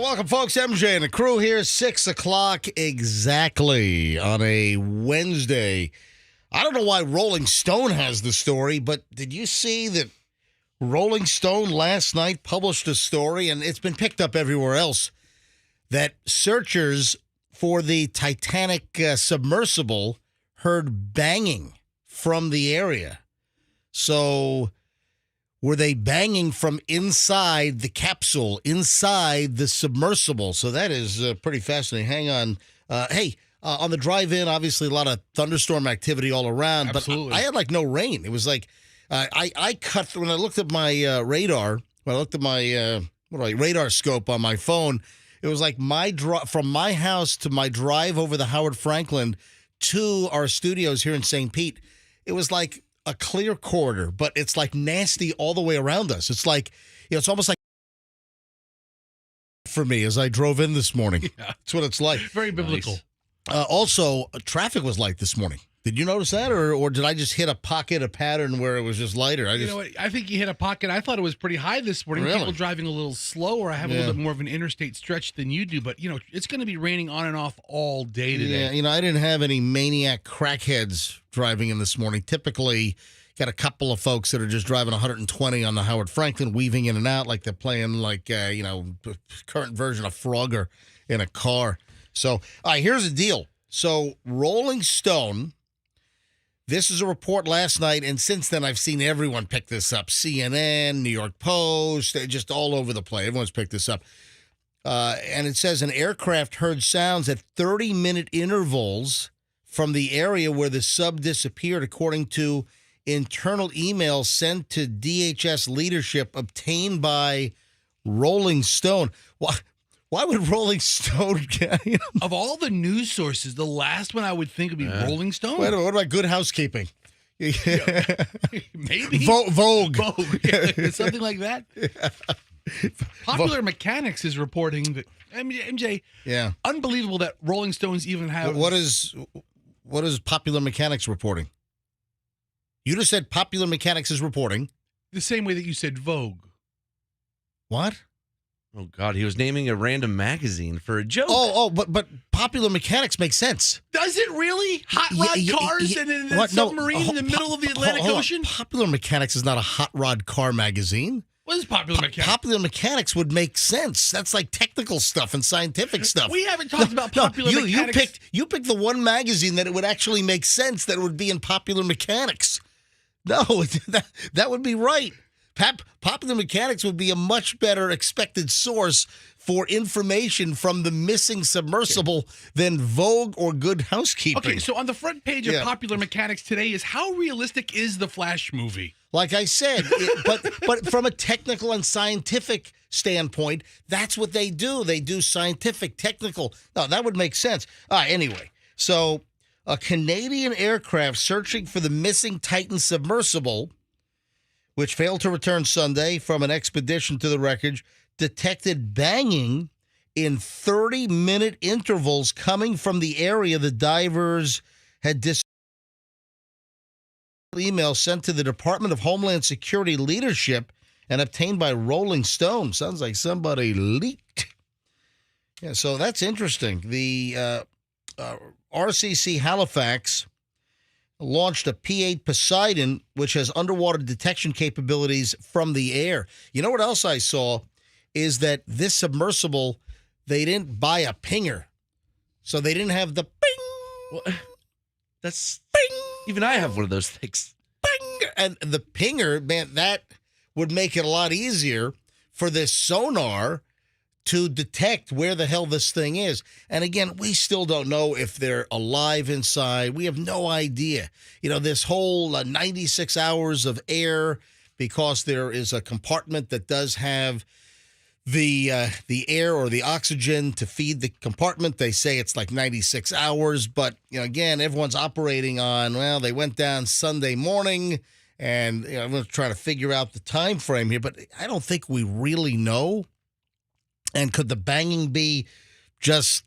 Welcome, folks. MJ and the crew here, 6 o'clock exactly on a Wednesday. I don't know why Rolling Stone has the story, but did you see that Rolling Stone last night published a story, and it's been picked up everywhere else, that searchers for the Titanic submersible heard banging from the area. So were they banging from inside the capsule, inside the submersible? So that is pretty fascinating. Hang on. On the drive-in, obviously a lot of thunderstorm activity all around. Absolutely. But I had like no rain. It was like I cut when I looked at my radar. When I looked at my radar scope on my phone, it was like from my house to my drive over the Howard Franklin to our studios here in St. Pete. It was like a clear corridor, but it's like nasty all the way around us. It's like, it's almost like for me as I drove in this morning. Yeah. That's what it's like. Very biblical. Nice. Also, traffic was light this morning. Did you notice that, or did I just hit a pattern where it was just lighter? You know what? I think you hit a pocket. I thought it was pretty high this morning. Really? People driving a little slower. I have a little bit more of an interstate stretch than you do, but, it's going to be raining on and off all day today. Yeah, I didn't have any maniac crackheads driving in this morning. Typically, got a couple of folks that are just driving 120 on the Howard Franklin, weaving in and out like they're playing current version of Frogger in a car. So, all right, here's the deal. So, Rolling Stone, this is a report last night, and since then I've seen everyone pick this up. CNN, New York Post, just all over the place. Everyone's picked this up. And it says an aircraft heard sounds at 30-minute intervals from the area where the sub disappeared, according to internal emails sent to DHS leadership obtained by Rolling Stone. Why would Rolling Stone get, Of all the news sources, the last one I would think would be Rolling Stone. What about Good Housekeeping? Maybe. Vogue. Yeah, something like that. Yeah. Popular Mechanics is reporting that, MJ, unbelievable that Rolling Stones even have... What is Popular Mechanics reporting? You just said Popular Mechanics is reporting. The same way that you said Vogue. What? Oh, God, he was naming a random magazine for a joke. But Popular Mechanics makes sense. Does it really? Hot rod cars and a submarine in the middle of the Atlantic Ocean? Popular Mechanics is not a hot rod car magazine. What is Popular Mechanics? Popular Mechanics would make sense. That's like technical stuff and scientific stuff. We haven't talked about Popular Mechanics. You picked the one magazine that it would actually make sense that it would be in Popular Mechanics. No, that would be right. Popular Mechanics would be a much better expected source for information from the missing submersible than Vogue or Good Housekeeping. Okay, so on the front page of Popular Mechanics today is how realistic is the Flash movie? Like I said, but from a technical and scientific standpoint, that's what they do. They do scientific, technical. No, that would make sense. Anyway, so a Canadian aircraft searching for the missing Titan submersible, which failed to return Sunday from an expedition to the wreckage, detected banging in 30-minute intervals coming from the area the divers had email sent to the Department of Homeland Security leadership and obtained by Rolling Stone. Sounds like somebody leaked. Yeah, so that's interesting. The RCC Halifax launched a P-8 Poseidon, which has underwater detection capabilities from the air. You know what else I saw is that this submersible, they didn't buy a pinger. So they didn't have the ping. Well, that's ping. Even I have one of those things. Ping. And the pinger, man, that would make it a lot easier for this sonar to detect where the hell this thing is. And again, we still don't know if they're alive inside. We have no idea. This whole 96 hours of air, because there is a compartment that does have the air or the oxygen to feed the compartment. They say it's like 96 hours, but again, everyone's operating on, well, they went down Sunday morning, and I'm going to try to figure out the time frame here, but I don't think we really know. And could the banging be just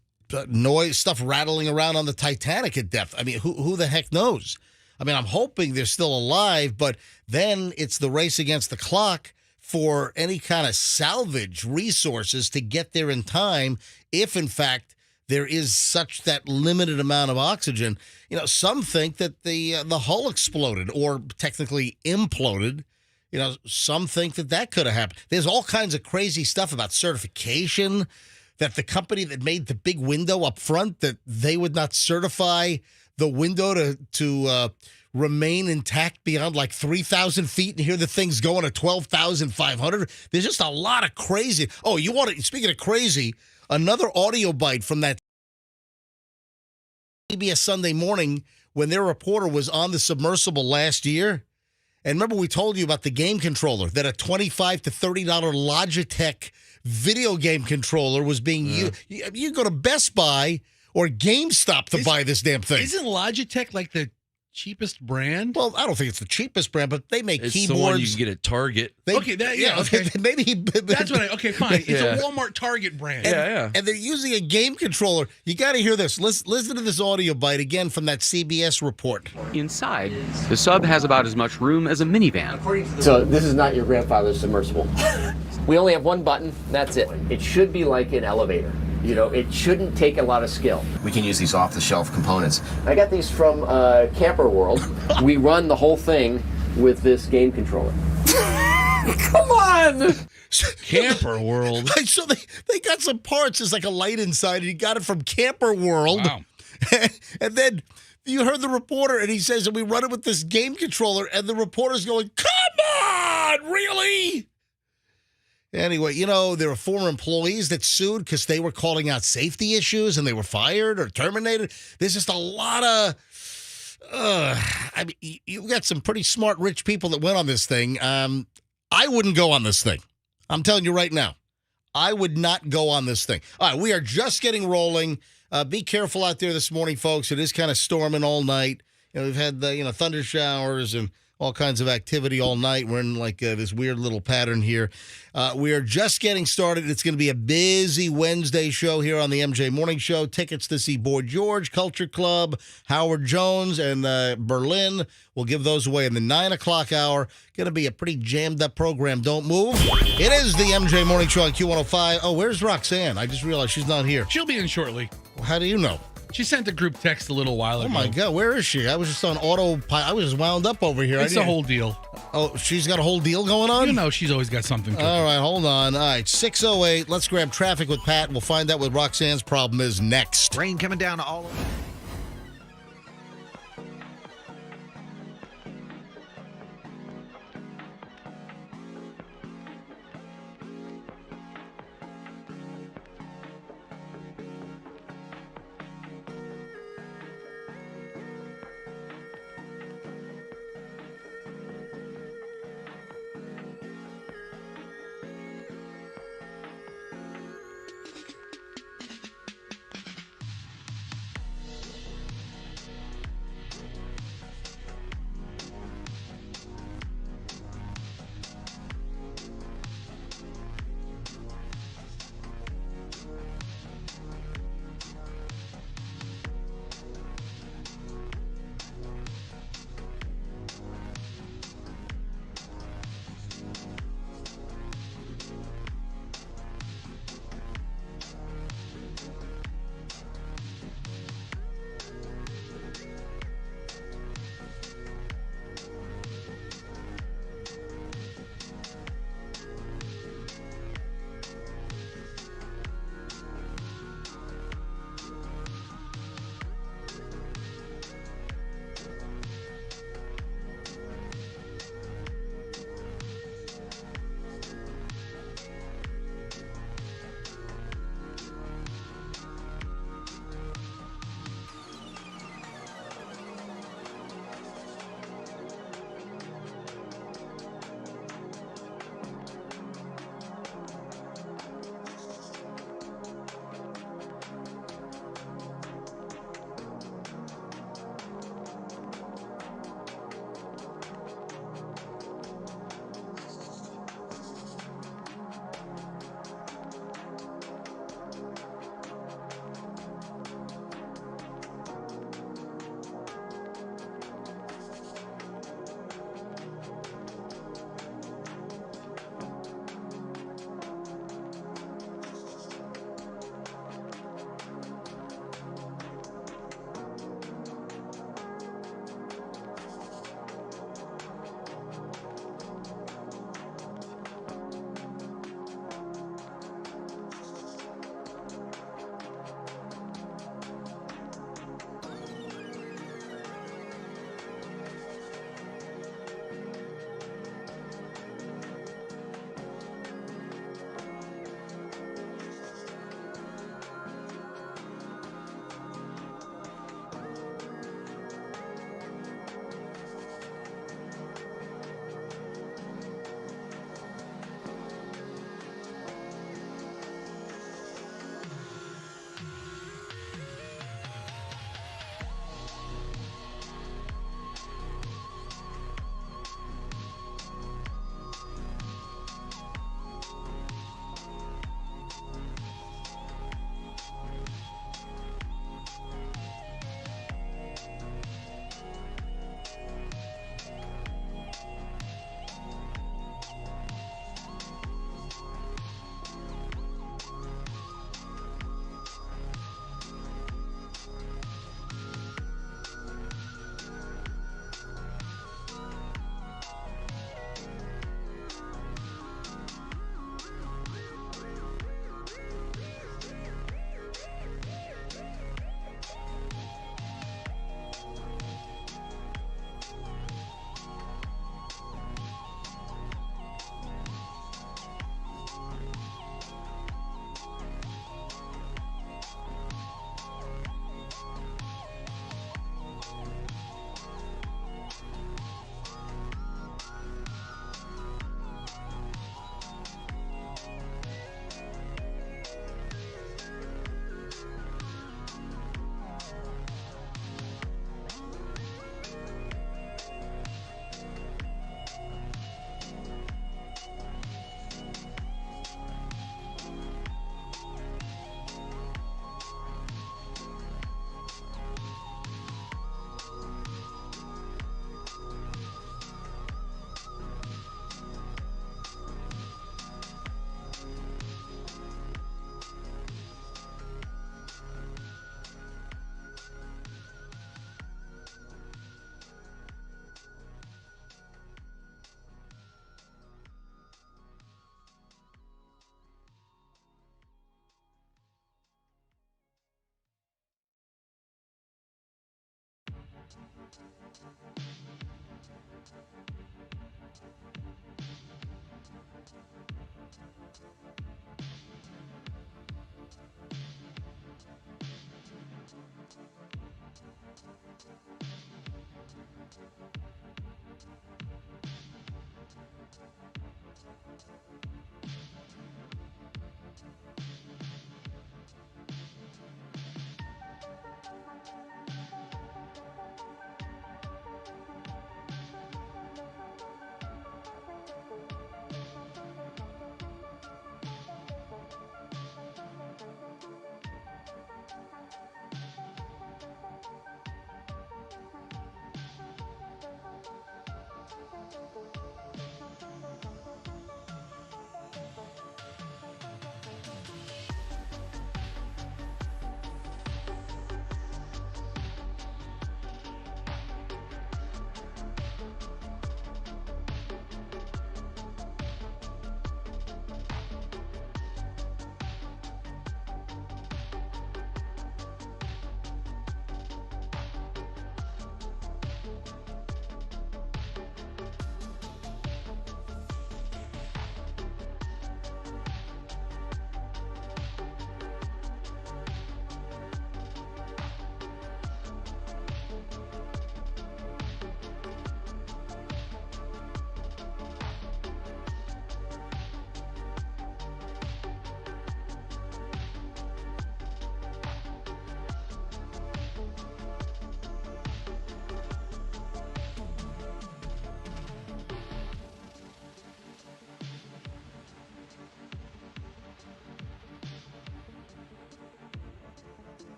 noise, stuff rattling around on the Titanic at depth? I mean, who the heck knows? I mean, I'm hoping they're still alive, but then it's the race against the clock for any kind of salvage resources to get there in time, if in fact there is such that limited amount of oxygen. Some think that the hull exploded or technically imploded. Some think that could have happened. There's all kinds of crazy stuff about certification, that the company that made the big window up front, that they would not certify the window to remain intact beyond like 3,000 feet, and here the thing's going at 12,500. There's just a lot of crazy. Oh, speaking of crazy, another audio bite from that CBS Sunday Morning when their reporter was on the submersible last year. And remember, we told you about the game controller, that a $25 to $30 Logitech video game controller was being used. You go to Best Buy or GameStop to buy this damn thing. Isn't Logitech like the cheapest brand? Well, I don't think it's the cheapest brand, but they make it's keyboards. The one you can get at Target. Okay. Maybe that's what okay, fine. It's a Walmart Target brand. And they're using a game controller. You got to hear this. Listen to this audio bite again from that CBS report. Inside, the sub has about as much room as a minivan. So this is not your grandfather's submersible. We only have one button. That's it. It should be like an elevator. It shouldn't take a lot of skill. We can use these off-the-shelf components. I got these from Camper World. We run the whole thing with this game controller. Come on! Camper World. So they got some parts. There's like a light inside, and he got it from Camper World. Wow. And then you heard the reporter, and he says, and we run it with this game controller, and the reporter's going, come on, really? Anyway, there were former employees that sued because they were calling out safety issues and they were fired or terminated. There's just a lot of, I mean, you got some pretty smart, rich people that went on this thing. I wouldn't go on this thing. I'm telling you right now, I would not go on this thing. All right, we are just getting rolling. Be careful out there this morning, folks. It is kind of storming all night. We've had thunder showers and all kinds of activity all night. We're in like this weird little pattern here. We are just getting started. It's going to be a busy Wednesday show here on the MJ Morning Show. Tickets to see Boy George, Culture Club, Howard Jones, and Berlin. We'll give those away in the 9 o'clock hour. Going to be a pretty jammed up program. Don't move. It is the MJ Morning Show on Q105. Oh, where's Roxanne? I just realized she's not here. She'll be in shortly. How do you know? She sent a group text a little while ago. Oh, my God. Where is she? I was just on autopilot. I was just wound up over here. It's a whole deal. Oh, she's got a whole deal going on? She's always got something cooking. All right, hold on. All right, 6:08. Let's grab traffic with Pat. We'll find out what Roxanne's problem is next. Rain coming down all over.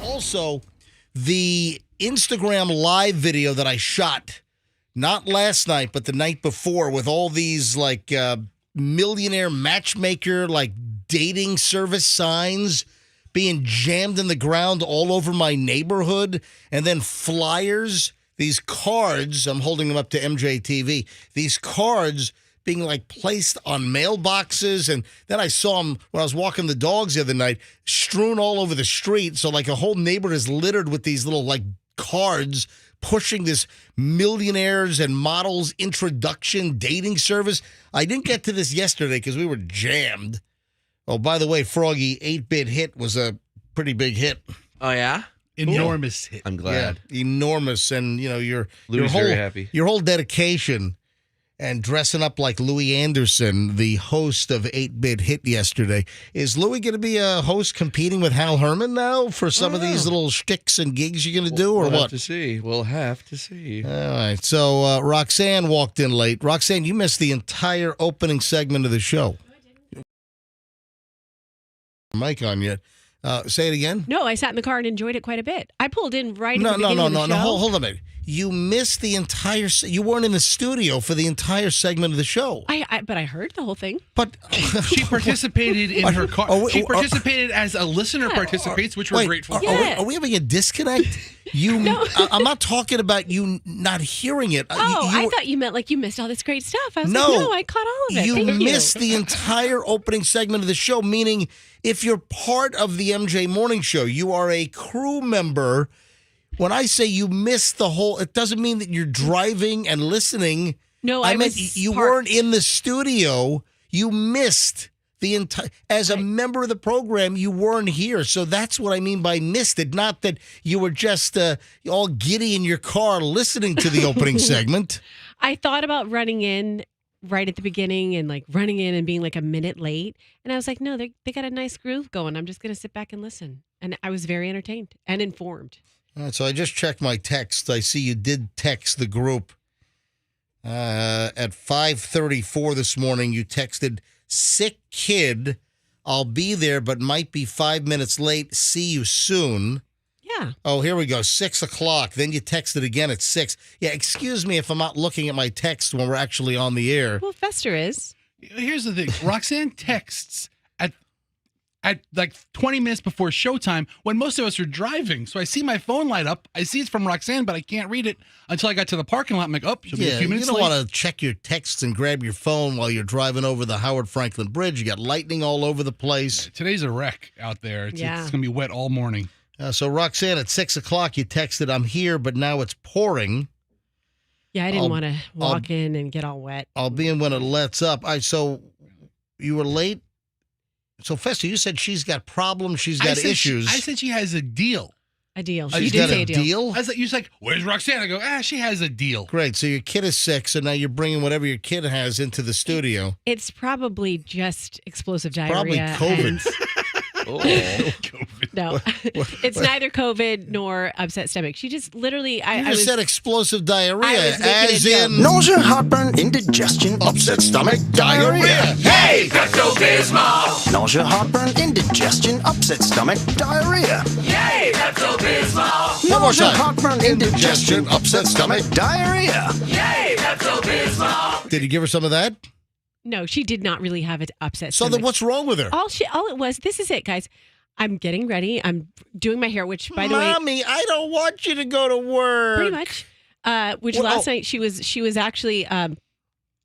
Also, the Instagram live video that I shot, not last night, but the night before, with all these like millionaire matchmaker, like dating service signs being jammed in the ground all over my neighborhood, and then flyers, these cards, I'm holding them up to MJTV, these cards being like placed on mailboxes. And then I saw them when I was walking the dogs the other night, strewn all over the street. So like a whole neighborhood is littered with these little like cards pushing this millionaires and models introduction dating service. I didn't get to this yesterday because we were jammed. Oh, by the way, Froggy, 8-Bit Hit was a pretty big hit. Oh, yeah? Enormous hit. I'm glad. Yeah, enormous. And, you know, your very happy. Your whole dedication and dressing up like Louis Anderson, the host of 8-Bit Hit yesterday. Is Louis going to be a host competing with Hal Herman now for some of these little shticks and gigs you're going to do, or we'll what? Have to see. We'll have to see. All right. So Roxanne walked in late. Roxanne, you missed the entire opening segment of the show. Mic on yet. Say it again. No, I sat in the car and enjoyed it quite a bit. I pulled in right at the beginning No. of the show. Hold on a minute. You missed the entire. You weren't in the studio for the entire segment of the show. But I heard the whole thing. But she participated in her car. She participated as a listener participates, which we're grateful for. Are we having a disconnect? No. I'm not talking about you not hearing it. I thought you meant like you missed all this great stuff. I was no, like, no, I caught all of it. You Thank missed the entire opening segment of the show, meaning if you're part of the MJ Morning Show, you are a crew member. When I say you missed the whole, it doesn't mean that you're driving and listening. No, I meant you weren't in the studio. You missed the entire, as a member of the program, you weren't here. So that's what I mean by missed it. Not that you were just all giddy in your car listening to the opening segment. I thought about running in right at the beginning and like running in and being like a minute late. And I was like, no, they got a nice groove going. I'm just going to sit back and listen. And I was very entertained and informed. All right, so I just checked my text. I see you did text the group. At 5:34 this morning, you texted, "Sick kid, I'll be there, but might be 5 minutes late. See you soon." Yeah. Oh, here we go. 6 o'clock. Then you texted again at 6. Yeah, excuse me if I'm not looking at my text when we're actually on the air. Well, Fester is. Here's the thing. Roxanne texts at like 20 minutes before showtime when most of us are driving. So I see my phone light up. I see it's from Roxanne, but I can't read it until I got to the parking lot. I'm like, oh, she'll be a few minutes you don't late. want to check your texts and grab your phone while you're driving over the Howard Franklin Bridge. You got lightning all over the place. Today's a wreck out there. It's going to be wet all morning. So Roxanne, at 6 o'clock, you texted, "I'm here, but now it's pouring." Yeah, I didn't want to walk in and get all wet. I'll be in when it lets up. So you were late? So, Fester, you said she's got problems, she's got issues. I said she has a deal. A deal. She's You did got say a a deal. deal? I was like, you're like, where's Roxanne? I go, she has a deal. Great. So your kid is sick, so now you're bringing whatever your kid has into the studio. It's probably just explosive diarrhea. Probably COVID. COVID. No, it's neither COVID nor upset stomach. She just literally, You just said explosive diarrhea, was making as a joke. in Nausea, heartburn, indigestion, upset stomach, diarrhea. Hey, Pepto-Bismol! Nausea, heartburn, indigestion, upset stomach, diarrhea. Yay, Pepto-Bismol! One more Nausea, time. heartburn, indigestion, upset stomach, diarrhea. Yay, Pepto-Bismol! Did you give her some of that? No, she did not really have an upset So stomach. then what's wrong with her? All it was, this is it, guys. I'm getting ready. I'm doing my hair, which, by the way, Mommy, I don't want you to go to work. pretty much. Last night she was actually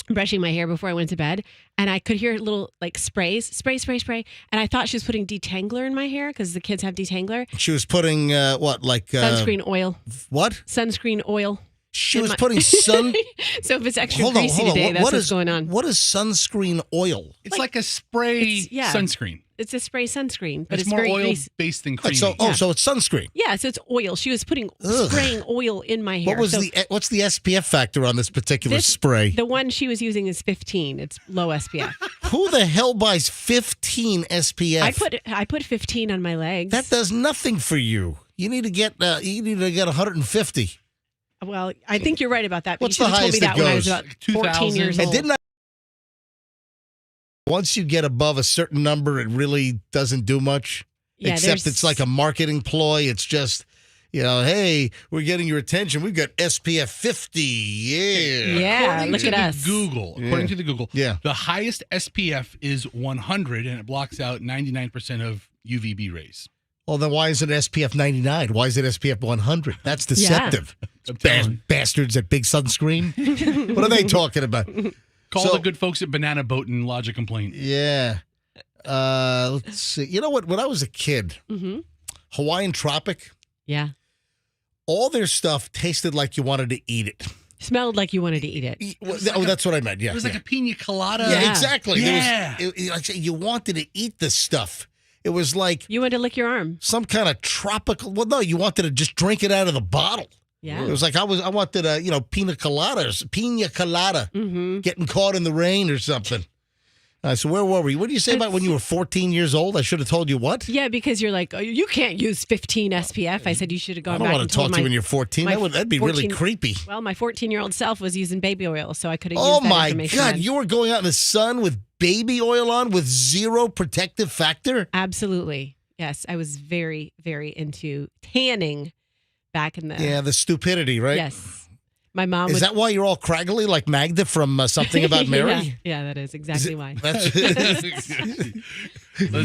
brushing my hair before I went to bed, and I could hear little like spray, and I thought she was putting detangler in my hair because the kids have detangler. She was putting Sunscreen oil. What? Sunscreen oil. She was putting sun. So if it's extra Hold on, greasy hold on. today, that's What what's is going on. What is sunscreen oil? It's like a spray sunscreen. It's a spray sunscreen, but It's it's more very oil greasy. based than creamy. So it's sunscreen. Yeah, so it's oil. She was spraying oil in my hair. What's the SPF factor on this particular spray? The one she was using is 15. It's low SPF. Who the hell buys 15 SPF? I put 15 on my legs. That does nothing for you. You need to get 150. Well, I think you're right about that. But What's you the should have told me highest that it when I was goes? about 14 years And old. didn't I? Once you get above a certain number, it really doesn't do much. Yeah, Except it's like a marketing ploy. It's just, hey, we're getting your attention. We've got SPF 50. Yeah. Yeah, According look to at the us. According to the Google, Yeah. the highest SPF is 100, and it blocks out 99% of UVB rays. Well, then why is it SPF 99? Why is it SPF 100? That's deceptive. I'm telling you. Bastards at Big Sunscreen. What are they talking about? Call the good folks at Banana Boat and lodge a complaint. Yeah. Let's see. You know what? When I was a kid, Hawaiian Tropic, Yeah. all their stuff tasted like you wanted to eat it. Smelled like you wanted to eat it. That's what I meant. Yeah. It was like a pina colada. Yeah, Yeah. exactly. Yeah. Like you wanted to eat this stuff. It was like You wanted to lick your arm. some kind of tropical. Well, no, you wanted to just drink it out of the bottle. Yeah. It was like I wanted a pina colada, getting caught in the rain or something. So where were we? What did you say about when you were 14 years old? I should have told you what. Yeah, because you're like, oh, you can't use 15 SPF. I said you should have gone I don't back want and to talk told to you when you're 14. That'd be really 14 creepy. Well, my 14-year-old self was using baby oil, so I could have Oh used that my information God! then. You were going out in the sun with baby oil on with zero protective factor. Absolutely. Yes, I was very, very into tanning back in the... Yeah, the stupidity, right? Yes. My mom Is would... that why you're all craggly like Magda from Something About Mary? Yeah, that is exactly why. That's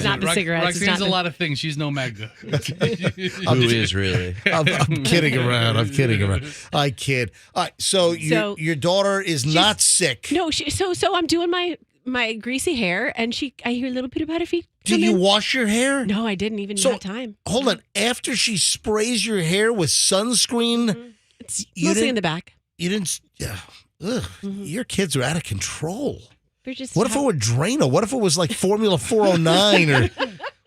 Not the cigarettes. It's Roxanne's not a lot of things. She's no Magda. Who is really? I'm kidding around. I kid. All right, so your daughter is not sick. No, so I'm doing my greasy hair, and I hear a little bit about her feet. Did you wash your hair? No, I didn't even So, have time. Hold on. After she sprays your hair with sunscreen, It's you mostly didn't- in the back. you didn't. Your kids are out of control. They're just... What if it were Drano? What if it was like Formula 409 or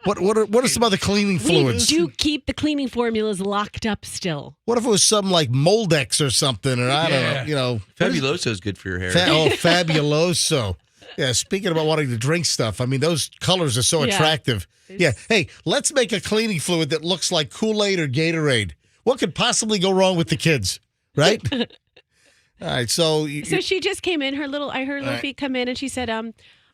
what are some other cleaning We fluids? do keep the cleaning formulas locked up still. What if it was some like Moldex or something, or I don't know, Fabuloso is good for your hair. Fabuloso. Yeah, speaking about wanting to drink stuff, I mean, those colors are so Yeah. attractive. Yeah. Hey, let's make a cleaning fluid that looks like Kool-Aid or Gatorade. What could possibly go wrong with the kids, right? All right, so She just came in. I heard her little feet come in, and she said,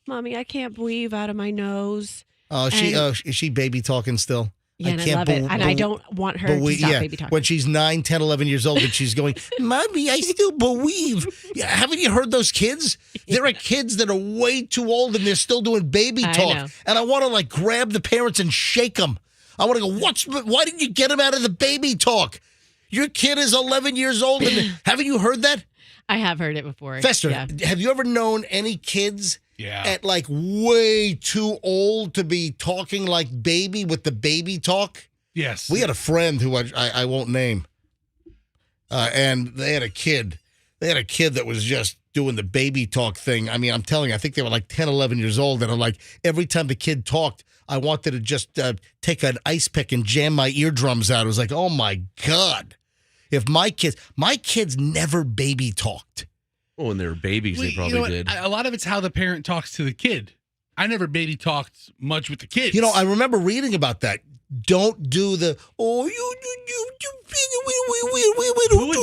"Mommy, I can't breathe out of my nose." is she baby talking still? Yeah, and I love it. And I don't want her to stop baby talking. When she's 9, 10, 11 years old and she's going, Mommy, I still believe. Yeah, haven't you heard those kids? There are kids that are way too old and they're still doing baby I talk. know. And I want to like grab the parents and shake them. I want to go, why didn't you get him out of the baby talk? Your kid is 11 years old and haven't you heard that? I have heard it before. Fester, Yeah. have you ever known any kids Yeah. at like way too old to be talking like baby with the baby talk? Yes. We had a friend who I won't name, and they had a kid. They had a kid that was just doing the baby talk thing. I mean, I'm telling you, I think they were like 10, 11 years old, and I'm like, every time the kid talked, I wanted to just take an ice pick and jam my eardrums out. It was like, oh my God. If my kids never baby talked. Oh, when they were babies, Well, they probably you know what? did. A lot of it's how the parent talks to the kid. I never baby talked much with the kids. You know, I remember reading about that. Don't do the, Who would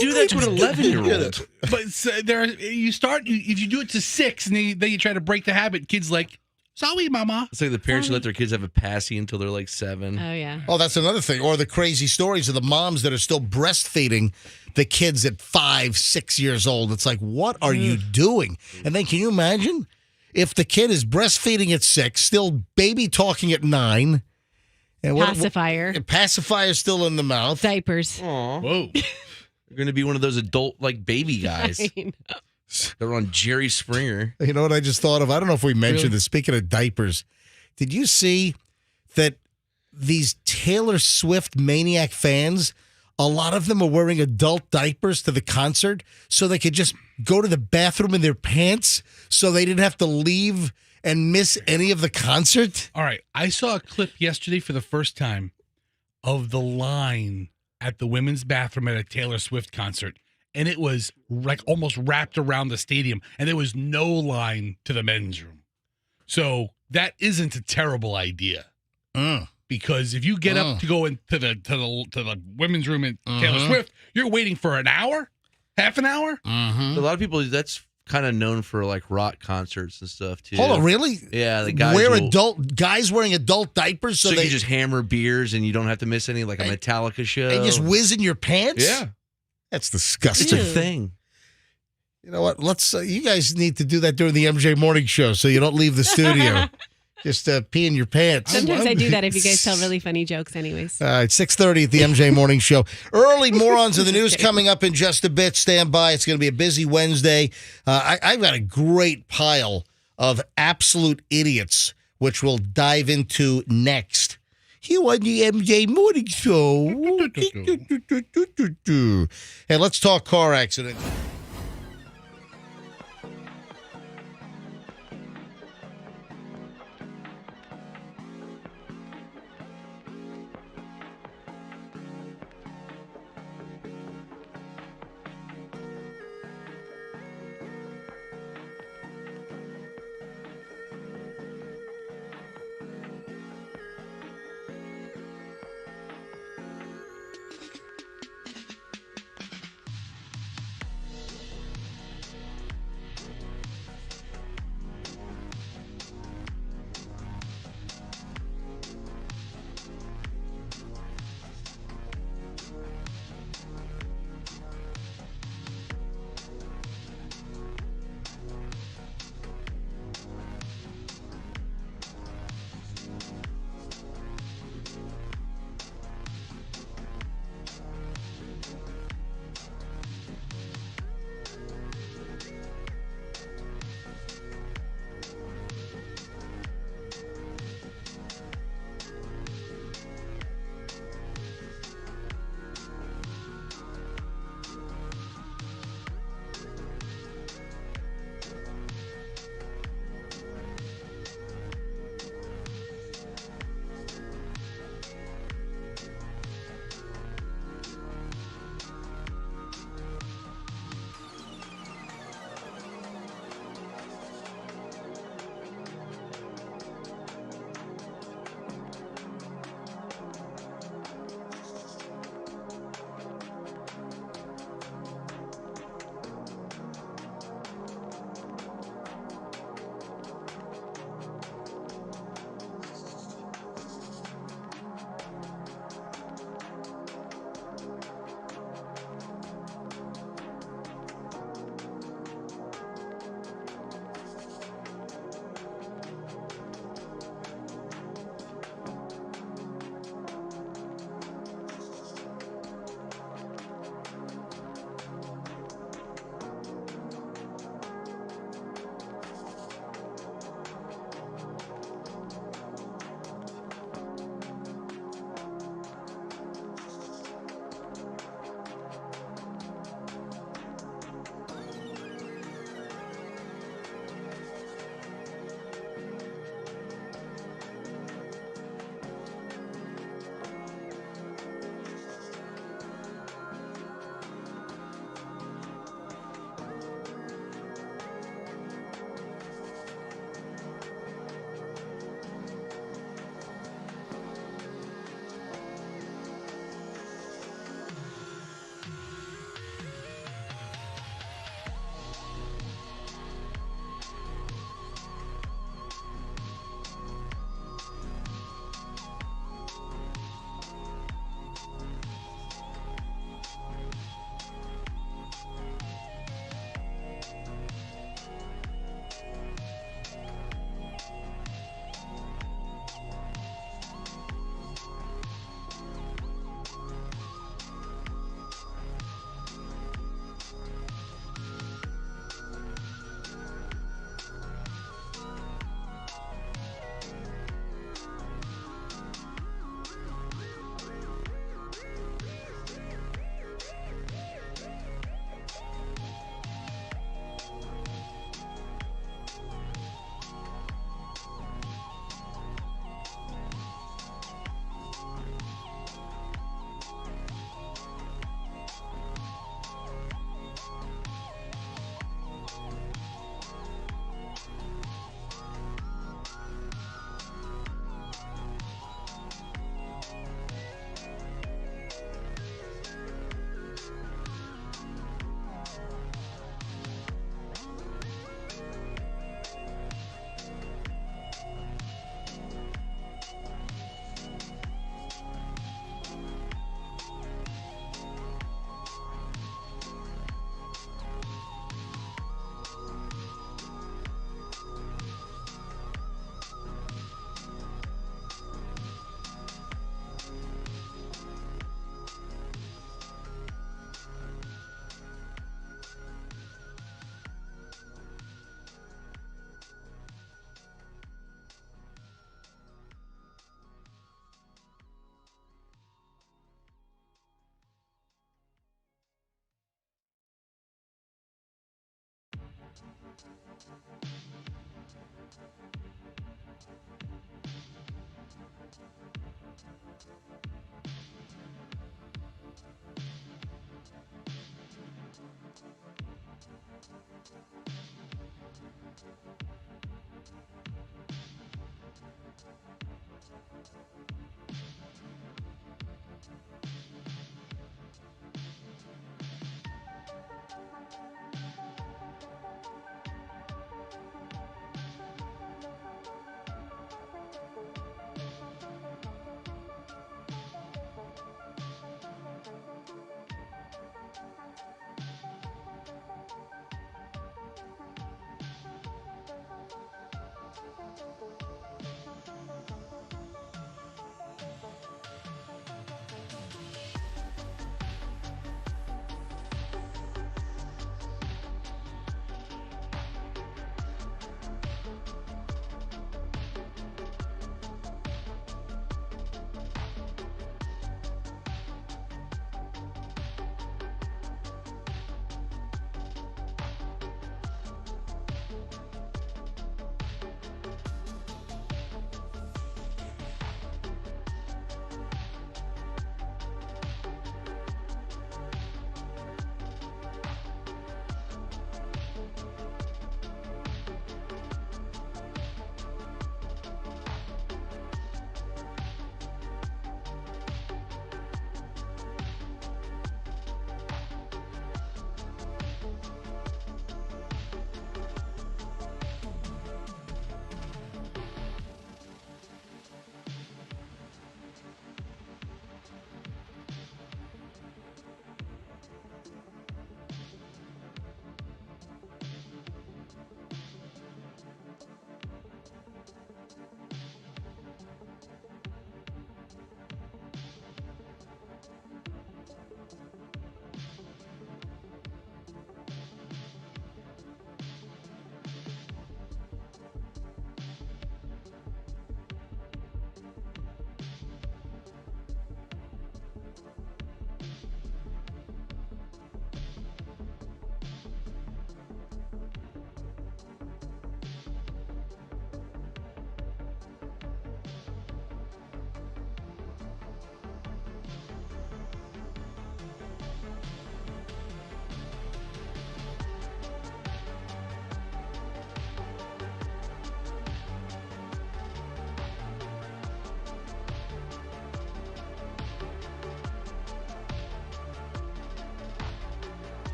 do that to an 11-year-old? But if you do it to 6 and then you try to break the habit, kids like, sorry, mama. It's like the parents should let their kids have a passy until they're like 7. Oh, yeah. Oh, that's another thing. Or the crazy stories of the moms that are still breastfeeding the kids at 5, 6 years old. It's like, what are you doing? And then can you imagine if the kid is breastfeeding at 6, still baby talking at 9? And pacifier still in the mouth. Diapers. Aw. Whoa. You're going to be one of those adult, like, baby guys. They're on Jerry Springer. You know what I just thought of? I don't know if we mentioned this. Speaking of diapers, did you see that these Taylor Swift maniac fans, a lot of them are wearing adult diapers to the concert so they could just go to the bathroom in their pants so they didn't have to leave and miss any of the concert? All right. I saw a clip yesterday for the first time of the line at the women's bathroom at a Taylor Swift concert. And it was like almost wrapped around the stadium. And there was no line to the men's room. So that isn't a terrible idea. Because if you get up to go into the women's room at Taylor Swift, you're waiting for an hour, half an hour. A lot of people, that's kind of known for like rock concerts and stuff too. Hold on, really? Yeah, the guys guys wearing adult diapers so they you just hammer beers and you don't have to miss any, like a Metallica show. and just whiz in your pants? Yeah, That's it's disgusting. a thing. You know what? Let's. You guys need to do that during the MJ Morning Show so you don't leave the studio. Just pee in your pants. Sometimes I do that if you guys tell really funny jokes, anyways. It's 6:30 at the MJ Morning Show. Early Morons of the News coming up in just a bit. Stand by. It's going to be a busy Wednesday. I've got a great pile of absolute idiots, which we'll dive into next. Here on the MJ Morning Show. Hey, let's talk car accidents.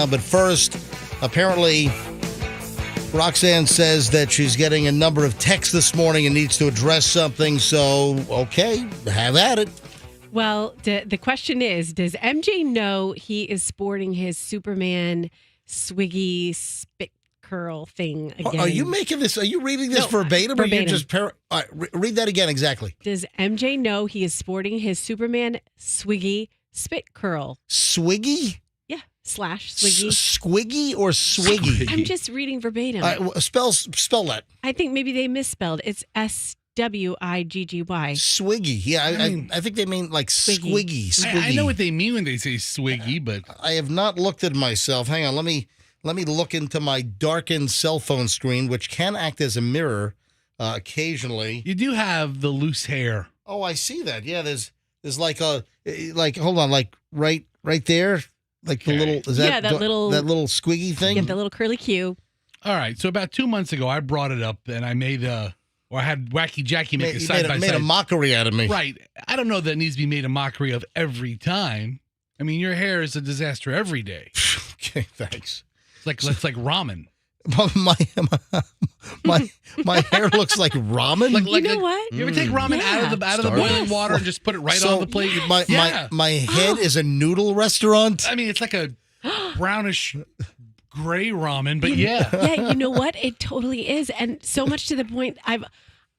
But first, apparently, Roxanne says that she's getting a number of texts this morning and needs to address something. So, okay, have at it. Well, the question is, does MJ know he is sporting his Superman swiggy spit curl thing again? Are you making this? Are you reading this verbatim? Or you just all right, read that again exactly. Does MJ know he is sporting his Superman swiggy spit curl? Swiggy? Yeah, slash swiggy. Squiggy or swiggy? I'm just reading verbatim. Spell that. I think maybe they misspelled. It's SWIGGY. Swiggy. Yeah, I think they mean like squiggy. I know what they mean when they say swiggy, but I have not looked at myself. Hang on, let me look into my darkened cell phone screen, which can act as a mirror occasionally. You do have the loose hair. Oh, I see that. Yeah, there's like hold on, like right there, like the little that little squiggy thing. Yeah, the little curly Q. All right, so about 2 months ago, I brought it up and I made I had Wacky Jackie make a side by side. Made a mockery out of me. Right. I don't know that it needs to be made a mockery of every time. I mean, your hair is a disaster every day. Okay, thanks. It's like ramen. My hair looks like ramen. You know what? You ever take ramen out of the boiling water and just put it right on the plate? My head is a noodle restaurant. I mean, it's like a brownish gray ramen, but yeah. Yeah, you know what? It totally is. And so much to the point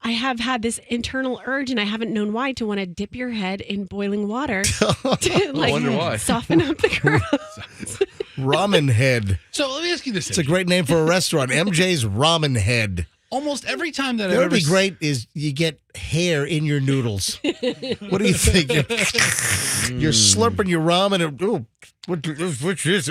I have had this internal urge, and I haven't known why, to want to dip your head in boiling water to wonder why. soften up the curls. Ramen Head. So let me ask you this. It's a great name for a restaurant. MJ's Ramen Head. Almost every time that That I've would ever be great is you get hair in your noodles. What do you think? You're slurping your ramen and, which is,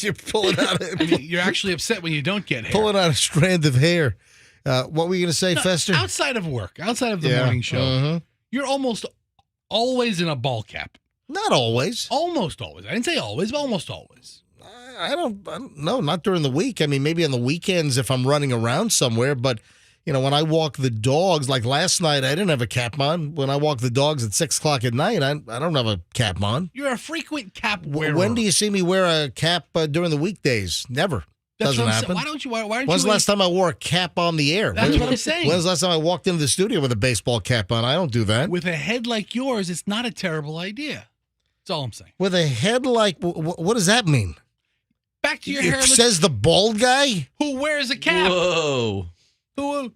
you're pulling out you're actually upset when you don't get hair. pulling out a strand of hair. What were you going to say, No, Fester? outside of work, outside of the morning show, you're almost always in a ball cap. Not always. Almost always. I didn't say always, but almost always. I don't know, not during the week. I mean, maybe on the weekends if I'm running around somewhere, but when I walk the dogs, like last night, I didn't have a cap on. When I walk the dogs at 6 o'clock at night, I don't have a cap on. You're a frequent cap wearer. When do you see me wear a cap during the weekdays? Never. That's Doesn't what I'm happen. saying. Why don't you? Why don't When's you? the last time I wore a cap on the air? That's what I'm saying. When's the last time I walked into the studio with a baseball cap on? I don't do that. With a head like yours, it's not a terrible idea. That's all I'm saying. With a head like, what does that mean? Back to your It hair. says the bald guy? Who wears a cap? Whoa. Who?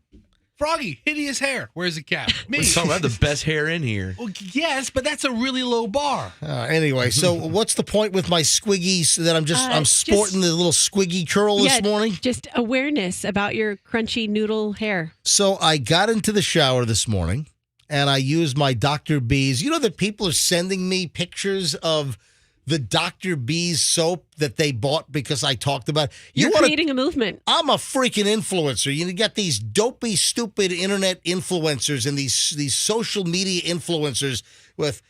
Froggy, hideous hair. Wears a cap. Me. We're talking about the best hair in here. Well, yes, but that's a really low bar. Anyway, so what's the point with my squiggies that I'm sporting the little squiggy curl this morning? Just awareness about your crunchy noodle hair. So I got into the shower this morning and I used my Dr. B's. You know that people are sending me pictures of the Dr. B's soap that they bought because I talked about it. You're creating a movement. I'm a freaking influencer. You get these dopey, stupid internet influencers and these social media influencers with,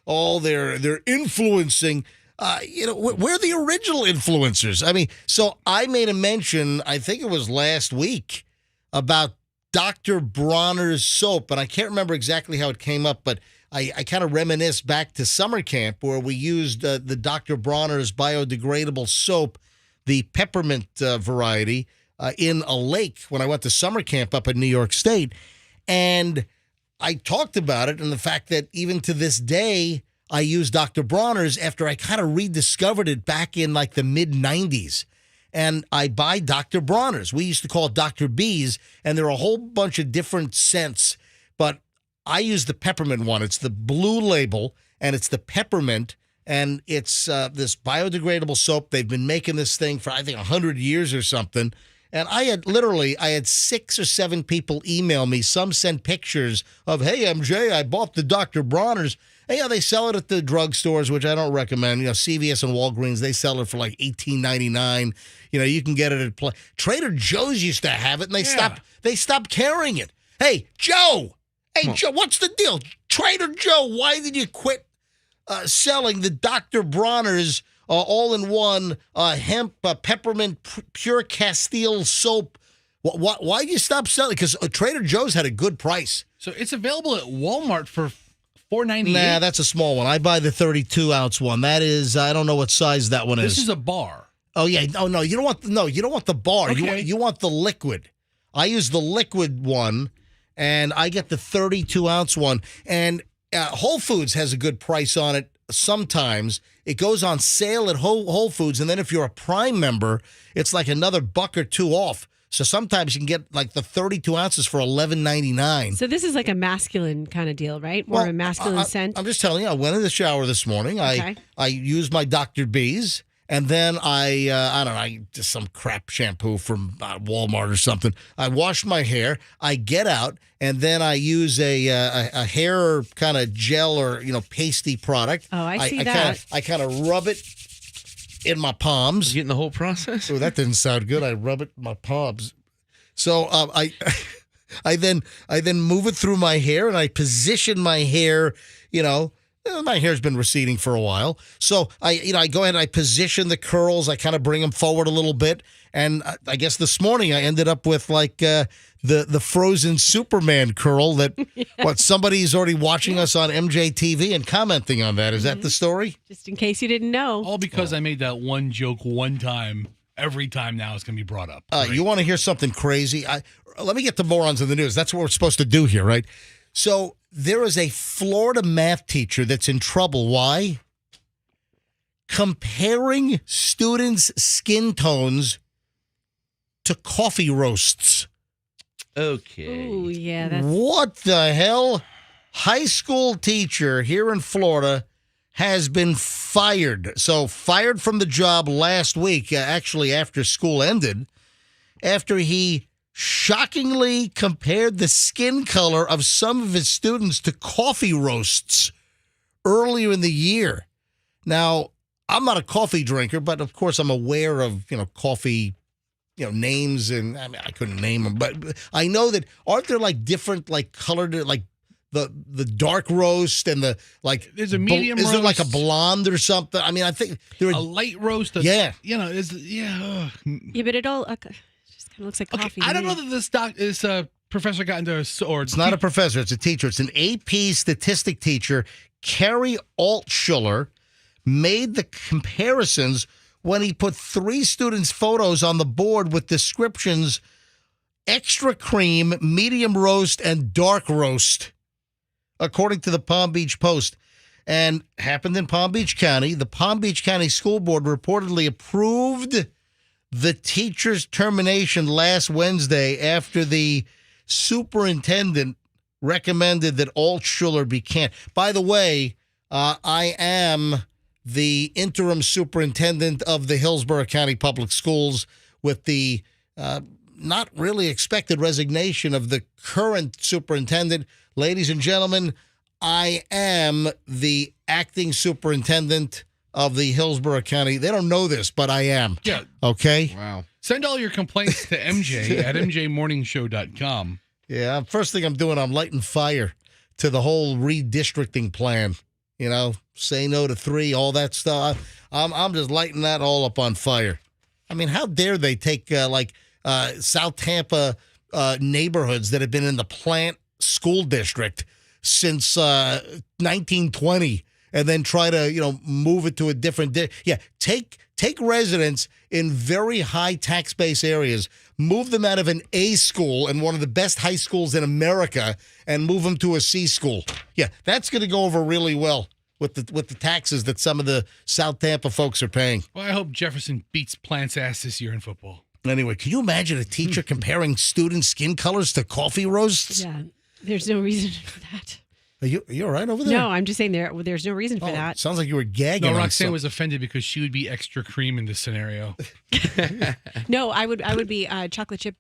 all they're influencing. We're the original influencers. I mean, so I made a mention, I think it was last week, about Dr. Bronner's soap, and I can't remember exactly how it came up, but I kind of reminisce back to summer camp where we used the Dr. Bronner's biodegradable soap, the peppermint variety, in a lake when I went to summer camp up in New York State. And I talked about it and the fact that even to this day, I use Dr. Bronner's after I kind of rediscovered it back in like the mid-90s. And I buy Dr. Bronner's. We used to call it Dr. B's, and there are a whole bunch of different scents, but I use the peppermint one. It's the blue label, and it's the peppermint, and it's this biodegradable soap. They've been making this thing for, I think, 100 years or something. And I had 6 or 7 people email me. Some sent pictures of, hey, MJ, I bought the Dr. Bronner's. And, they sell it at the drugstores, which I don't recommend. CVS and Walgreens, they sell it for like $18.99. You can get it at Trader Joe's used to have it, and they stopped carrying it. Hey, Joe. Hey, Joe, what's the deal? Trader Joe, why did you quit selling the Dr. Bronner's all-in-one hemp peppermint pure Castile soap? Why did you stop selling? Because Trader Joe's had a good price. So it's available at Walmart for $4.98. Nah, that's a small one. I buy the 32-ounce one. That is, I don't know what size that one is. This is a bar. Oh yeah, no, you don't want the bar. Okay. You want the liquid. I use the liquid one. And I get the 32-ounce one. And Whole Foods has a good price on it sometimes. It goes on sale at Whole Foods. And then if you're a Prime member, it's like another $1 or $2 off. So sometimes you can get like the 32 ounces for $11.99. So this is like a masculine kind of deal, right? More of a masculine scent. I'm just telling you, I went in the shower this morning. Okay. I used my Dr. B's. And then I just some crap shampoo from Walmart or something. I wash my hair. I get out, and then I use a hair kind of gel or pasty product. Oh, I see that. I kind of rub it in my palms. You getting the whole process? Oh, that didn't sound good. I rub it in my palms. So I then move it through my hair, and I position my hair. My hair's been receding for a while. So I go ahead and I position the curls. I kind of bring them forward a little bit. And I guess this morning I ended up with like the frozen Superman curl that somebody's already watching us on MJTV and commenting on that. Is that the story? Just in case you didn't know. All because I made that one joke one time. Every time now it's going to be brought up. You want to hear something crazy? Let me get to Morons in the News. That's what we're supposed to do here, right? So there is a Florida math teacher that's in trouble. Why? Comparing students' skin tones to coffee roasts. Okay. Ooh, yeah, that's What the hell? High school teacher here in Florida has been fired. So fired from the job last week, actually after school ended, after he shockingly compared the skin color of some of his students to coffee roasts earlier in the year. Now, I'm not a coffee drinker, but of course I'm aware of, coffee, names, and I mean, I couldn't name them, but I know that aren't there like different like colored like the dark roast and the like There's a medium is there like a roast. blonde or something? I mean, I think there A are light roast. Yeah. yeah, but it all just kind of looks like Okay, coffee. I to don't me. know that this professor got into or It's not a professor, it's a teacher. It's an AP statistic teacher. Carrie Altschuler made the comparisons when he put 3 students' photos on the board with descriptions extra cream, medium roast, and dark roast, according to the Palm Beach Post. And happened in Palm Beach County. The Palm Beach County School Board reportedly approved the teacher's termination last Wednesday after the superintendent recommended that Altschuler be canned. By the way, I am the interim superintendent of the Hillsborough County Public Schools with the not really expected resignation of the current superintendent. Ladies and gentlemen, I am the acting superintendent of the Hillsborough County. They don't know this, but I am. Yeah. Okay? Wow. Send all your complaints to MJ at mjmorningshow.com. Yeah, first thing I'm doing, I'm lighting fire to the whole redistricting plan. Say no to 3, all that stuff. I'm just lighting that all up on fire. I mean, how dare they take South Tampa neighborhoods that have been in the Plant School District since 1920 and then try to move it to a different take residents in very high tax base areas, move them out of an A school and one of the best high schools in America and move them to a C school. Yeah, that's going to go over really well with the taxes that some of the South Tampa folks are paying. Well, I hope Jefferson beats Plant's ass this year in football. Anyway, can you imagine a teacher comparing students' skin colors to coffee roasts? Yeah, there's no reason for that. Are you all right over there? No, I'm just saying there's no reason for that. Sounds like you were gagging. No, on Roxanne something. was offended because she would be extra cream in this scenario. No, I would be chocolate chip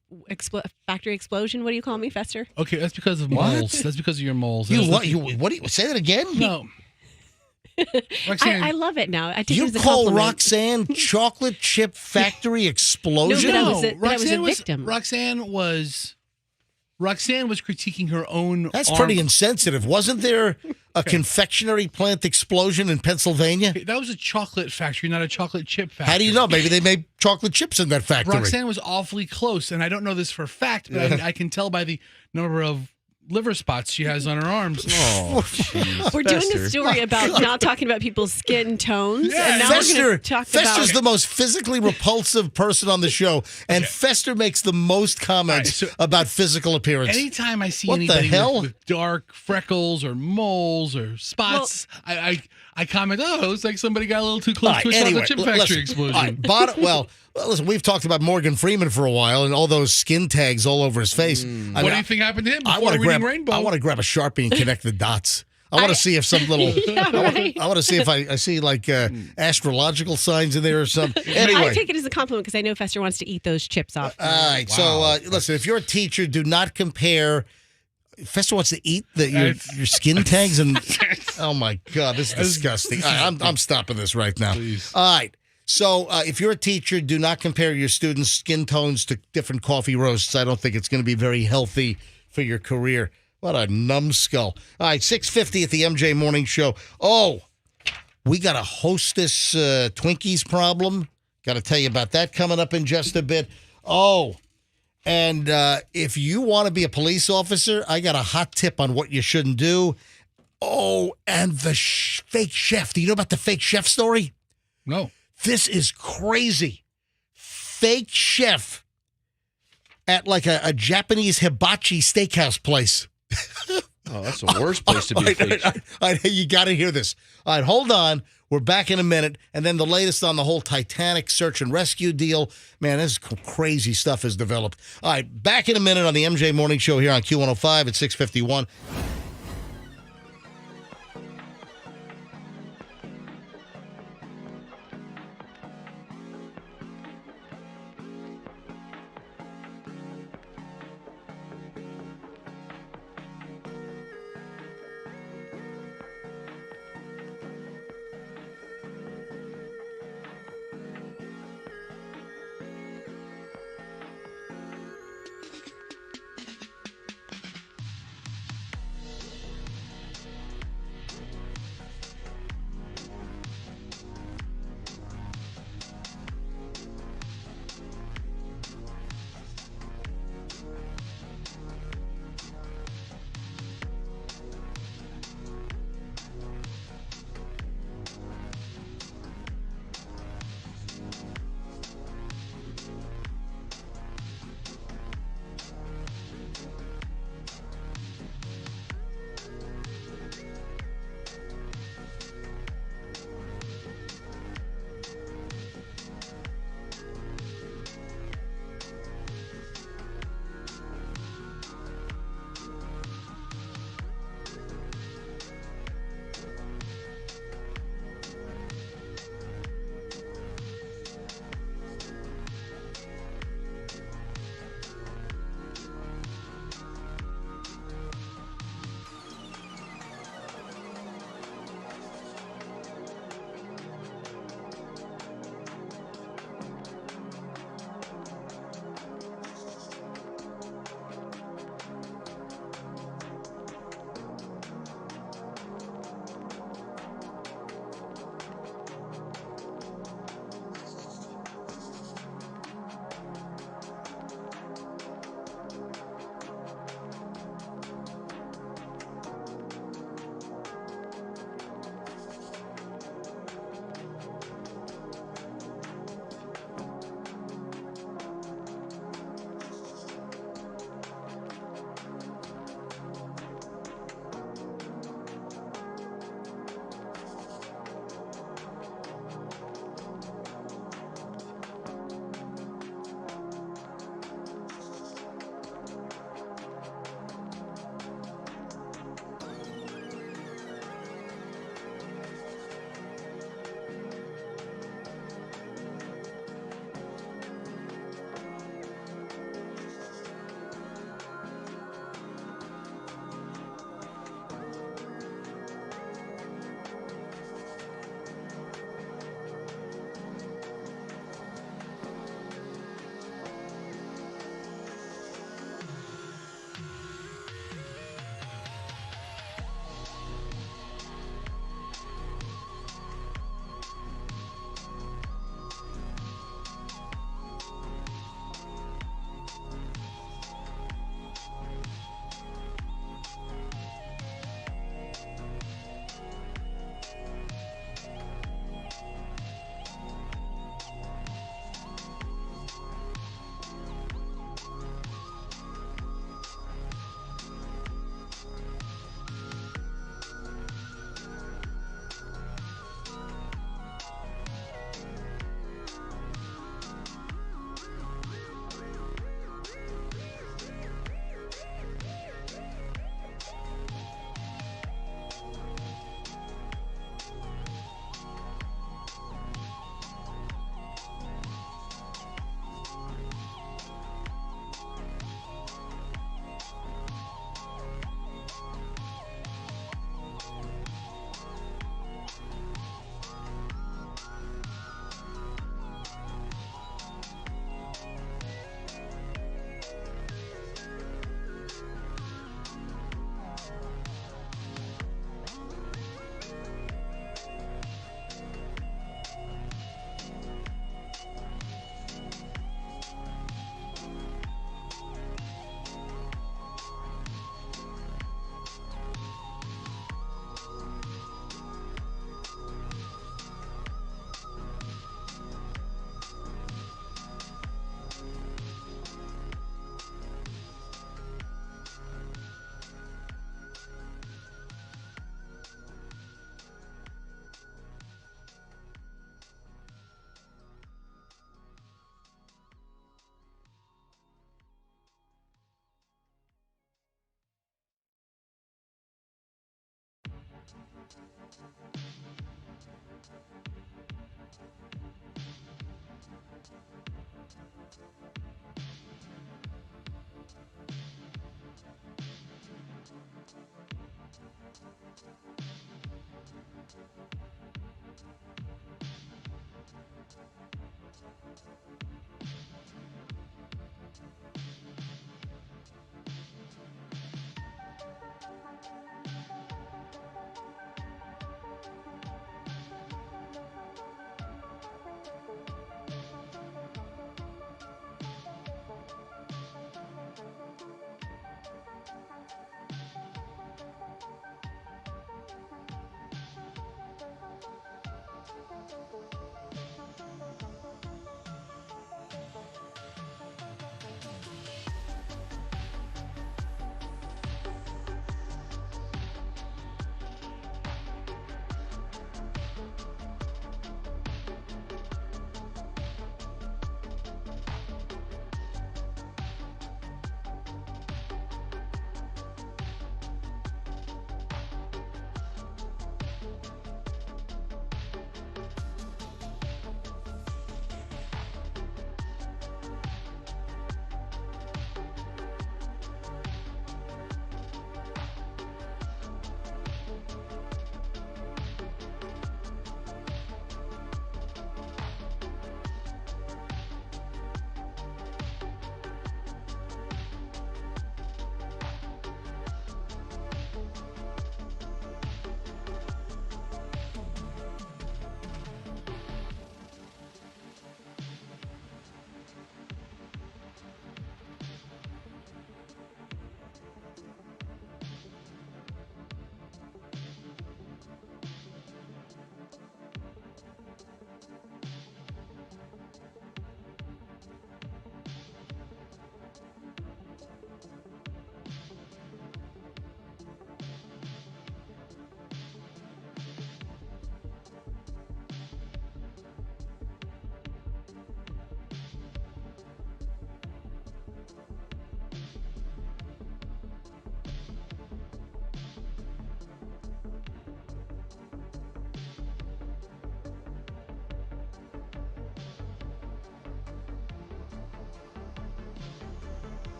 factory explosion. What do you call me, Fester? Okay, that's because of What? moles. That's because of your moles. You That's what? the- You what? Do you say that again? No. Roxanne, I love it now. I take it You as a call compliment. Roxanne chocolate chip factory explosion? No, no, but I was a victim. Roxanne was critiquing her own. That's arm- pretty insensitive. Wasn't there a confectionery plant explosion in Pennsylvania? Okay, that was a chocolate factory, not a chocolate chip factory. How do you know? Maybe they made chocolate chips in that factory. Roxanne was awfully close, and I don't know this for a fact, but I can tell by the number of liver spots she has on her arms. Oh, jeez. We're doing a Fester. story about not talking about people's skin tones, Yeah, and now we're going to talk Fester's about. the most physically repulsive person on the show, and Fester makes the most comments All right, about physical appearance. Anytime I see What the anybody hell? with dark freckles or moles or spots, I comment, oh, it looks like somebody got a little too close All right, to a anyway, chocolate chip listen, factory explosion. all right, well, listen, we've talked about Morgan Freeman for a while and all those skin tags all over his face. What do you think happened to him I before want to reading grab. Rainbow? I want to grab a Sharpie and connect the dots. I want to see if some little. Yeah, right. I want to see if I see like astrological signs in there or something. I Anyway. take it as a compliment because I know Fester wants to eat those chips off. All right. So listen, if you're a teacher, do not compare. Fester wants to eat your skin tags and oh my God, this is disgusting. All right, I'm stopping this right now. Please. All right. So if you're a teacher, do not compare your students' skin tones to different coffee roasts. I don't think it's going to be very healthy for your career. What a numbskull. All right, 6:50 at the MJ Morning Show. Oh, we got a Hostess Twinkies problem. Got to tell you about that coming up in just a bit. Oh, and if you want to be a police officer, I got a hot tip on what you shouldn't do. Oh, and the fake chef. Do you know about the fake chef story? No. This is crazy. Fake chef at like a Japanese hibachi steakhouse place. Oh, that's the worst place to be. All right, you got to hear this. All right, hold on. We're back in a minute. And then the latest on the whole Titanic search and rescue deal. Man, this crazy stuff has developed. All right, back in a minute on the MJ Morning Show here on Q105 at 6:51.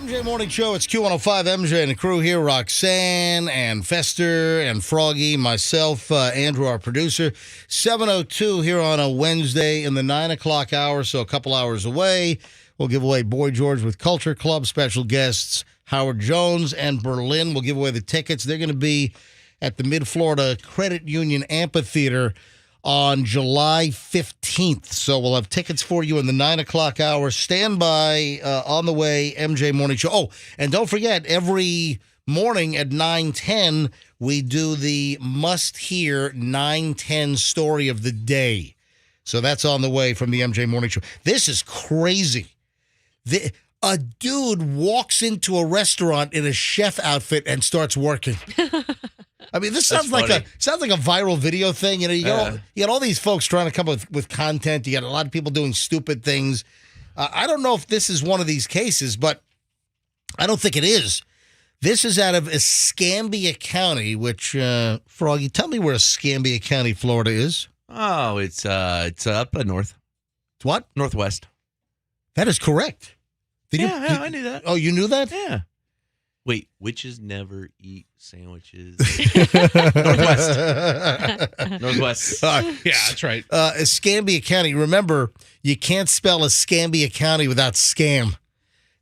MJ Morning Show. It's Q105. MJ and the crew here. Roxanne and Fester and Froggy. Myself, Andrew, our producer. 7:02 here on a Wednesday in the 9 o'clock hour, so a couple hours away. We'll give away Boy George with Culture Club. Special guests Howard Jones and Berlin. We'll give away the tickets. They're going to be at the Mid-Florida Credit Union Amphitheater on July 15th. So we'll have tickets for you in the 9 o'clock hour. Stand by on the way, MJ Morning Show. Oh, and don't forget, every morning at 9:10, we do the must-hear 9:10 story of the day. So that's on the way from the MJ Morning Show. This is crazy. A dude walks into a restaurant in a chef outfit and starts working. I mean, this sounds like a viral video thing. You know, you got all these folks trying to come up with content. You got a lot of people doing stupid things. I don't know if this is one of these cases, but I don't think it is. This is out of Escambia County, which, Froggy, tell me where Escambia County, Florida is. Oh, it's up north. It's what? Northwest. That is correct. I knew that. Oh, you knew that? Yeah. Wait, witches never eat sandwiches. Northwest. Yeah, that's right. Escambia County. Remember, you can't spell Escambia County without scam.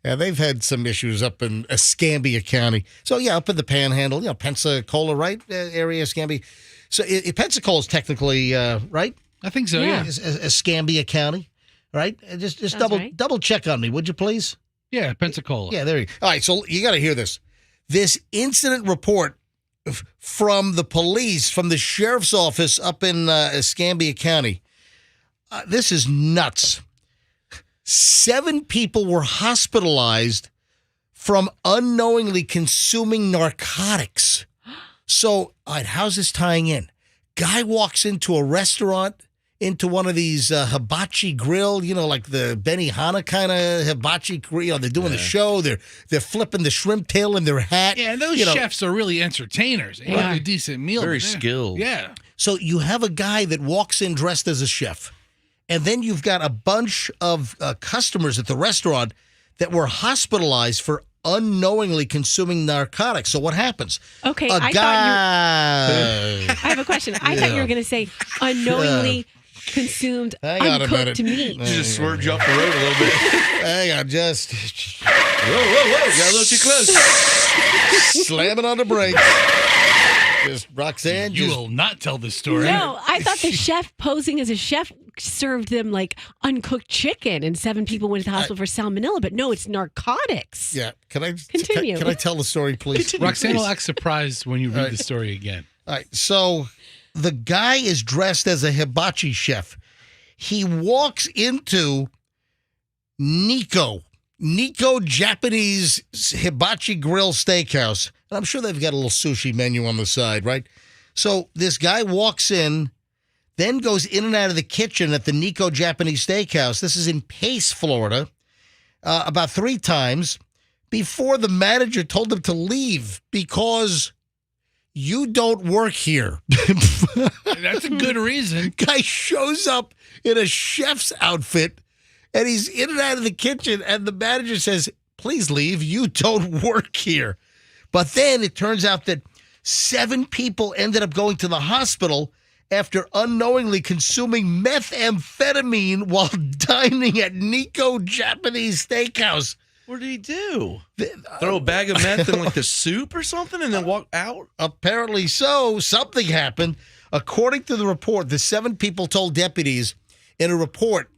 Yeah, they've had some issues up in Escambia County. So, yeah, up in the Panhandle, Pensacola, right? Area, Escambia. So, Pensacola is technically, right? I think so, yeah. Escambia County, right? Just double check on me, would you please? Yeah, Pensacola. Yeah, there you go. All right, so you got to hear this. This incident report from the police, from the sheriff's office up in Escambia County. This is nuts. 7 people were hospitalized from unknowingly consuming narcotics. So, all right, how's this tying in? Guy walks into a restaurant, into one of these hibachi grill, like the Benihana kind of hibachi grill. They're doing the show. They're flipping the shrimp tail in their hat. Yeah, and those chefs are really entertainers. They have a decent meal. Very skilled. Yeah. So you have a guy that walks in dressed as a chef, and then you've got a bunch of customers at the restaurant that were hospitalized for unknowingly consuming narcotics. So what happens? Okay, I have a question. I thought you were going to say unknowingly consumed uncooked meat. Just swerved you off the road a little bit. Hang on, just whoa, got a little too close. Slamming on the brakes. Just Roxanne. You will not tell this story. No, I thought the chef posing as a chef served them like uncooked chicken, and 7 people went to the hospital for salmonella. But no, it's narcotics. Yeah, can I continue? Can I tell the story, please? Roxanne will act surprised when you read the story again. All right, so the guy is dressed as a hibachi chef. He walks into Nico Japanese Hibachi Grill Steakhouse. And I'm sure they've got a little sushi menu on the side, right? So this guy walks in, then goes in and out of the kitchen at the Nico Japanese Steakhouse. This is in Pace, Florida, about 3 times before the manager told him to leave because you don't work here. That's a good reason. Guy shows up in a chef's outfit, and he's in and out of the kitchen, and the manager says, please leave. You don't work here. But then it turns out that 7 people ended up going to the hospital after unknowingly consuming methamphetamine while dining at Nico Japanese Steakhouse. What did he do? Throw a bag of meth in like the soup or something and then walk out? Apparently so. Something happened. According to the report, the 7 people told deputies in a report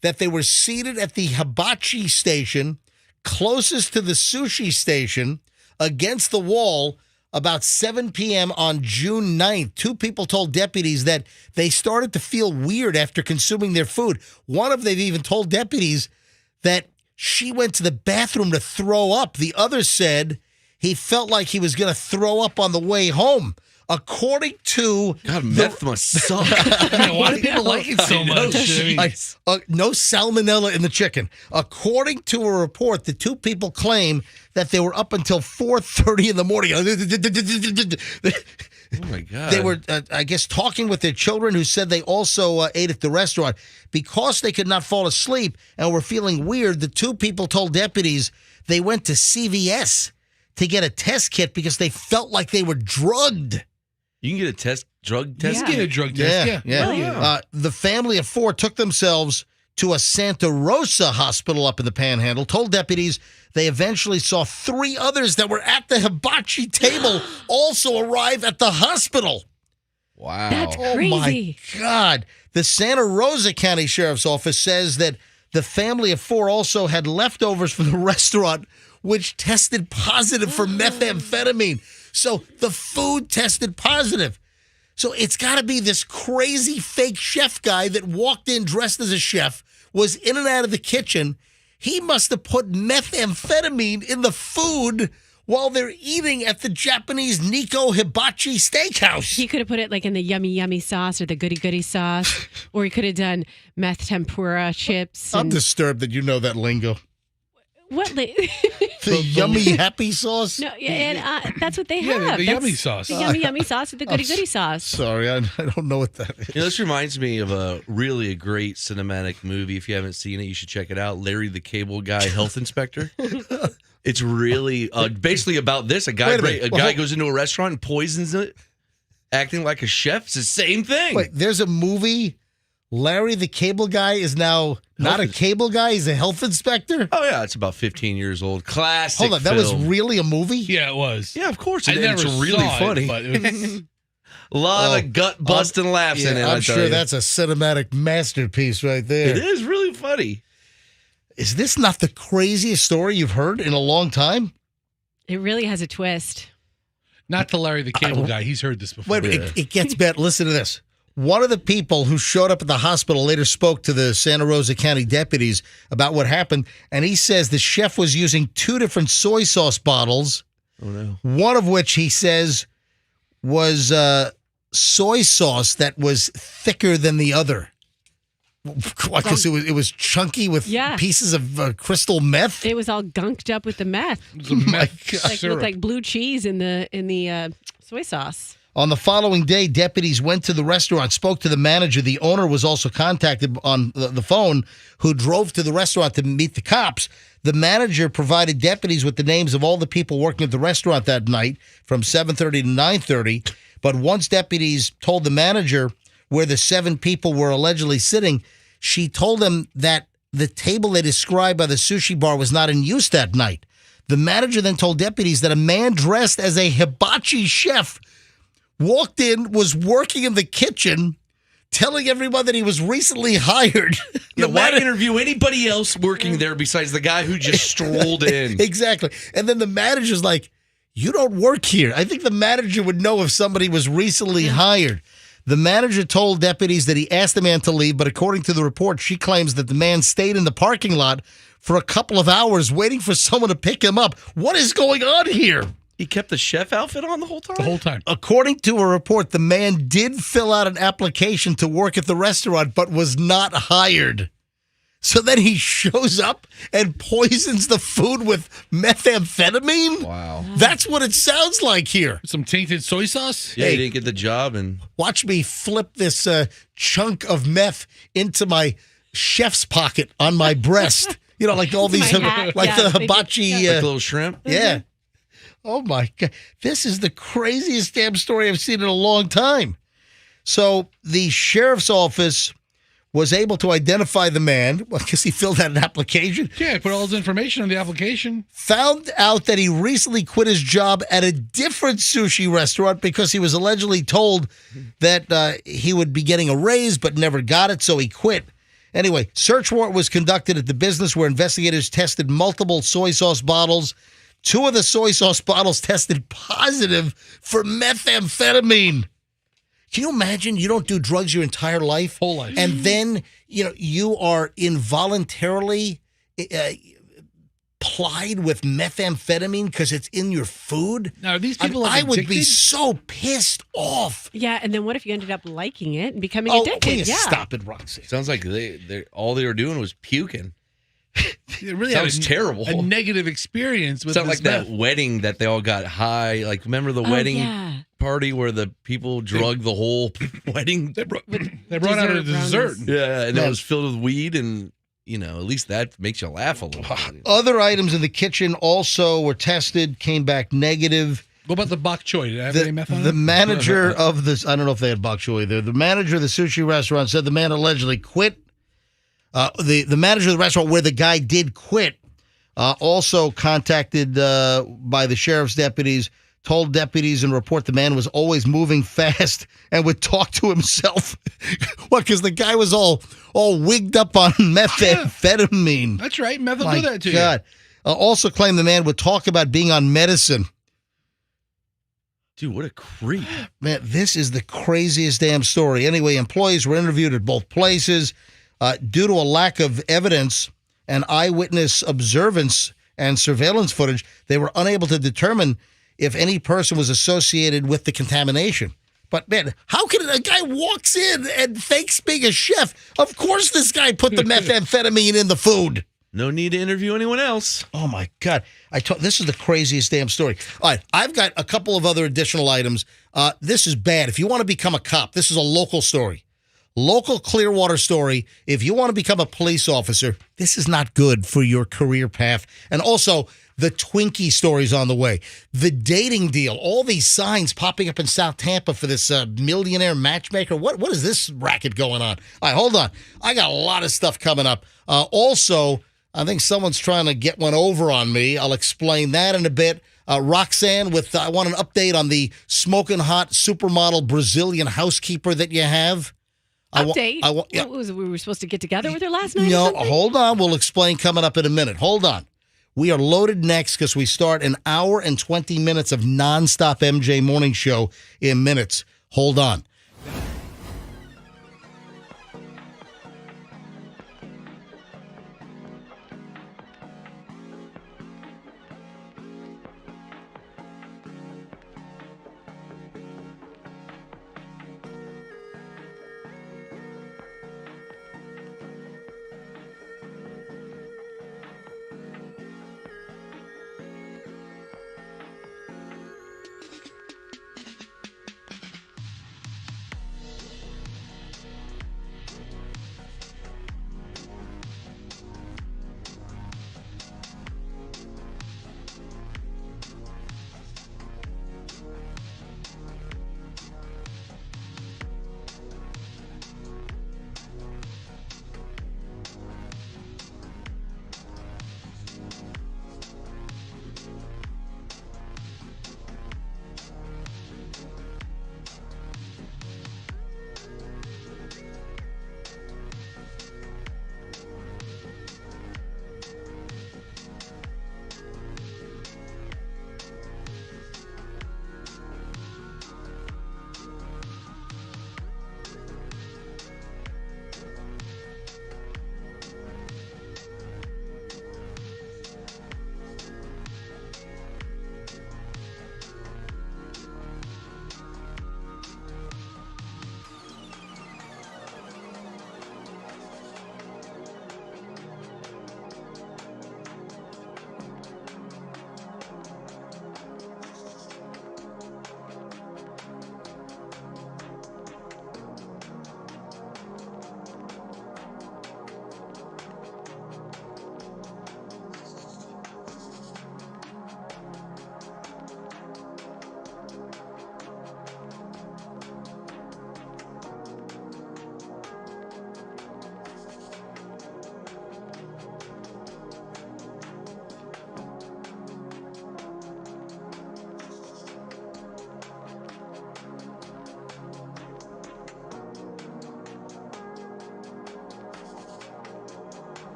that they were seated at the hibachi station closest to the sushi station against the wall about 7 p.m. on June 9th. 2 people told deputies that they started to feel weird after consuming their food. One of them even told deputies that she went to the bathroom to throw up. The other said he felt like he was going to throw up on the way home. According to... God, meth must suck. Why do people like it so much? No salmonella in the chicken. According to a report, the 2 people claim that they were up until 4:30 in the morning. Oh my God. They were, I guess, talking with their children who said they also ate at the restaurant. Because they could not fall asleep and were feeling weird, the two people told deputies they went to CVS to get a test kit because they felt like they were drugged. You can get a drug test? You can get a drug test. Yeah. The family of four took themselves to a Santa Rosa hospital up in the Panhandle, told deputies they eventually saw three others that were at the hibachi table also arrive at the hospital. Wow. That's Oh, crazy. my God. The Santa Rosa County Sheriff's Office says that the family of four also had leftovers from the restaurant, which tested positive for methamphetamine. So the food tested positive. So it's got to be this crazy fake chef guy that walked in dressed as a chef, was in and out of the kitchen. He must have put methamphetamine in the food while they're eating at the Japanese Nikko Hibachi Steakhouse. He could have put it like in the yummy yummy sauce or the goody goody sauce, or he could have done meth tempura chips. I'm and- disturbed that you know that lingo. What? The yummy happy sauce? No, yeah, and that's what they Yeah, have. the That's yummy sauce. The yummy yummy sauce with the goody goody sauce. Sorry, I don't know what that is. You know, this reminds me of a great cinematic movie. If you haven't seen it, you should check it out. Larry the Cable Guy, Health Inspector. It's really basically about this. A guy goes into a restaurant and poisons it, acting like a chef. It's the same thing. Wait, there's a movie. Larry the Cable Guy is now not a cable guy. He's a health inspector. Oh, yeah. It's about 15 years old. Classic Hold on. That was film. really a movie? Yeah, it was. Yeah, of course. I And never it's really saw funny. it, but it was, A lot of gut busting laughs in it. I'm I tell sure you. that's a cinematic masterpiece right there. It is really funny. Is this not the craziest story you've heard in a long time? It really has a twist. not to Larry the Cable Guy. He's heard this before. Wait, it gets better. Listen to this. One of the people who showed up at the hospital later spoke to the Santa Rosa County deputies about what happened, and he says the chef was using two different soy sauce bottles, one of which he says was soy sauce that was thicker than the other. Because it was chunky with pieces of crystal meth. It was all gunked up with the meth. It was a meth Like syrup. looked like blue cheese in the soy sauce. On the following day, deputies went to the restaurant, spoke to the manager. The owner was also contacted on the phone, who drove to the restaurant to meet the cops. The manager provided deputies with the names of all the people working at the restaurant that night from 7:30 to 9:30. But once deputies told the manager where the 7 people were allegedly sitting, she told them that the table they described by the sushi bar was not in use that night. The manager then told deputies that a man dressed as a hibachi chef walked in, was working in the kitchen, telling everyone that he was recently hired. Why interview anybody else working there besides the guy who just strolled in? Exactly. And then the manager's like, you don't work here. I think the manager would know if somebody was recently hired. The manager told deputies that he asked the man to leave, but according to the report, she claims that the man stayed in the parking lot for a couple of hours waiting for someone to pick him up. What is going on here? He kept the chef outfit on the whole time? The whole time. According to a report, the man did fill out an application to work at the restaurant, but was not hired. So then he shows up and poisons the food with methamphetamine? Wow. That's what it sounds like here. Some tainted soy sauce? Yeah, he didn't get the job. And Watch me flip this chunk of meth into my chef's pocket on my breast. You know, like all these, My hat, like yeah, the they- hibachi. like a little shrimp. Yeah. Oh, my God. This is the craziest damn story I've seen in a long time. So the sheriff's office was able to identify the man because he filled out an application. Yeah, put all his information on the application. Found out that he recently quit his job at a different sushi restaurant because he was allegedly told that he would be getting a raise but never got it, so he quit. Anyway, search warrant was conducted at the business where investigators tested multiple soy sauce bottles. 2 of the soy sauce bottles tested positive for methamphetamine. Can you imagine you don't do drugs your entire life? Whole life. And then, you are involuntarily plied with methamphetamine because it's in your food? Now, are these people I would be addicted? so pissed off. Yeah, and then what if you ended up liking it and becoming Will addicted? you Yeah. stop it, Roxanne. Sounds like all they were doing was puking. It really Sounds had terrible. A negative experience with Sounds this like that meth. wedding that they all got high. Like, remember the Oh, wedding yeah. party where the people drug the whole wedding? They brought out a dessert. Yeah, and it was filled with weed, and at least that makes you laugh a little bit. Other items in the kitchen also were tested, came back negative. What about the bok choy? Did it have any meth on it? The manager of this, I don't know if they had bok choy there. The manager of the sushi restaurant said the man allegedly quit. The manager of the restaurant where the guy did quit also contacted by the sheriff's deputies, told deputies and report the man was always moving fast and would talk to himself. What? Because the guy was all wigged up on methamphetamine. That's right. Meth will My do that to God. you. Also claimed the man would talk about being on medicine. Dude, what a creep. Man, this is the craziest damn story. Anyway, employees were interviewed at both places. Due to a lack of evidence and eyewitness observance and surveillance footage, they were unable to determine if any person was associated with the contamination. But, man, how can a guy walks in and fakes being a chef? Of course this guy put the methamphetamine in the food. No need to interview anyone else. Oh, my God. This is the craziest damn story. All right, I've got a couple of other additional items. This is bad. If you want to become a cop, this is a local story. Local Clearwater story. If you want to become a police officer, this is not good for your career path. And also, the Twinkie story's on the way. The dating deal. All these signs popping up in South Tampa for this millionaire matchmaker. What is this racket going on? All right, hold on. I got a lot of stuff coming up. Also, I think someone's trying to get one over on me. I'll explain that in a bit. Roxanne, I want an update on the smoking hot supermodel Brazilian housekeeper that you have. Update? Yeah. We were supposed to get together with her last night? No, hold on. We'll explain coming up in a minute. Hold on. We are loaded next because we start an hour and 20 minutes of nonstop MJ morning show in minutes. Hold on.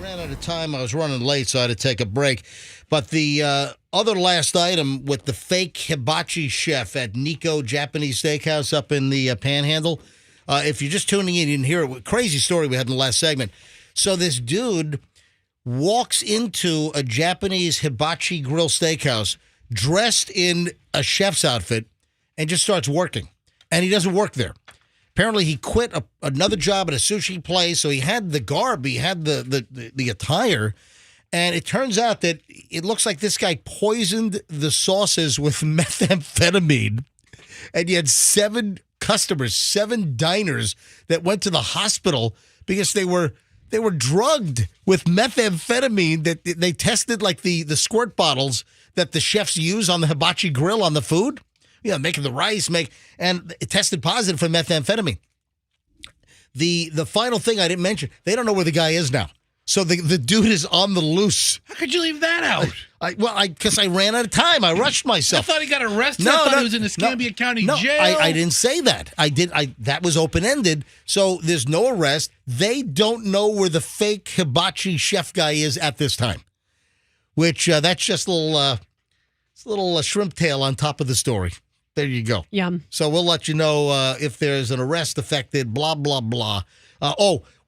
ran out of time. I was running late, so I had to take a break. But the other last item with the fake hibachi chef at Nico Japanese Steakhouse up in the Panhandle. If you're just tuning in, you didn't hear it. Crazy story we had in the last segment. So this dude walks into a Japanese hibachi grill steakhouse dressed in a chef's outfit and just starts working. And he doesn't work there. Apparently, he quit another job at a sushi place, so he had the garb, he had the attire, and it turns out that it looks like this guy poisoned the sauces with methamphetamine, and you had 7 customers, 7 diners that went to the hospital because they were drugged with methamphetamine. That they tested like the squirt bottles that the chefs use on the hibachi grill on the food. Yeah, making the rice, and it tested positive for methamphetamine. The final thing I didn't mention, they don't know where the guy is now. So the dude is on the loose. How could you leave that out? Because I ran out of time. I rushed myself. I thought he got arrested. I thought he was in the Escambia County jail. I didn't say that. That was open-ended. So there's no arrest. They don't know where the fake hibachi chef guy is at this time. Which that's just a little shrimp tail on top of the story. There you go. Yum. So we'll let you know if there's an arrest affected, blah, blah, blah.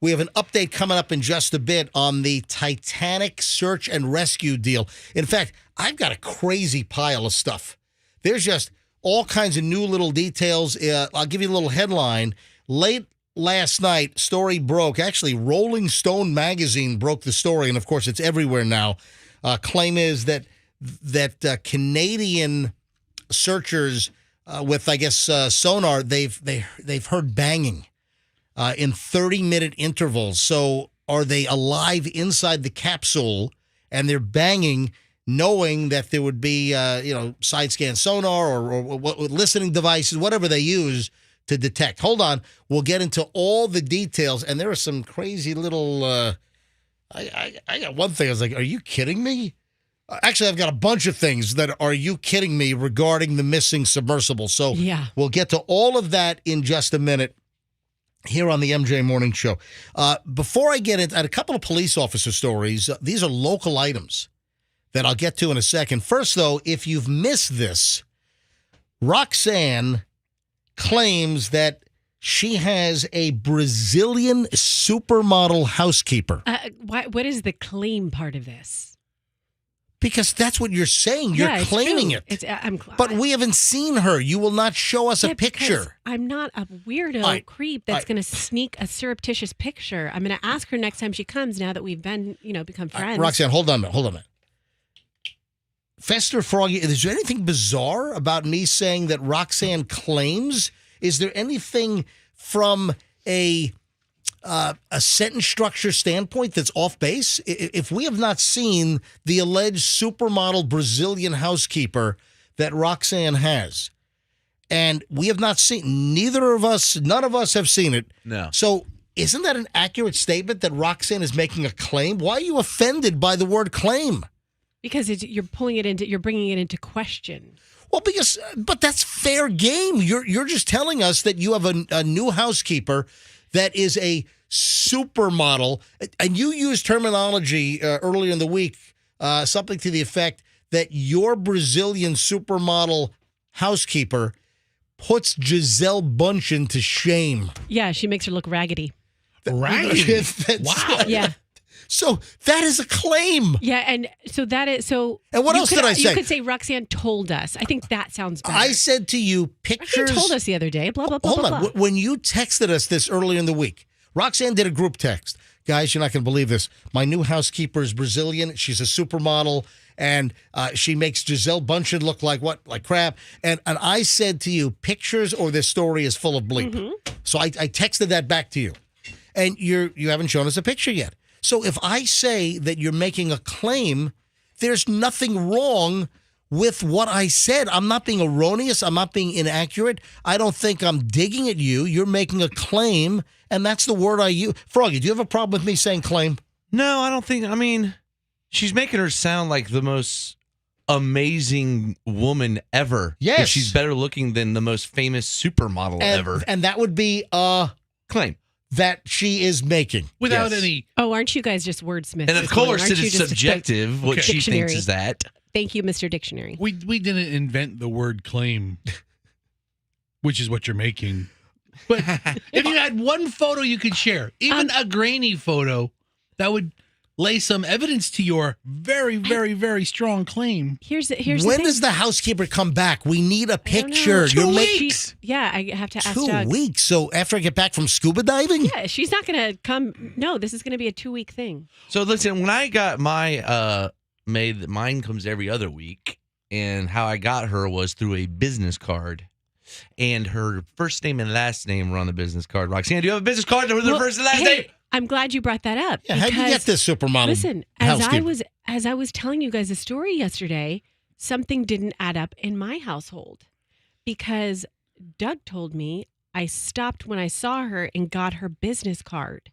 We have an update coming up in just a bit on the Titanic search and rescue deal. In fact, I've got a crazy pile of stuff. There's just all kinds of new little details. I'll give you a little headline. Late last night, story broke. Actually, Rolling Stone magazine broke the story, and of course, it's everywhere now. Claim is that Canadian searchers with, I guess, sonar, they've heard banging in 30-minute intervals. So are they alive inside the capsule and they're banging, knowing that there would be, side scan sonar or listening devices, whatever they use to detect. Hold on. We'll get into all the details. And there are some crazy little, I got one thing. I was like, are you kidding me? Actually, I've got a bunch of things that are you kidding me regarding the missing submersible. So We'll get to all of that in just a minute here on the MJ Morning Show. Before I get into a couple of police officer stories, these are local items that I'll get to in a second. First, though, if you've missed this, Roxanne claims that she has a Brazilian supermodel housekeeper. What is the claim part of this? Because that's what you're saying. You're claiming it. But we haven't seen her. You will not show us a picture. I'm not a weirdo creep that's going to sneak a surreptitious picture. I'm going to ask her next time she comes now that we've become friends. Roxanne, hold on a minute. Fester, Froggy, is there anything bizarre about me saying that Roxanne claims? Is there anything from a sentence structure standpoint that's off base? If we have not seen the alleged supermodel Brazilian housekeeper that Roxanne has, and we have not seen, none of us have seen it. No. So isn't that an accurate statement that Roxanne is making a claim? Why are you offended by the word claim? Because you're bringing it into question. Well, but that's fair game. You're just telling us that you have a new housekeeper that is a supermodel, and you used terminology earlier in the week, something to the effect that your Brazilian supermodel housekeeper puts Gisele Bündchen to shame. Yeah, she makes her look raggedy. Raggedy? Wow. Yeah. So that is a claim. Yeah, and so that is so. And what else did I say? You could say Roxanne told us. I think that sounds better. I said to you, pictures. Roxanne told us the other day. Blah blah blah. Hold blah, on. blah. When you texted us this earlier in the week, Roxanne did a group text. Guys, you're not going to believe this. My new housekeeper is Brazilian. She's a supermodel, and she makes Gisele Bündchen look like what? Like crap. And I said to you, pictures or this story is full of bleep. Mm-hmm. So I texted that back to you, and you haven't shown us a picture yet. So if I say that you're making a claim, there's nothing wrong with what I said. I'm not being erroneous. I'm not being inaccurate. I don't think I'm digging at you. You're making a claim, and that's the word I use. Froggy, do you have a problem with me saying claim? No, I don't think. I mean, she's making her sound like the most amazing woman ever. Yes. She's better looking than the most famous supermodel ever. And that would be a claim. that she is making. Without Yes. any. Oh, aren't you guys just wordsmiths? And of this morning? course, Aren't it you is just a subjective what she dictionary? thinks is that. Thank you, Mr. Dictionary. We didn't invent the word claim, which is what you're making. But if you had one photo you could share, even a grainy photo, that would lay some evidence to your very, very, very strong claim. Here's the When thing. does the housekeeper come back? We need a I don't picture. know. You're 2 ma- weeks. Yeah, I have to ask 2 Doug. weeks. So after I get back from scuba diving? Yeah, she's not going to come. No, this is going to be a 2-week thing. So listen, when I got my maid, mine comes every other week, and how I got her was through a business card. And her first name and last name were on the business card. Roxanne, do you have a business card with her Well, first and last hey, name? I'm glad you brought that up. Yeah, how'd you because- get this supermodel Listen, housekeeper? as I was telling you guys a story yesterday, something didn't add up in my household because Doug told me I stopped when I saw her and got her business card.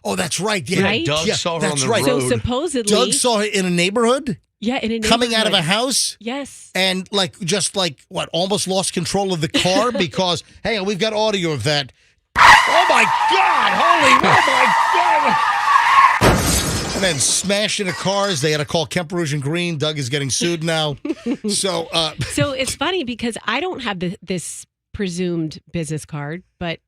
Oh, that's right. Yeah, Right? Doug Yeah, saw her that's on the right. road. So supposedly, Doug saw her in a neighborhood yeah, in a coming out of a neighborhood. house. Yes. And almost lost control of the car because, hey, we've got audio of that. Oh my God, oh my God. And then smashed into cars. They had to call Kemp Rouge and Green. Doug is getting sued now. So it's funny because I don't have this presumed business card, but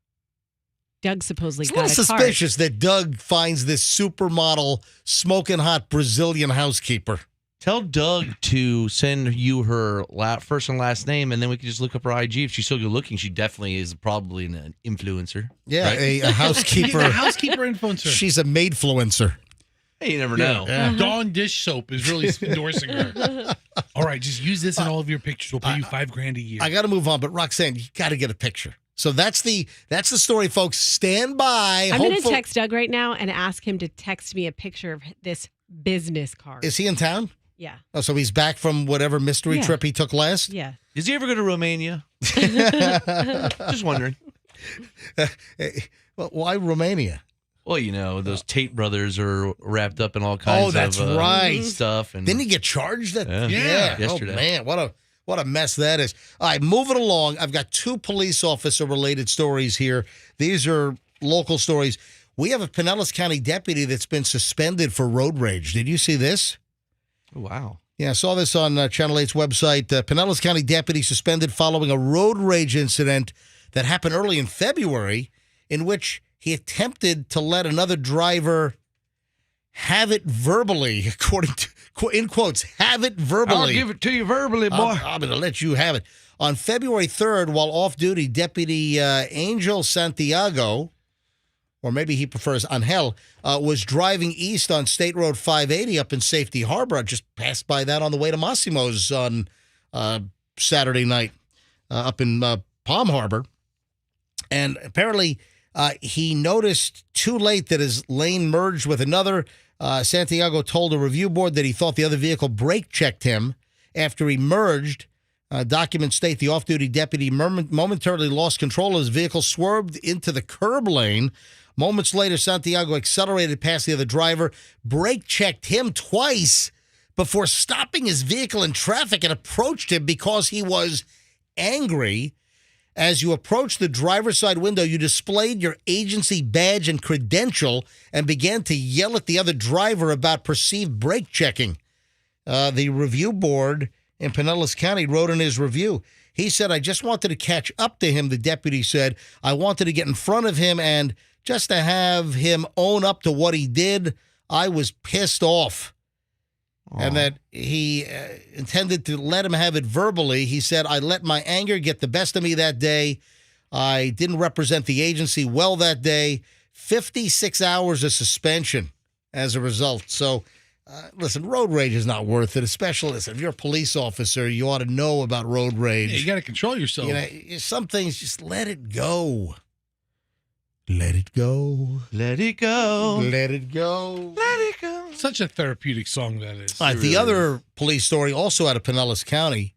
Doug supposedly it's a got little a card. suspicious that Doug finds this supermodel, smoking hot Brazilian housekeeper. Tell Doug to send you her first and last name, and then we can just look up her IG. If she's so good looking, she definitely is probably an influencer. Yeah, right? a She's the housekeeper. housekeeper influencer. She's a maidfluencer. Hey, you never know. Yeah. Dawn dish soap is really endorsing her. All right, just use this in all of your pictures. We'll pay you $5,000 a year. I got to move on, but Roxanne, you got to get a picture. So that's the story, folks. Stand by. I'm going to text Doug right now and ask him to text me a picture of this business card. Is he in town? Yeah. Oh, so he's back from whatever mystery Yeah. trip he took last? Yeah. Does he ever go to Romania? Just wondering. Well, why Romania? Well, you know, those Tate brothers are wrapped up in all kinds Oh, that's of right. stuff. And Didn't he get charged? Yeah. Oh, Yesterday. man, what a mess that is. All right, moving along. I've got 2 police officer-related stories here. These are local stories. We have a Pinellas County deputy that's been suspended for road rage. Did you see this? Oh, wow. Yeah, I saw this on Channel 8's website. Pinellas County deputy suspended following a road rage incident that happened early in February in which he attempted to let another driver have it verbally, according to, in quotes, have it verbally. I'll give it to you verbally, boy. I'm going to let you have it. On February 3rd, while off-duty, Deputy Angel Santiago, or maybe he prefers Angel, was driving east on State Road 580 up in Safety Harbor. I just passed by that on the way to Massimo's on Saturday night up in Palm Harbor. And apparently he noticed too late that his lane merged with another. Santiago told a review board that he thought the other vehicle brake-checked him after he merged. Documents state the off-duty deputy momentarily lost control as his vehicle swerved into the curb lane. Moments later, Santiago accelerated past the other driver, brake-checked him twice before stopping his vehicle in traffic and approached him because he was angry. As you approached the driver's side window, you displayed your agency badge and credential and began to yell at the other driver about perceived brake checking. The review board in Pinellas County wrote in his review. He said, I just wanted to catch up to him, the deputy said. I wanted to get in front of him and just to have him own up to what he did. I was pissed off. And that he intended to let him have it verbally. He said, I let my anger get the best of me that day. I didn't represent the agency well that day. 56 hours of suspension as a result. So, listen, road rage is not worth it, especially if you're a police officer, you ought to know about road rage. Yeah, you got to control yourself. You know, some things, just let it go. Let it go. Let it go. Let it go. Let it go. Such a therapeutic song that is. All right, the other police story, also out of Pinellas County.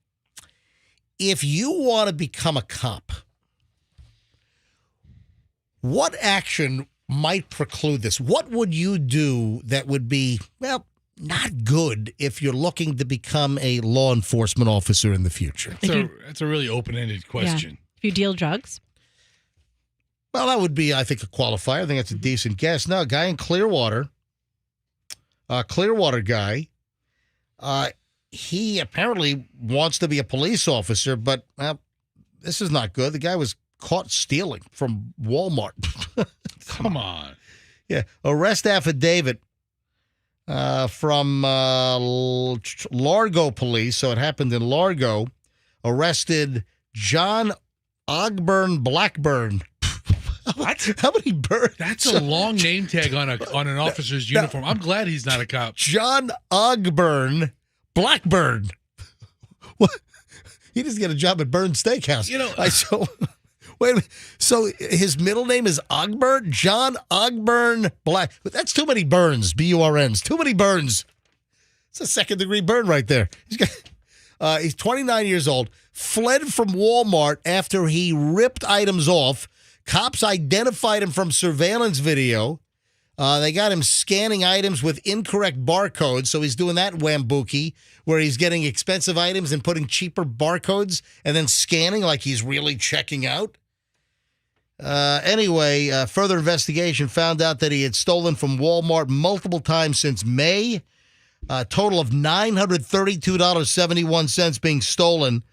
If you want to become a cop, what action might preclude this? What would you do that would be, well, not good if you're looking to become a law enforcement officer in the future? That's a really open-ended question. If you deal drugs, Well, that would be, I think, a qualifier. I think that's a decent guess. No, a guy in Clearwater, Clearwater guy, he apparently wants to be a police officer, but this is not good. The guy was caught stealing from Walmart. Come on. Yeah, arrest affidavit from Largo police. So it happened in Largo. Arrested John Ogburn Blackburn. What? How many birds? That's a long name tag on an officer's uniform. I'm glad he's not a cop. John Ogburn Blackburn. What? He doesn't get a job at Burn Steakhouse. Wait a minute. So his middle name is Ogburn? John Ogburn Black. But that's too many burns, B-U-R-Ns. Too many burns. It's a second-degree burn right there. He's 29 years old, fled from Walmart after he ripped items off. Cops identified him from surveillance video. They got him scanning items with incorrect barcodes, so he's doing that wambuki, where he's getting expensive items and putting cheaper barcodes and then scanning like he's really checking out. Anyway, further investigation found out that he had stolen from Walmart multiple times since May. A total of $932.71 being stolen.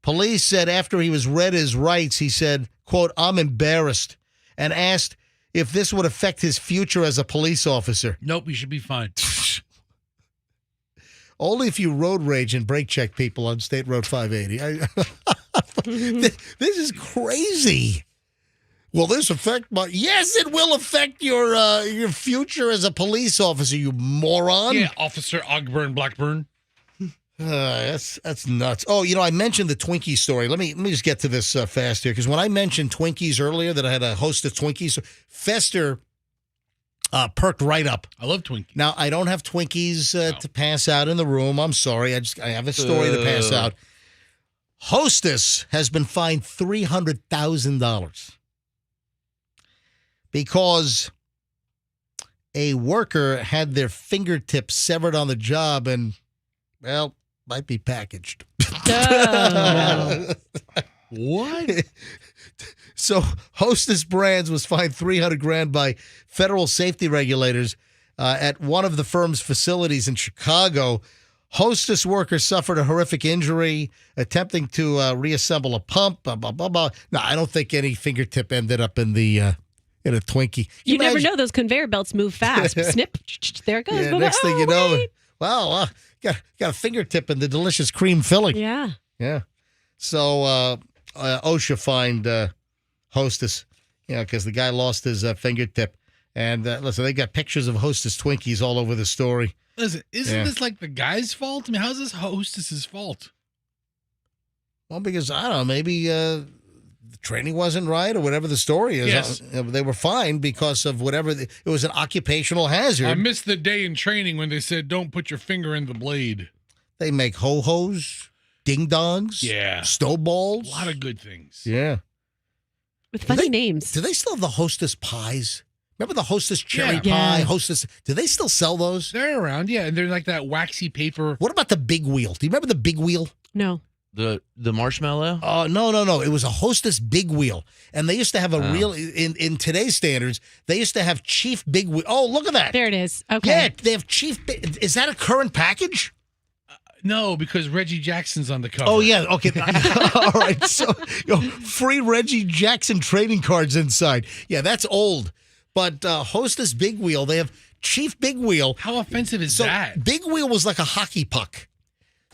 Police said after he was read his rights, he said, quote, "I'm embarrassed," and asked if this would affect his future as a police officer. Nope, you should be fine. Only if you road rage and brake check people on State Road 580. This is crazy. Will this affect my... Yes, it will affect your future as a police officer, you moron. Yeah, Officer Ogburn Blackburn. That's nuts. Oh, I mentioned the Twinkie story. Let me just get to this fast here, because when I mentioned Twinkies earlier, that I had a host of Twinkies, Fester perked right up. I love Twinkies. Now, I don't have Twinkies to pass out in the room. I'm sorry. I have a story to pass out. Hostess has been fined $300,000 because a worker had their fingertips severed on the job and, well, might be packaged. What? So Hostess Brands was fined $300,000 by federal safety regulators at one of the firm's facilities in Chicago. Hostess worker suffered a horrific injury attempting to reassemble a pump. Blah, blah, blah, blah. No, I don't think any fingertip ended up in a Twinkie. You never know; those conveyor belts move fast. Snip, there it goes. Yeah, next thing you know, well, got a fingertip in the delicious cream filling. Yeah. So OSHA fined Hostess, because the guy lost his fingertip. And listen, they got pictures of Hostess Twinkies all over the story. Listen, isn't this like the guy's fault? I mean, how's this Hostess's fault? Well, because, I don't know, maybe the training wasn't right or whatever the story is. Yes. They were fined because of whatever. It was an occupational hazard. I missed the day in training when they said, don't put your finger in the blade. They make ho-hos, ding-dongs, snowballs. A lot of good things. Yeah. With funny names. Do they still have the Hostess pies? Remember the Hostess cherry pie? Yeah. Hostess. Do they still sell those? They're around, yeah. And they're like that waxy paper. What about the Big Wheel? Do you remember the Big Wheel? No. The marshmallow? No. It was a Hostess Big Wheel. And they used to have a real, in today's standards, they used to have Chief Big Wheel. Oh, look at that. There it is. Okay. Yeah, they have Chief. Is that a current package? No, because Reggie Jackson's on the cover. Oh, yeah. Okay. All right. So, free Reggie Jackson trading cards inside. Yeah, that's old. But Hostess Big Wheel, they have Chief Big Wheel. How offensive is that? Big Wheel was like a hockey puck.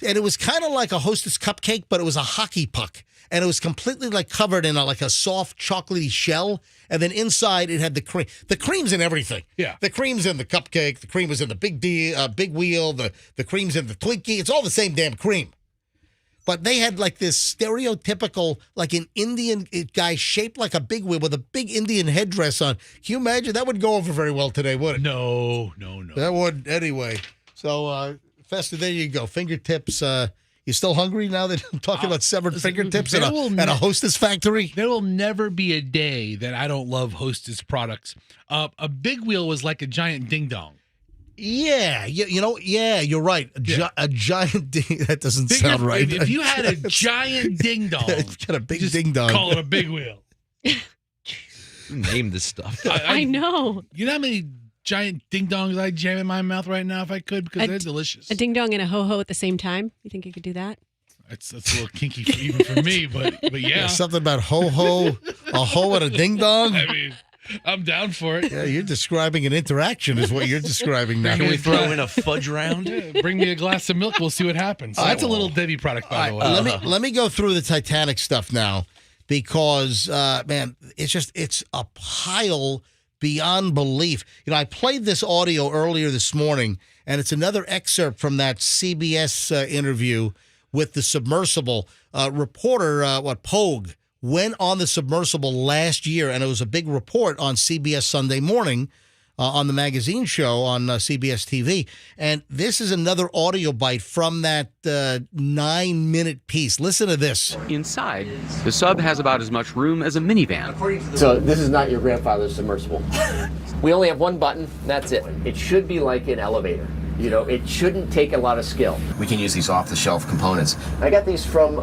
And it was kind of like a Hostess cupcake, but it was a hockey puck. And it was completely like covered in like a soft chocolatey shell. And then inside it had the cream. The cream's in everything. Yeah. The cream's in the cupcake. The cream was in the Big Wheel. The cream's in the Twinkie. It's all the same damn cream. But they had like this stereotypical, like an Indian guy shaped like a big wheel with a big Indian headdress on. Can you imagine? That wouldn't go over very well today, would it? No. That would anyway. So, Fester, there you go. Fingertips. You still hungry now that I'm talking about severed fingertips at a Hostess factory? There will never be a day that I don't love Hostess products. A Big Wheel was like a giant ding-dong. Yeah, you're right. A giant ding. That doesn't sound right. If you had a giant ding-dong. It's got a big ding-dong. Call it a Big Wheel. Name this stuff. I know. You know how many giant ding dongs I jam in my mouth right now if I could because they're delicious. A ding dong and a ho ho at the same time. You think you could do that? That's a little kinky even for me, but yeah. Something about ho-ho, a ho and a ding-dong. I mean, I'm down for it. Yeah, you're describing an interaction is what you're describing now. Can we throw in a fudge round? Yeah, bring me a glass of milk. We'll see what happens. So that's a little Debbie product, by the way. Let me go through the Titanic stuff now because, man, it's a pile beyond belief. You know, I played this audio earlier this morning, and it's another excerpt from that CBS interview with the submersible. Reporter, Pogue, went on the submersible last year, and it was a big report on CBS Sunday Morning on the magazine show on CBS TV. And this is another audio bite from that 9-minute piece. Listen to this. Inside, the sub has about as much room as a minivan. So this is not your grandfather's submersible. We only have one button, that's it. It should be like an elevator. You know, it shouldn't take a lot of skill. We can use these off-the-shelf components. I got these from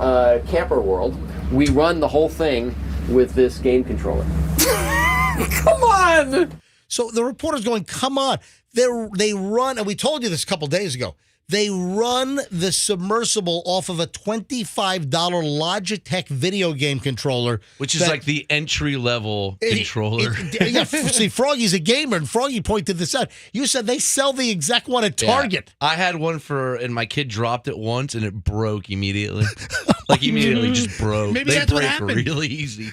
Camper World. We run the whole thing with this game controller. Come on! So the reporter's going, come on. They run, and we told you this a couple days ago, they run the submersible off of a $25 Logitech video game controller. Which is like the entry-level controller. See, Froggy's a gamer, and Froggy pointed this out. You said they sell the exact one at Target. Yeah. I had one and my kid dropped it once, and it broke immediately. Immediately just broke. Maybe they that's what break happened. Really easy.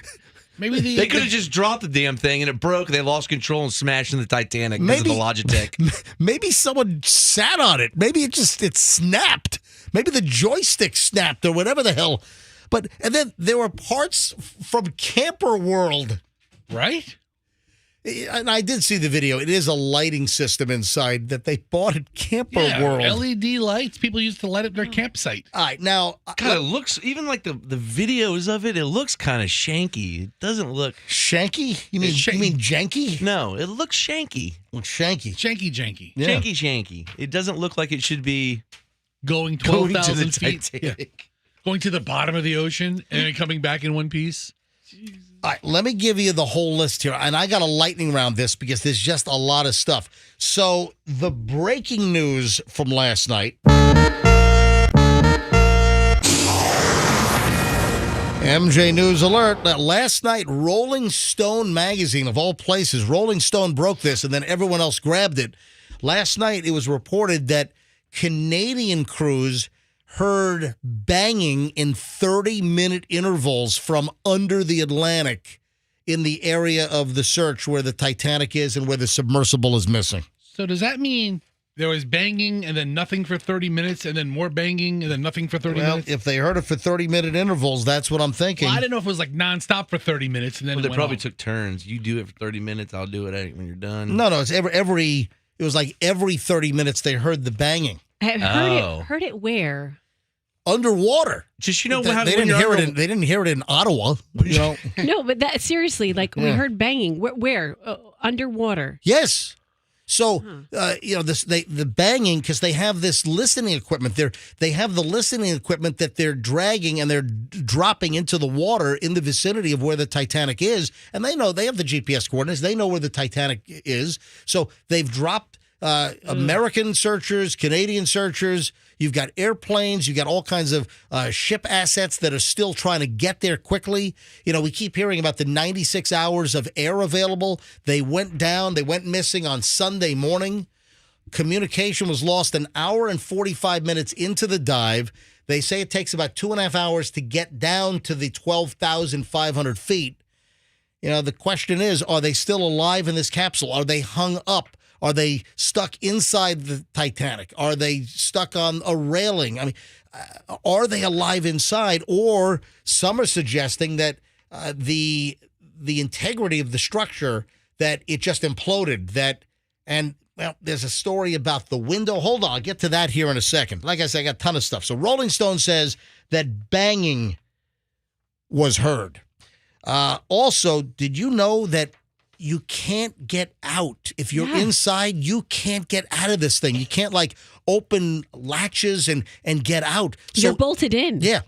Maybe they could have just dropped the damn thing and it broke. They lost control and smashed in the Titanic because of the Logitech. Maybe someone sat on it. Maybe it snapped. Maybe the joystick snapped or whatever the hell. And then there were parts from Camper World. Right? And I did see the video. It is a lighting system inside that they bought at Camper World. LED lights people use to light up their campsite. All right, now kind of looks even like the videos of it. It looks kind of shanky. It doesn't look shanky. You mean janky? No, it looks shanky. Shanky, janky. Yeah. Shanky. It doesn't look like it should be going 12,000 feet. Titanic. Yeah. Going to the bottom of the ocean and then coming back in one piece. Jesus. All right, let me give you the whole list here. And I got a lightning round this because there's just a lot of stuff. So the breaking news from last night. MJ News Alert. Last night, Rolling Stone magazine, of all places, Rolling Stone broke this and then everyone else grabbed it. Last night, it was reported that Canadian crews heard banging in 30-minute intervals from under the Atlantic in the area of the search where the Titanic is and where the submersible is missing. So does that mean there was banging and then nothing for 30 minutes and then more banging and then nothing for 30 minutes? If they heard it for 30-minute intervals, that's what I'm thinking. Well, I didn't know if it was like nonstop for 30 minutes and then they probably took turns. You do it for 30 minutes, I'll do it when you're done. No, it's every it was like every 30 minutes they heard the banging. I heard it where? Underwater. Just they didn't hear it. They didn't hear it in Ottawa. You know. No, but that seriously, we heard banging. Where? Underwater. Yes. So the banging because they have this listening equipment. They have the listening equipment that they're dragging and they're dropping into the water in the vicinity of where the Titanic is, and they know they have the GPS coordinates. They know where the Titanic is. So they've dropped American searchers, Canadian searchers. You've got airplanes. You've got all kinds of ship assets that are still trying to get there quickly. You know, we keep hearing about the 96 hours of air available. They went down. They went missing on Sunday morning. Communication was lost an hour and 45 minutes into the dive. They say it takes about 2.5 hours to get down to the 12,500 feet. You know, the question is, are they still alive in this capsule? Are they hung up? Are they stuck inside the Titanic? Are they stuck on a railing? I mean, are they alive inside? Or some are suggesting that the integrity of the structure, that it just imploded. There's a story about the window. Hold on, I'll get to that here in a second. Like I said, I got a ton of stuff. So Rolling Stone says that banging was heard. Also, did you know that you can't get out? If you're inside, you can't get out of this thing. You can't open latches and get out. So, you're bolted in. Yeah.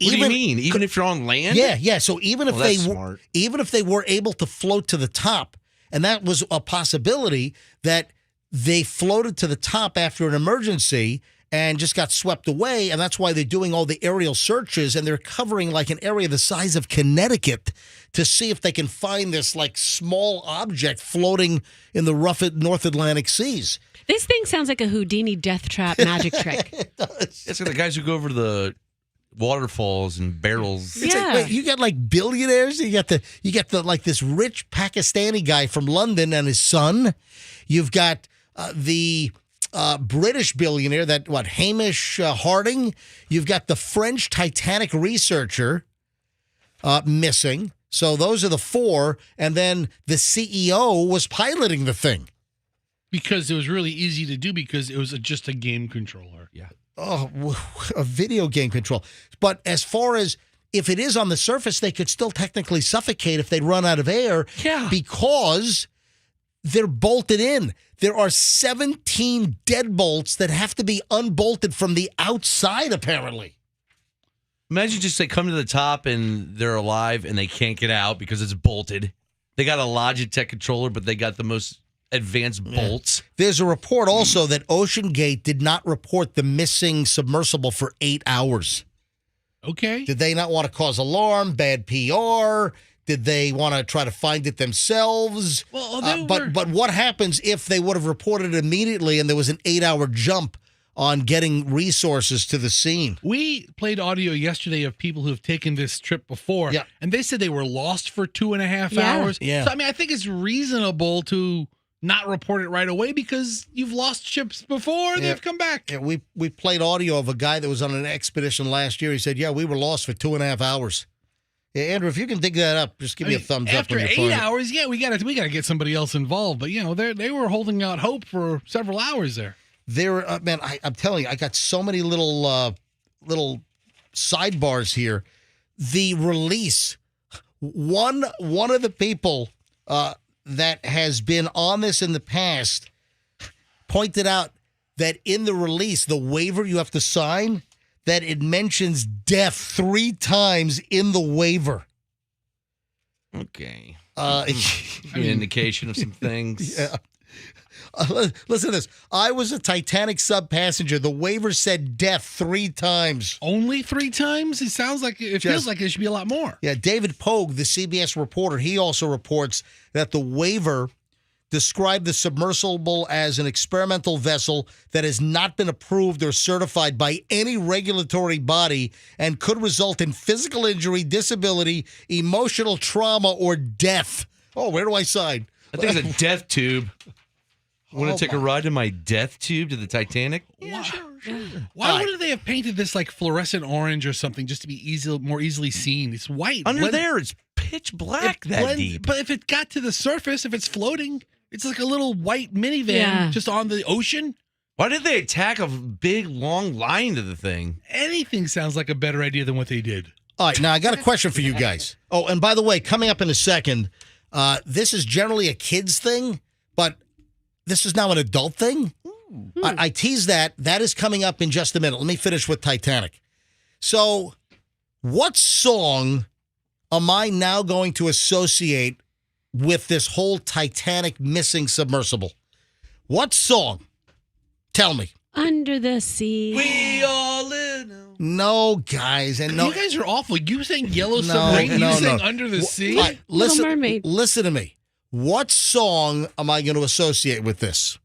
What do you mean? Even if you're on land? Yeah. So even if that's smart. even if they were able to float to the top, and that was a possibility that they floated to the top after an emergency and just got swept away, and that's why they're doing all the aerial searches, and they're covering like an area the size of Connecticut to see if they can find this like small object floating in the rough North Atlantic seas. This thing sounds like a Houdini death trap magic trick. It's like the guys who go over to the waterfalls and barrels. It's like, wait, you got like billionaires. You got the like this rich Pakistani guy from London and his son. You've got the British billionaire Hamish Harding. You've got the French Titanic researcher missing. So those are the four, and then the CEO was piloting the thing Because it was really easy to do because it was just a game controller. Yeah. Oh, a video game control. But as far as if it is on the surface, they could still technically suffocate if they run out of air. Yeah. Because they're bolted in. There are 17 deadbolts that have to be unbolted from the outside, apparently. Imagine just they come to the top and they're alive and they can't get out because it's bolted. They got a Logitech controller, but they got the most advanced bolts. There's a report also that OceanGate did not report the missing submersible for 8 hours. Okay. Did they not want to cause alarm, bad PR? Did they want to try to find it themselves? Well, but what happens if they would have reported it immediately and there was an 8-hour jump on getting resources to the scene? We played audio yesterday of people who have taken this trip before, Yeah. and they said they were lost for 2.5 Yeah. hours. Yeah. So, I mean, I think it's reasonable to not report it right away because you've lost ships before, they've come back. Yeah, we played audio of a guy that was on an expedition last year. He said, yeah, we were lost for 2.5 hours. Yeah, Andrew, if you can dig that up, just give me a thumbs up. After when you 8 find it. hours, yeah, we got to get somebody else involved. But, you know, they were holding out hope for several hours there. There, man, I'm telling you, I got so many little sidebars here. The release, one of the people that has been on this in the past pointed out that in the release, the waiver you have to sign, that it mentions death 3 times in the waiver. Okay. An An indication of some things. Yeah. Listen to this. I was a Titanic sub passenger. The waiver said death 3 times. Only 3 times? It sounds like it feels like it should be a lot more. Yeah, David Pogue, the CBS reporter, he also reports that the waiver described the submersible as an experimental vessel that has not been approved or certified by any regulatory body and could result in physical injury, disability, emotional trauma, or death. Oh, where do I sign? I think it's a death tube. Want Oh, to take a ride in my death tube to the Titanic? Yeah, sure. Why wouldn't they have painted this like fluorescent orange or something just to be more easily seen? It's white. Under there, it's pitch black deep. But if it got to the surface, if it's floating, it's like a little white minivan Yeah. just on the ocean. Why did they attack a big, long line to the thing? Anything sounds like a better idea than what they did. All right, now I got a question for you guys. Oh, and by the way, coming up in a second, this is generally a kid's thing, but this is now an adult thing. I teased that. That is coming up in just a minute. Let me finish with Titanic. So, what song am I now going to associate with this whole Titanic missing submersible? What song? Tell me. Under the sea. We all live. No, guys, and no. You guys are awful. You saying Yellow No, Submarine? no, You saying no. Under the Sea? All right, Little Mermaid. Listen to me. What song am I going to associate with this?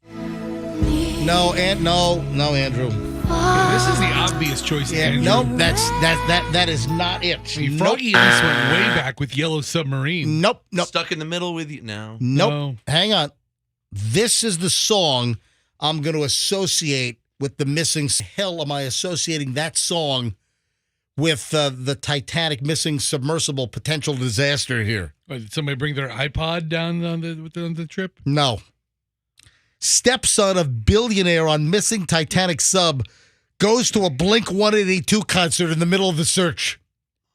No, Andrew. This is the obvious choice. Yeah, Andrew. nope. That is not it. I mean, Froggy and us went way back with Yellow Submarine. Nope. Stuck in the middle with you? No. Nope. Hang on. This is the song I'm going to associate with the missing. Hell, am I associating that song with the Titanic missing submersible potential disaster here? Did somebody bring their iPod down on the trip? No. Stepson of billionaire on missing Titanic sub goes to a Blink 182 concert in the middle of the search.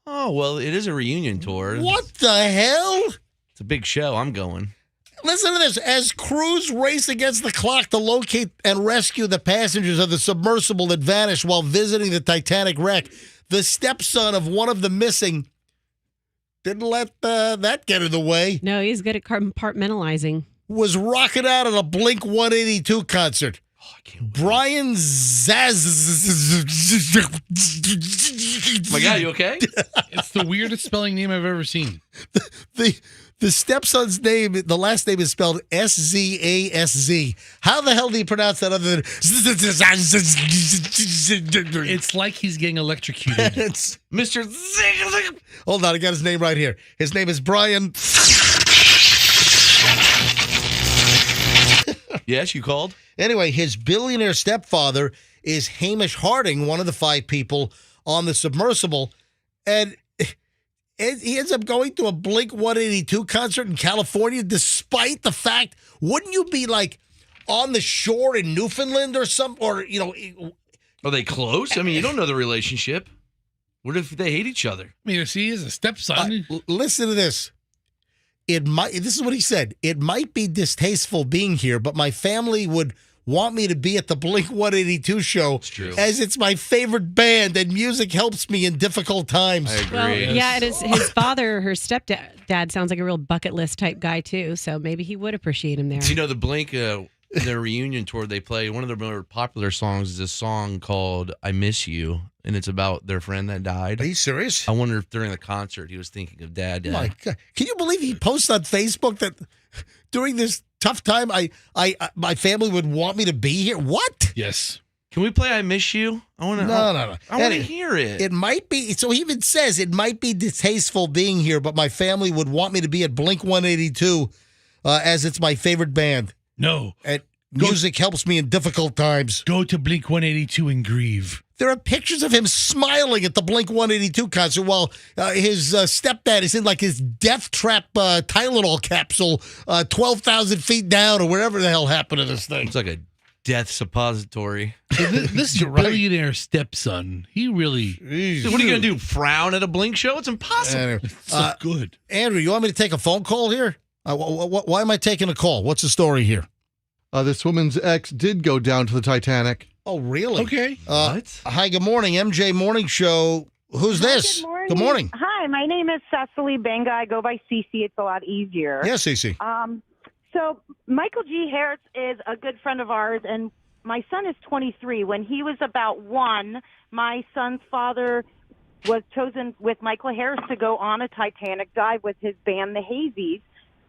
Oh, well, it is a reunion tour. What the hell? It's a big show. I'm going. Listen to this. As crews race against the clock to locate and rescue the passengers of the submersible that vanished while visiting the Titanic wreck, the stepson of one of the missing, didn't let that get in the way. No, he's good at compartmentalizing. Was rocking out at a Blink 182 concert. Oh, I can't wait. Brian Zaz. My God, you okay? It's the weirdest spelling name I've ever seen. The stepson's name, the last name is spelled S-Z-A-S-Z. How the hell do you pronounce that other than... It's like he's getting electrocuted. It's Mr. Zig. Hold on, I got his name right here. His name is Brian. Yes, you called? Anyway, his billionaire stepfather is Hamish Harding, one of the 5 people on the submersible. And he ends up going to a Blink 182 concert in California, despite the fact, wouldn't you be like on the shore in Newfoundland or something? Or, you know. Are they close? I mean, you don't know the relationship. What if they hate each other? I mean, if he is a stepson. Listen to this. This is what he said. It might be distasteful being here, but my family would want me to be at the Blink 182 show as it's my favorite band and music helps me in difficult times. I agree. Well, yeah, it is. His father, her stepdad, sounds like a real bucket list type guy too. So maybe he would appreciate him there. Do you know the Blink, their reunion tour they play, one of their more popular songs is a song called I Miss You, and it's about their friend that died. Are you serious? I wonder if during the concert he was thinking of Dad. Oh my God. Can you believe he posts on Facebook that during this tough time, my family would want me to be here? What? Yes. Can we play I Miss You? I want to. No. I want to hear it. It might be. So he even says it might be distasteful being here, but my family would want me to be at Blink 182 as it's my favorite band. No. And music helps me in difficult times. Go to Blink 182 and grieve. There are pictures of him smiling at the Blink 182 concert while his stepdad is in like his death trap Tylenol capsule 12,000 feet down or wherever the hell happened to this thing. It's like a death suppository. So this billionaire stepson, he really... Dude, what are you going to do? Frown at a Blink show? It's impossible. Anyway, so good. Andrew, you want me to take a phone call here? Why am I taking a call? What's the story here? This woman's ex did go down to the Titanic. Oh, really? Okay. What? Hi, good morning. MJ Morning Show. Who's this? Good morning. Hi, my name is Cecily Benga. I go by Cece. It's a lot easier. Yeah, Cece. So Michael G. Harris is a good friend of ours, and my son is 23. When he was about 1, my son's father was chosen with Michael Harris to go on a Titanic dive with his band, the Hazies,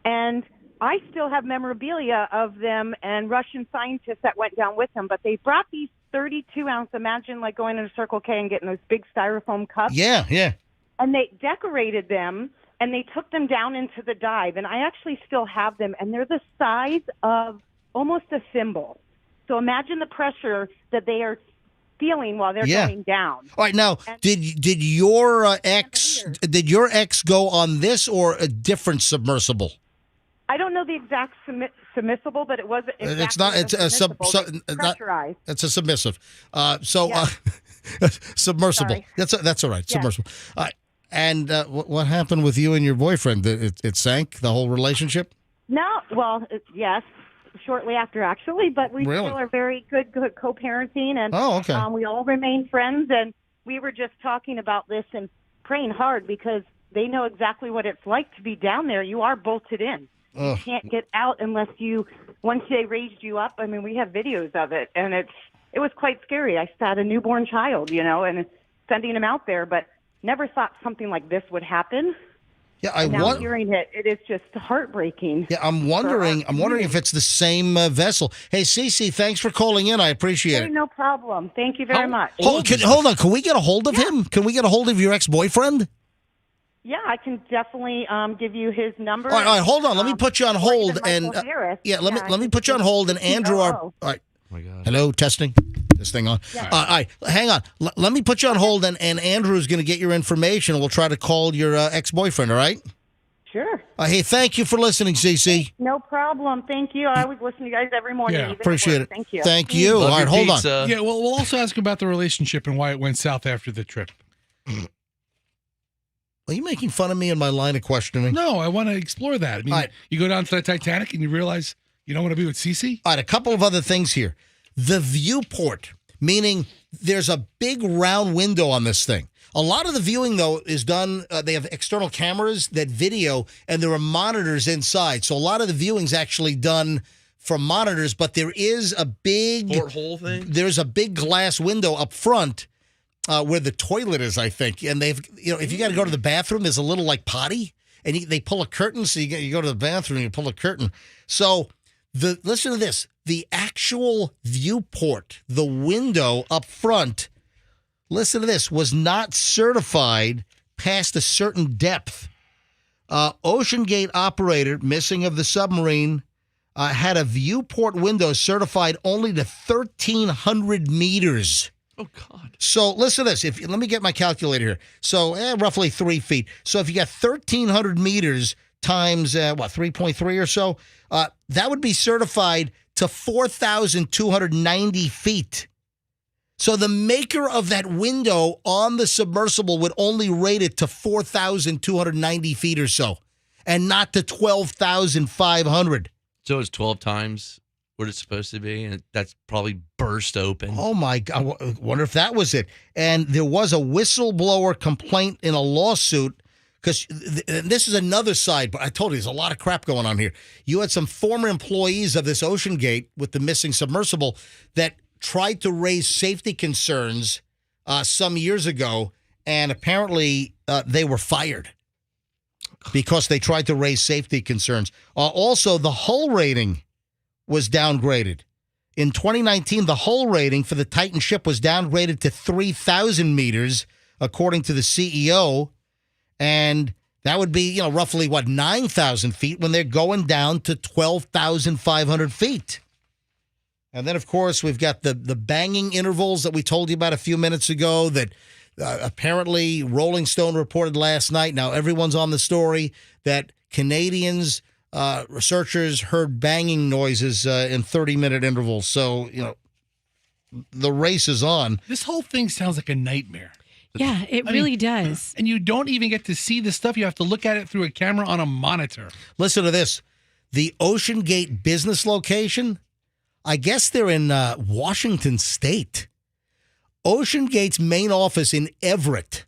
and I still have memorabilia of them and Russian scientists that went down with him, but they brought these 32-ounce, imagine like going to Circle K and getting those big styrofoam cups. Yeah. And they decorated them, and they took them down into the dive, and I actually still have them, and they're the size of almost a thimble. So imagine the pressure that they are feeling while they're going down. All right, now, did your ex go on this or a different submersible? I don't know the exact submersible, but it wasn't. Exactly it's not. It's a pressurized. It's a submissive. Submersible. Sorry. That's all right. Yeah. Submersible. And what happened with you and your boyfriend? It sank the whole relationship. No, well, yes, shortly after actually, but we Really? still are very good co-parenting, and okay. We all remain friends. And we were just talking about this and praying hard because they know exactly what it's like to be down there. You are bolted in. You can't get out unless once they raised you up. I mean, we have videos of it, and it was quite scary. I had a newborn child, and sending him out there, but never thought something like this would happen. Yeah, now hearing it is just heartbreaking. Yeah, I'm wondering if it's the same vessel. Hey, Cece, thanks for calling in. I appreciate it. No problem. Thank you very much. Hold on. Can we get a hold of him? Can we get a hold of your ex-boyfriend? Yeah, I can definitely give you his number. All right, hold on. Let me put you on hold, and let me put you on hold, and Andrew. All right. Oh my God. Hello, testing. This thing on. Yeah. All right, hang on. Let me put you on hold, and Andrew's going to get your information. We'll try to call your ex-boyfriend. All right. Sure. Hey, thank you for listening, CC. No problem. Thank you. I always listen to you guys every morning. Yeah, even at appreciate work. it. Thank you. Thank you. All right, hold on. Yeah, well, we'll also ask about the relationship and why it went south after the trip. Are you making fun of me in my line of questioning? No, I want to explore that. I mean, you go down to the Titanic and you realize you don't want to be with Cece? All right, a couple of other things here. The viewport, meaning there's a big round window on this thing. A lot of the viewing, though, is done. They have external cameras that video, and there are monitors inside. So a lot of the viewing's actually done from monitors, but there is a big porthole thing. There's a big glass window up front where the toilet is, I think. And they've, if you got to go to the bathroom, there's a little like potty, and they pull a curtain. So you go to the bathroom, you pull a curtain. So listen to this: the actual viewport, the window up front. Listen to this, was not certified past a certain depth. Ocean Gate operator, missing of the submarine, had a viewport window certified only to 1,300 meters. Oh, God. So listen to this. Let me get my calculator here. So roughly 3 feet. So if you got 1,300 meters times, 3.3 or so, that would be certified to 4,290 feet. So the maker of that window on the submersible would only rate it to 4,290 feet or so, and not to 12,500. So it's 12 times what it's supposed to be, and that's probably burst open. Oh, my God. I wonder if that was it. And there was a whistleblower complaint in a lawsuit, because this is another side, but I told you there's a lot of crap going on here. You had some former employees of this Ocean Gate with the missing submersible that tried to raise safety concerns some years ago, and apparently they were fired because they tried to raise safety concerns. Also, the hull rating was downgraded. In 2019, the hull rating for the Titan ship was downgraded to 3,000 meters, according to the CEO, and that would be, roughly, 9,000 feet when they're going down to 12,500 feet. And then, of course, we've got the banging intervals that we told you about a few minutes ago that apparently Rolling Stone reported last night. Now, everyone's on the story that Canadians, researchers heard banging noises in 30-minute intervals. So, the race is on. This whole thing sounds like a nightmare. Yeah, it really does. And you don't even get to see the stuff. You have to look at it through a camera on a monitor. Listen to this. The Ocean Gate business location, I guess they're in Washington State. Ocean Gate's main office in Everett.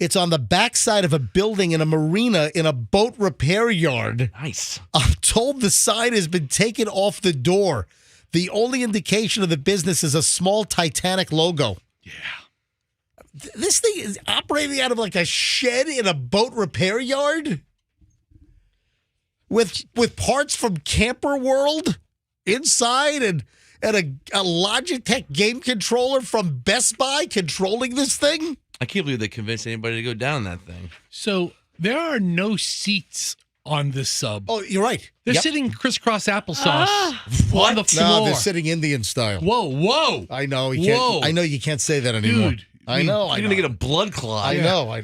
It's on the backside of a building in a marina in a boat repair yard. Nice. I'm told the sign has been taken off the door. The only indication of the business is a small Titanic logo. Yeah. This thing is operating out of like a shed in a boat repair yard? With parts from Camper World inside and a Logitech game controller from Best Buy controlling this thing? I can't believe they convinced anybody to go down that thing. So there are no seats on this sub. Oh, you're right. They're sitting crisscross applesauce on the floor. No, they're sitting Indian style. Whoa. I know. I know you can't say that anymore. Dude. I know. You're going to get a blood clot. I know.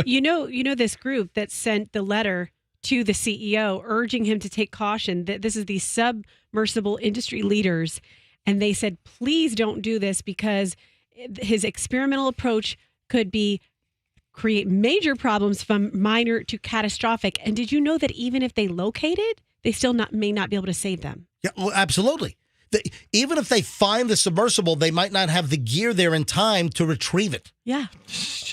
You know this group that sent the letter to the CEO urging him to take caution. That this is the submersible industry leaders, and they said, please don't do this because his experimental approach could create major problems from minor to catastrophic. And did you know that even if they locate it, they still may not be able to save them? Yeah, well, absolutely. Even if they find the submersible, they might not have the gear there in time to retrieve it. Yeah.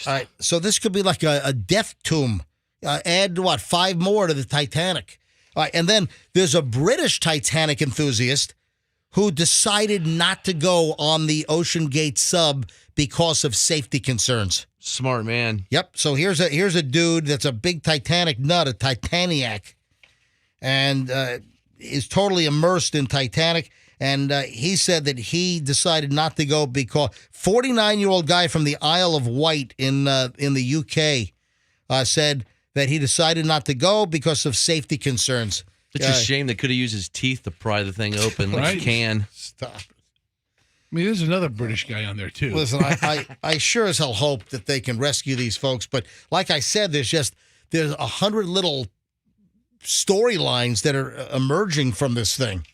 All right. So this could be like a death tomb. Add, 5 more to the Titanic. All right. And then there's a British Titanic enthusiast who decided not to go on the Ocean Gate sub because of safety concerns. Smart man. Yep. So here's a dude that's a big Titanic nut, a Titaniac, and is totally immersed in Titanic. And he said that he decided not to go because 49-year-old guy from the Isle of Wight in the UK said that he decided not to go because of safety concerns. It's a shame they could have used his teeth to pry the thing open like a can. Stop. I mean, there's another British guy on there, too. Listen, I sure as hell hope that they can rescue these folks. But like I said, there's 100 little storylines that are emerging from this thing.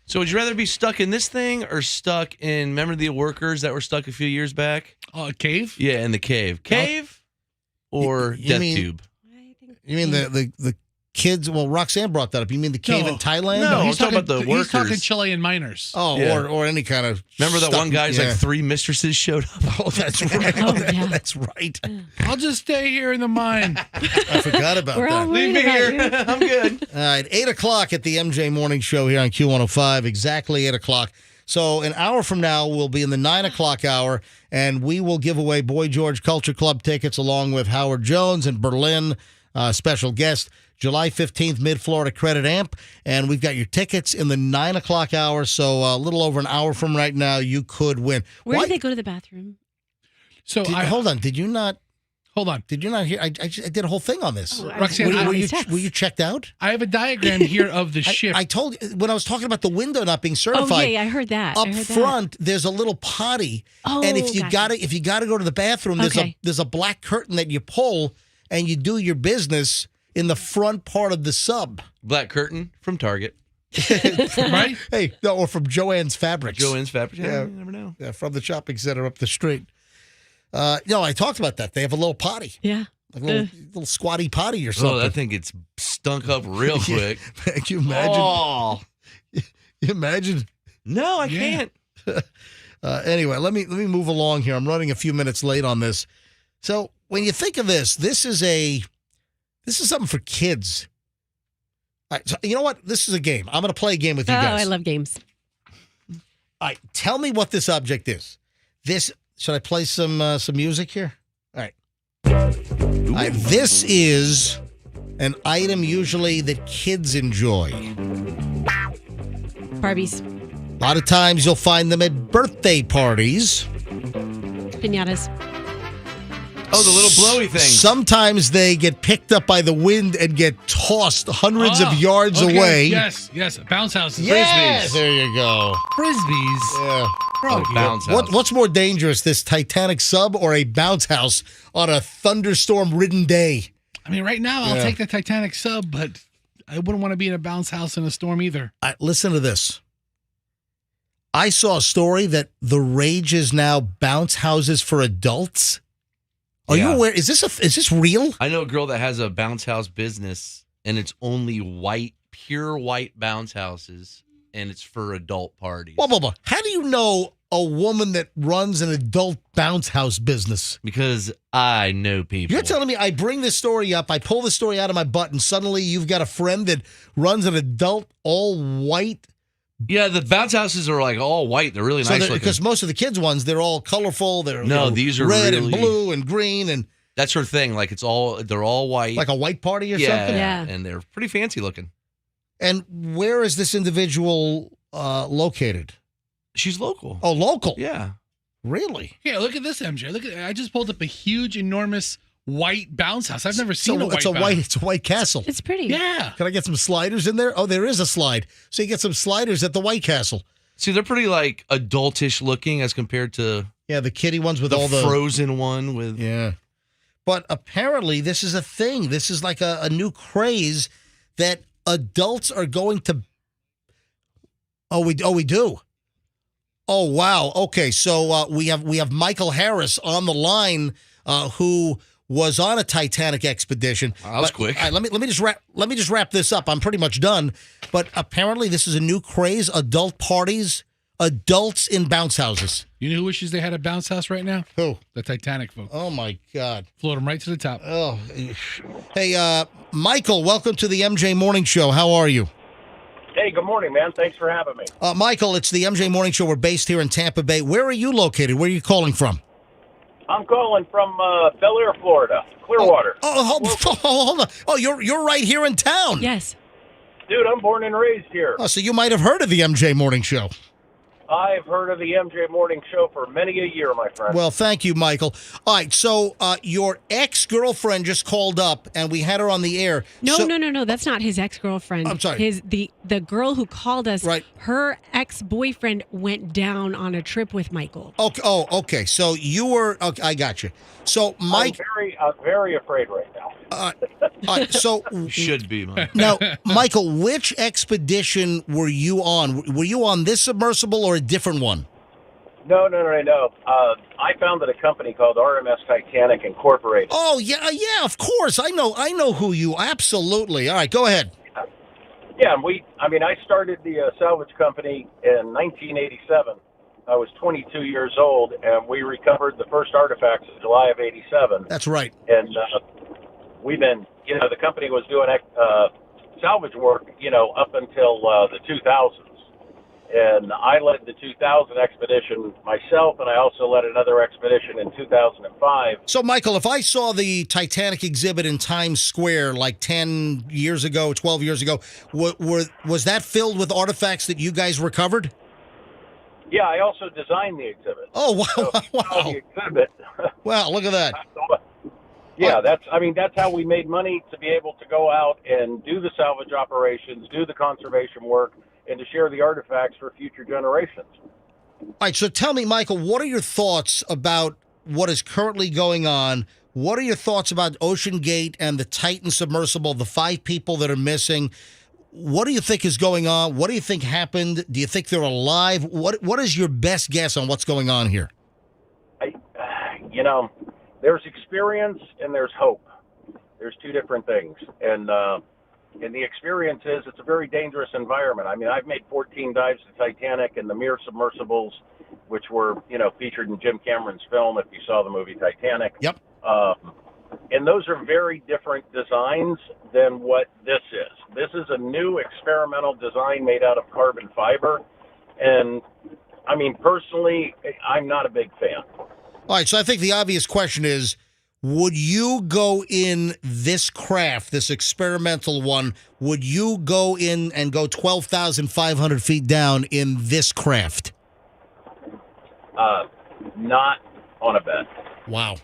So would you rather be stuck in this thing or stuck in, remember the workers that were stuck a few years back? Cave? Yeah, in the cave. Cave or death tube? You mean the kids. Well, Roxanne brought that up. You mean the cave in Thailand? No, he's I'm talking about the He's talking workers. Chilean miners. Oh, Yeah. or any kind of. Remember that stuff. one guy's Yeah. like 3 mistresses showed up? Oh, that's right. Oh, yeah. That's right. I'll just stay here in the mine. I forgot about We're all that. Leave worried me about here. you. I'm good. All right, 8 o'clock at the MJ Morning Show here on Q105, exactly 8 o'clock. So an hour from now, we'll be in the 9 o'clock hour, and we will give away Boy George Culture Club tickets along with Howard Jones and Berlin, special guest, July 15th, Mid-Florida Credit Amp. And we've got your tickets in the 9 o'clock hour, so a little over an hour from right now, you could win. Where did they go to the bathroom? So Hold on, did you not hear? I did a whole thing on this. Oh, I Roxanne, was Were reading you, these texts. were you checked out? I have a diagram here of the ship. I told you when I was talking about the window not being Oh, certified. yeah, I heard that. Up I heard that. front, there's a little potty, Oh, and if you gotcha. gotta go to the bathroom, Okay. there's a black curtain that you pull, and you do your business in the front part of the sub. Black curtain from Target. Right? Hey, no, or from Joanne's Fabrics. Joanne's Fabric. Yeah, Yeah. you never know. Yeah, from the shopping center up the street. No, I talked about that. They have a little potty, Yeah. like a little squatty potty or something. Oh, that thing gets stunk up real quick. Can you imagine? Oh. You imagine? No, I Yeah. can't. Anyway, let me move along here. I'm running a few minutes late on this. So when you think of this, this is something for kids. All right, so you know what? This is a game. I'm going to play a game with you Oh, guys. I love games. All right, tell me what this object is. Should I play some music here? All right. All right. This is an item usually that kids enjoy. Barbies, A lot of times you'll find them at birthday parties. pinatas. Oh, the little blowy thing. Sometimes they get picked up by the wind and get tossed hundreds of yards okay. away. Yes. Bounce houses. Yes, Frisbees. there you go. Frisbees. Yeah. Oh, bounce house. What's more dangerous, this Titanic sub or a bounce house on a thunderstorm-ridden day? I mean, right now, I'll Yeah. take the Titanic sub, but I wouldn't want to be in a bounce house in a storm either. Listen to this. I saw a story that the rage is now bounce houses for adults. Are you Yeah. aware? Is this real? I know a girl that has a bounce house business, and it's only pure white bounce houses, and it's for adult parties. Blah. How do you know a woman that runs an adult bounce house business? Because I know people. You're telling me I bring this story up, I pull the story out of my butt, and suddenly you've got a friend that runs an adult all white. Yeah, the bounce houses are like all white. They're really nice looking. Because most of the kids ones, they're all colorful. They're these are red really, and blue and green and that's her thing. Like they're all white. like a white party or yeah, something. Yeah. and they're pretty fancy looking. And where is this individual located? She's local. Oh, local. Yeah. Really? Yeah, look at this, MJ. Look at I just pulled up a huge, enormous white bounce house. I've never seen a white bounce. It's a white castle. It's pretty. Yeah. Can I get some sliders in there? Oh, there is a slide. So you get some sliders at the White Castle. See, they're pretty like adultish looking as compared to Yeah, the kiddie ones with the all the frozen one with. Yeah. But apparently this is a thing. This is like a new craze that adults are going to. Oh, we do. Oh, wow. Okay, so we have Michael Harris on the line, who was on a Titanic expedition. That was quick. All right, let me just wrap this up. I'm pretty much done. But apparently this is a new craze. Adult parties, adults in bounce houses. You know who wishes they had a bounce house right now? Who? The Titanic folks. Oh my God. Float them right to the top. Oh, hey, Michael, welcome to the MJ Morning Show. How are you? Hey, good morning, man. Thanks for having me. Michael, it's the MJ Morning Show. We're based here in Tampa Bay. Where are you located? Where are you calling from? I'm calling from Bel Air, Florida, Clearwater. Hold on. Oh, you're right here in town. Yes. Dude, I'm born and raised here. Oh, so you might have heard of the MJ Morning Show. I've heard of the MJ Morning Show for many a year, my friend. Well, thank you, Michael. All right, so your ex-girlfriend just called up, and we had her on the air. No. That's not his ex-girlfriend. I'm sorry. The girl who called us. Right. Her ex-boyfriend went down on a trip with Michael. Okay. Oh, okay. So you were. Okay, I got you. So Mike. I'm very afraid right now. So should be, man. Now, Michael, which expedition were you on? Were you on this submersible or a different one? No. I founded a company called RMS Titanic Incorporated. Oh, yeah, of course. I know who you, absolutely. All right, go ahead. Yeah, I started the salvage company in 1987. I was 22 years old, and we recovered the first artifacts in July of 87. That's right. And we've been, the company was doing salvage work, up until the 2000s. And I led the 2000 expedition myself, and I also led another expedition in 2005. So, Michael, if I saw the Titanic exhibit in Times Square like 10 years ago, 12 years ago, was that filled with artifacts that you guys recovered? Yeah, I also designed the exhibit. Oh, wow. So, wow. The exhibit. Wow, look at that. Yeah, that's how we made money, to be able to go out and do the salvage operations, do the conservation work, and to share the artifacts for future generations. All right, so tell me, Michael, what are your thoughts about what is currently going on? What are your thoughts about Ocean Gate and the Titan submersible, the 5 people that are missing? What do you think is going on? What do you think happened? Do you think they're alive? What is your best guess on what's going on here? There's experience and there's hope. There's two different things. And the experience is it's a very dangerous environment. I've made 14 dives to Titanic and the Mir submersibles, which were, featured in Jim Cameron's film, if you saw the movie Titanic. Yep. And those are very different designs than what this is. This is a new experimental design made out of carbon fiber. And, personally, I'm not a big fan. All right, so I think the obvious question is, would you go in this craft, this experimental one, would you go in and go 12,500 feet down in this craft? Not on a bet. Wow.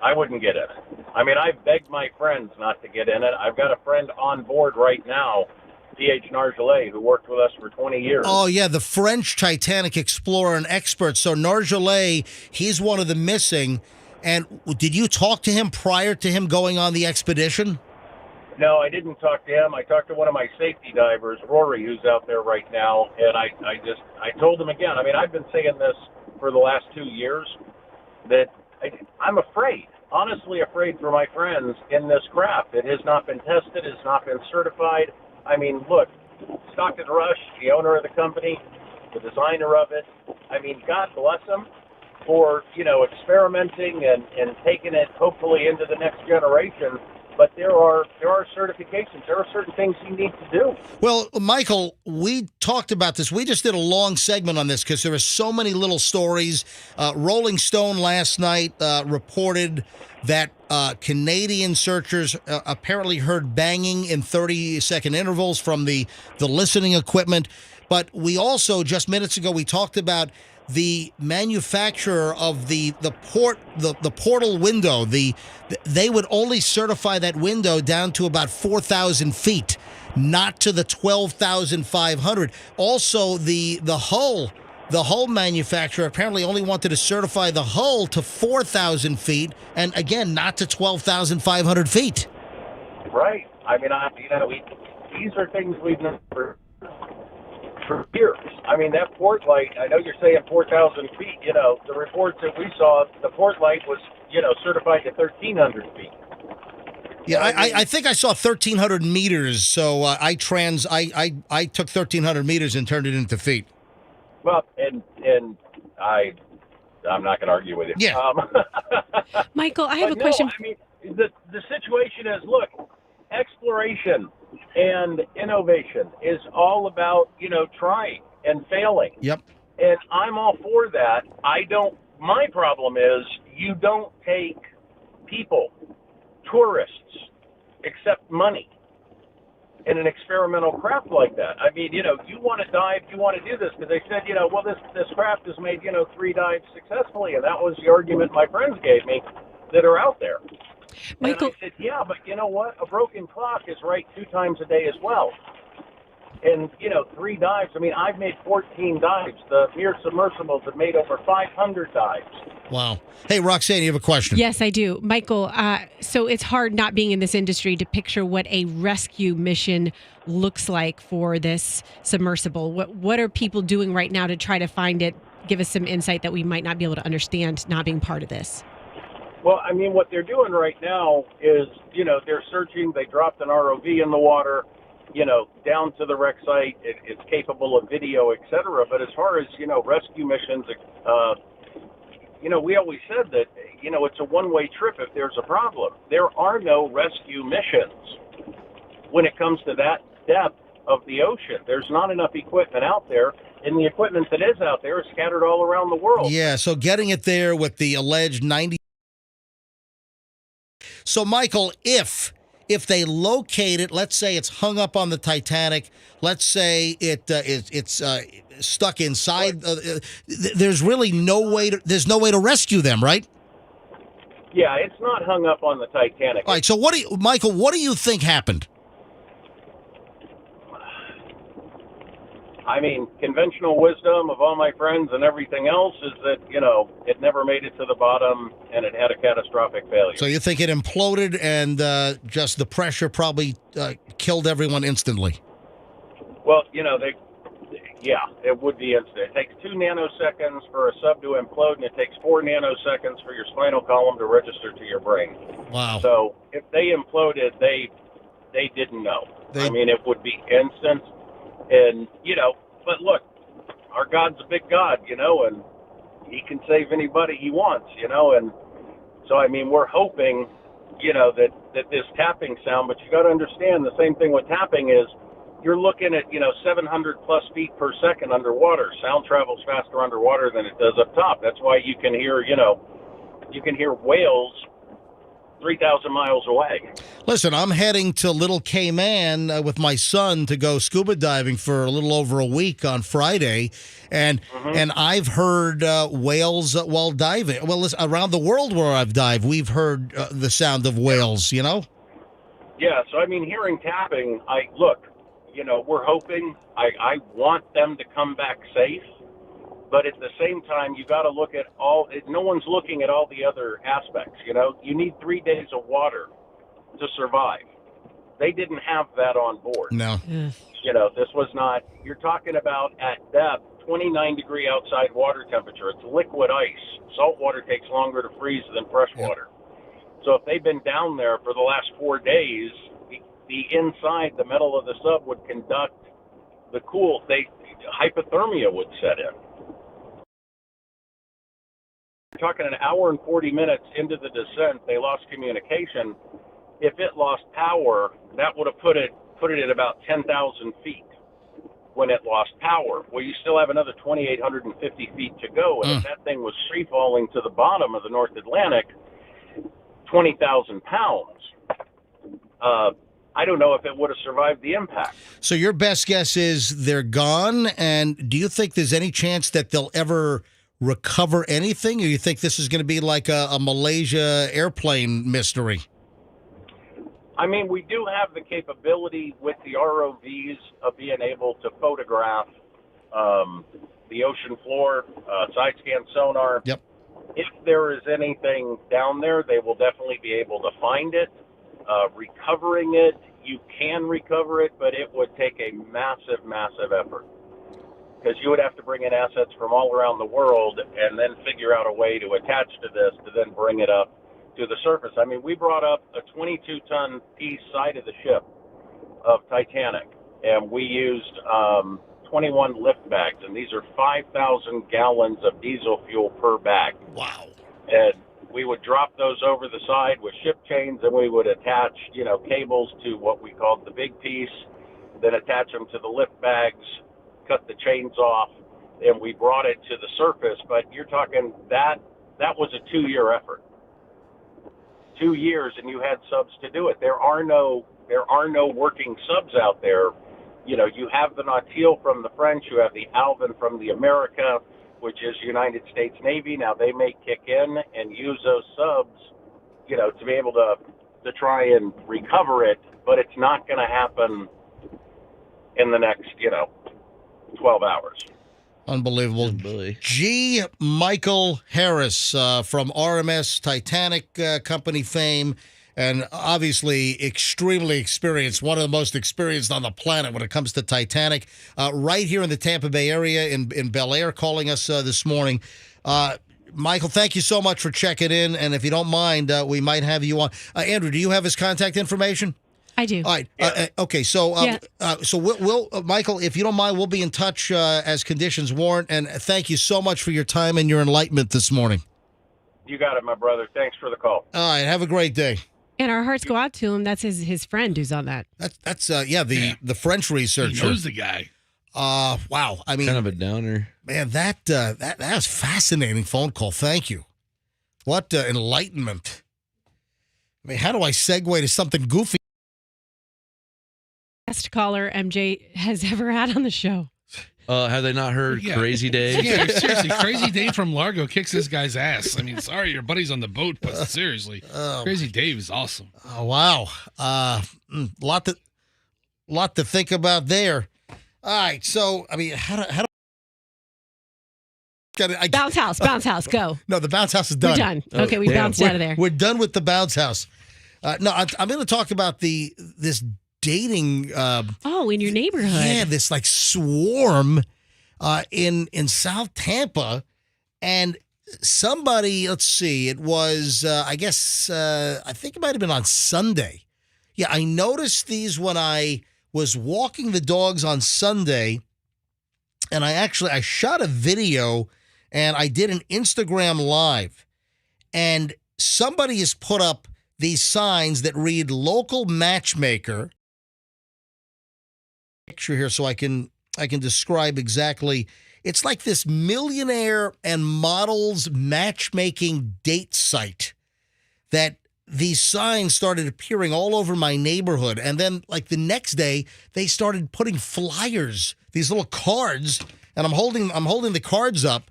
I wouldn't get in it. I've begged my friends not to get in it. I've got a friend on board right now, P.H. Nargeolet, who worked with us for 20 years. Oh, yeah, the French Titanic explorer and expert. So Nargeolet, he's one of the missing. And did you talk to him prior to him going on the expedition? No, I didn't talk to him. I talked to one of my safety divers, Rory, who's out there right now. And I told him again, I've been saying this for the last 2 years, that I'm afraid, honestly afraid for my friends in this craft. It has not been tested. It has not been certified. Look, Stockton Rush, the owner of the company, the designer of it, God bless him for, experimenting and taking it hopefully into the next generation. But there are certifications. There are certain things you need to do. Well, Michael, we talked about this. We just did a long segment on this because there are so many little stories. Rolling Stone last night reported that Canadian searchers apparently heard banging in 30-second intervals from the listening equipment. But we also, just minutes ago, we talked about the manufacturer of the portal window. They would only certify that window down to about 4,000 feet, not to the 12,500. Also, the hull manufacturer apparently only wanted to certify the hull to 4,000 feet, and again, not to 12,500 feet. Right. These are things we've known for years. That port light, I know you're saying 4,000 feet, the reports that we saw, the port light was, certified to 1,300 feet. Yeah, I think I saw 1,300 meters, so I took 1,300 meters and turned it into feet. Well, and I'm not going to argue with you. Yeah. Michael, I have a question. The situation is, look, exploration and innovation is all about, trying and failing. Yep. And I'm all for that. My problem is you don't take people, tourists, accept money in an experimental craft like that. You want to dive, you want to do this, because they said, this craft has made, 3 dives successfully, and that was the argument my friends gave me that are out there. Michael, and I said, yeah, but you know what? A broken clock is right 2 times a day as well. And, 3 dives. I've made 14 dives. The Mir submersibles have made over 500 dives. Wow. Hey, Roxanne, you have a question? Yes, I do. Michael, so it's hard not being in this industry to picture what a rescue mission looks like for this submersible. What are people doing right now to try to find it give us some insight that we might not be able to understand not being part of this? Well, I mean, what they're doing right now is, they're searching. They dropped an ROV in the water, down to the wreck site. It's capable of video, et cetera. But as far as, rescue missions, we always said that, it's a one-way trip if there's a problem. There are no rescue missions when it comes to that depth of the ocean. There's not enough equipment out there, and the equipment that is out there is scattered all around the world. Yeah, so getting it there with the alleged 90. So, Michael, if they locate it, let's say it's hung up on the Titanic, let's say it's stuck inside, there's really no way to rescue them, right? Yeah, it's not hung up on the Titanic. All right, so Michael, what do you think happened? I mean, conventional wisdom of all my friends and everything else is that, it never made it to the bottom and it had a catastrophic failure. So you think it imploded and just the pressure probably killed everyone instantly? Well, it would be instant. It takes 2 nanoseconds for a sub to implode, and it takes 4 nanoseconds for your spinal column to register to your brain. Wow. So if they imploded, they didn't know. I mean, it would be instant. And, but look, our God's a big God, and he can save anybody he wants, and so, I mean, we're hoping, that this tapping sound, but you got to understand the same thing with tapping is you're looking at, 700 plus feet per second underwater. Sound travels faster underwater than it does up top. That's why you can hear, whales 3,000 miles away. Listen, I'm heading to Little Cayman with my son to go scuba diving for a little over a week on Friday, and I've heard whales while diving. Well, listen, around the world where I've dived, we've heard the sound of whales, Yeah, so I mean, hearing tapping, we're hoping, I want them to come back safe. But at the same time, you got to look at no one's looking at all the other aspects, You need 3 days of water to survive. They didn't have that on board. No. This was not, you're talking about at depth, 29 degree outside water temperature. It's liquid ice. Salt water takes longer to freeze than fresh water. So if they've been down there for the last 4 days, the inside, the metal of the sub would conduct the hypothermia would set in. Talking an hour and 40 minutes into the descent, they lost communication. If it lost power, that would have put it at about 10,000 feet when it lost power. Well, you still have another 2,850 feet to go, and if that thing was free falling to the bottom of the North Atlantic, 20,000 pounds. I don't know if it would have survived the impact. So your best guess is they're gone, and do you think there's any chance that they'll ever recover anything, or you think this is going to be like a Malaysia airplane mystery? I mean, we do have the capability with the ROVs of being able to photograph the ocean floor, side scan sonar. Yep. If there is anything down there, they will definitely be able to find it. Recovering it, you can recover it, but it would take a massive, massive effort. Because you would have to bring in assets from all around the world and then figure out a way to attach to this to then bring it up to the surface. I mean, we brought up a 22-ton piece side of the ship of Titanic, and we used 21 lift bags, and these are 5,000 gallons of diesel fuel per bag. Wow. And we would drop those over the side with ship chains, and we would attach, cables to what we called the big piece, then attach them to the lift bags, cut the chains off, and we brought it to the surface. But you're talking that was a 2-year effort. 2 years, and you had subs to do it. There are no working subs out there. You have the Nautil from the French, you have the Alvin from the America, which is United States Navy. Now they may kick in and use those subs, to be able to try and recover it, but it's not going to happen in the next, 12 hours. Unbelievable. G. Michael Harris from RMS Titanic company fame and obviously extremely experienced, one of the most experienced on the planet when it comes to Titanic, right here in the Tampa Bay area in Bel Air, calling us this morning. Michael, thank you so much for checking in, and if you don't mind, we might have you on. Andrew, do you have his contact information? I do. All right. Okay. So, we'll Michael, if you don't mind, we'll be in touch as conditions warrant. And thank you so much for your time and your enlightenment this morning. You got it, my brother. Thanks for the call. All right. Have a great day. And our hearts go out to him. That's his friend who's on that. That's the French researcher. He knows the guy. Wow. I mean, kind of a downer. Man, that was fascinating phone call. Thank you. What enlightenment. I mean, how do I segue to something goofy? Best caller MJ has ever had on the show. Have they not heard Crazy Dave? Yeah, seriously, Crazy Dave from Largo kicks this guy's ass. I mean, sorry, your buddy's on the boat, but seriously, Crazy Dave is awesome. Oh, wow. Lot to think about there. All right, so I mean, how do bounce house, go. No, the bounce house is done. We're done. Okay, we bounced out of there. We're done with the bounce house. No, I'm going to talk about this dating. In your neighborhood. Yeah, this like swarm in South Tampa, and somebody. Let's see. It was I guess I think it might have been on Sunday. Yeah, I noticed these when I was walking the dogs on Sunday, and I shot a video and I did an Instagram live, and somebody has put up these signs that read local matchmaker. Picture here so I can describe exactly. It's like this millionaire and models matchmaking date site that these signs started appearing all over my neighborhood. And then like the next day they started putting flyers, these little cards, and I'm holding the cards up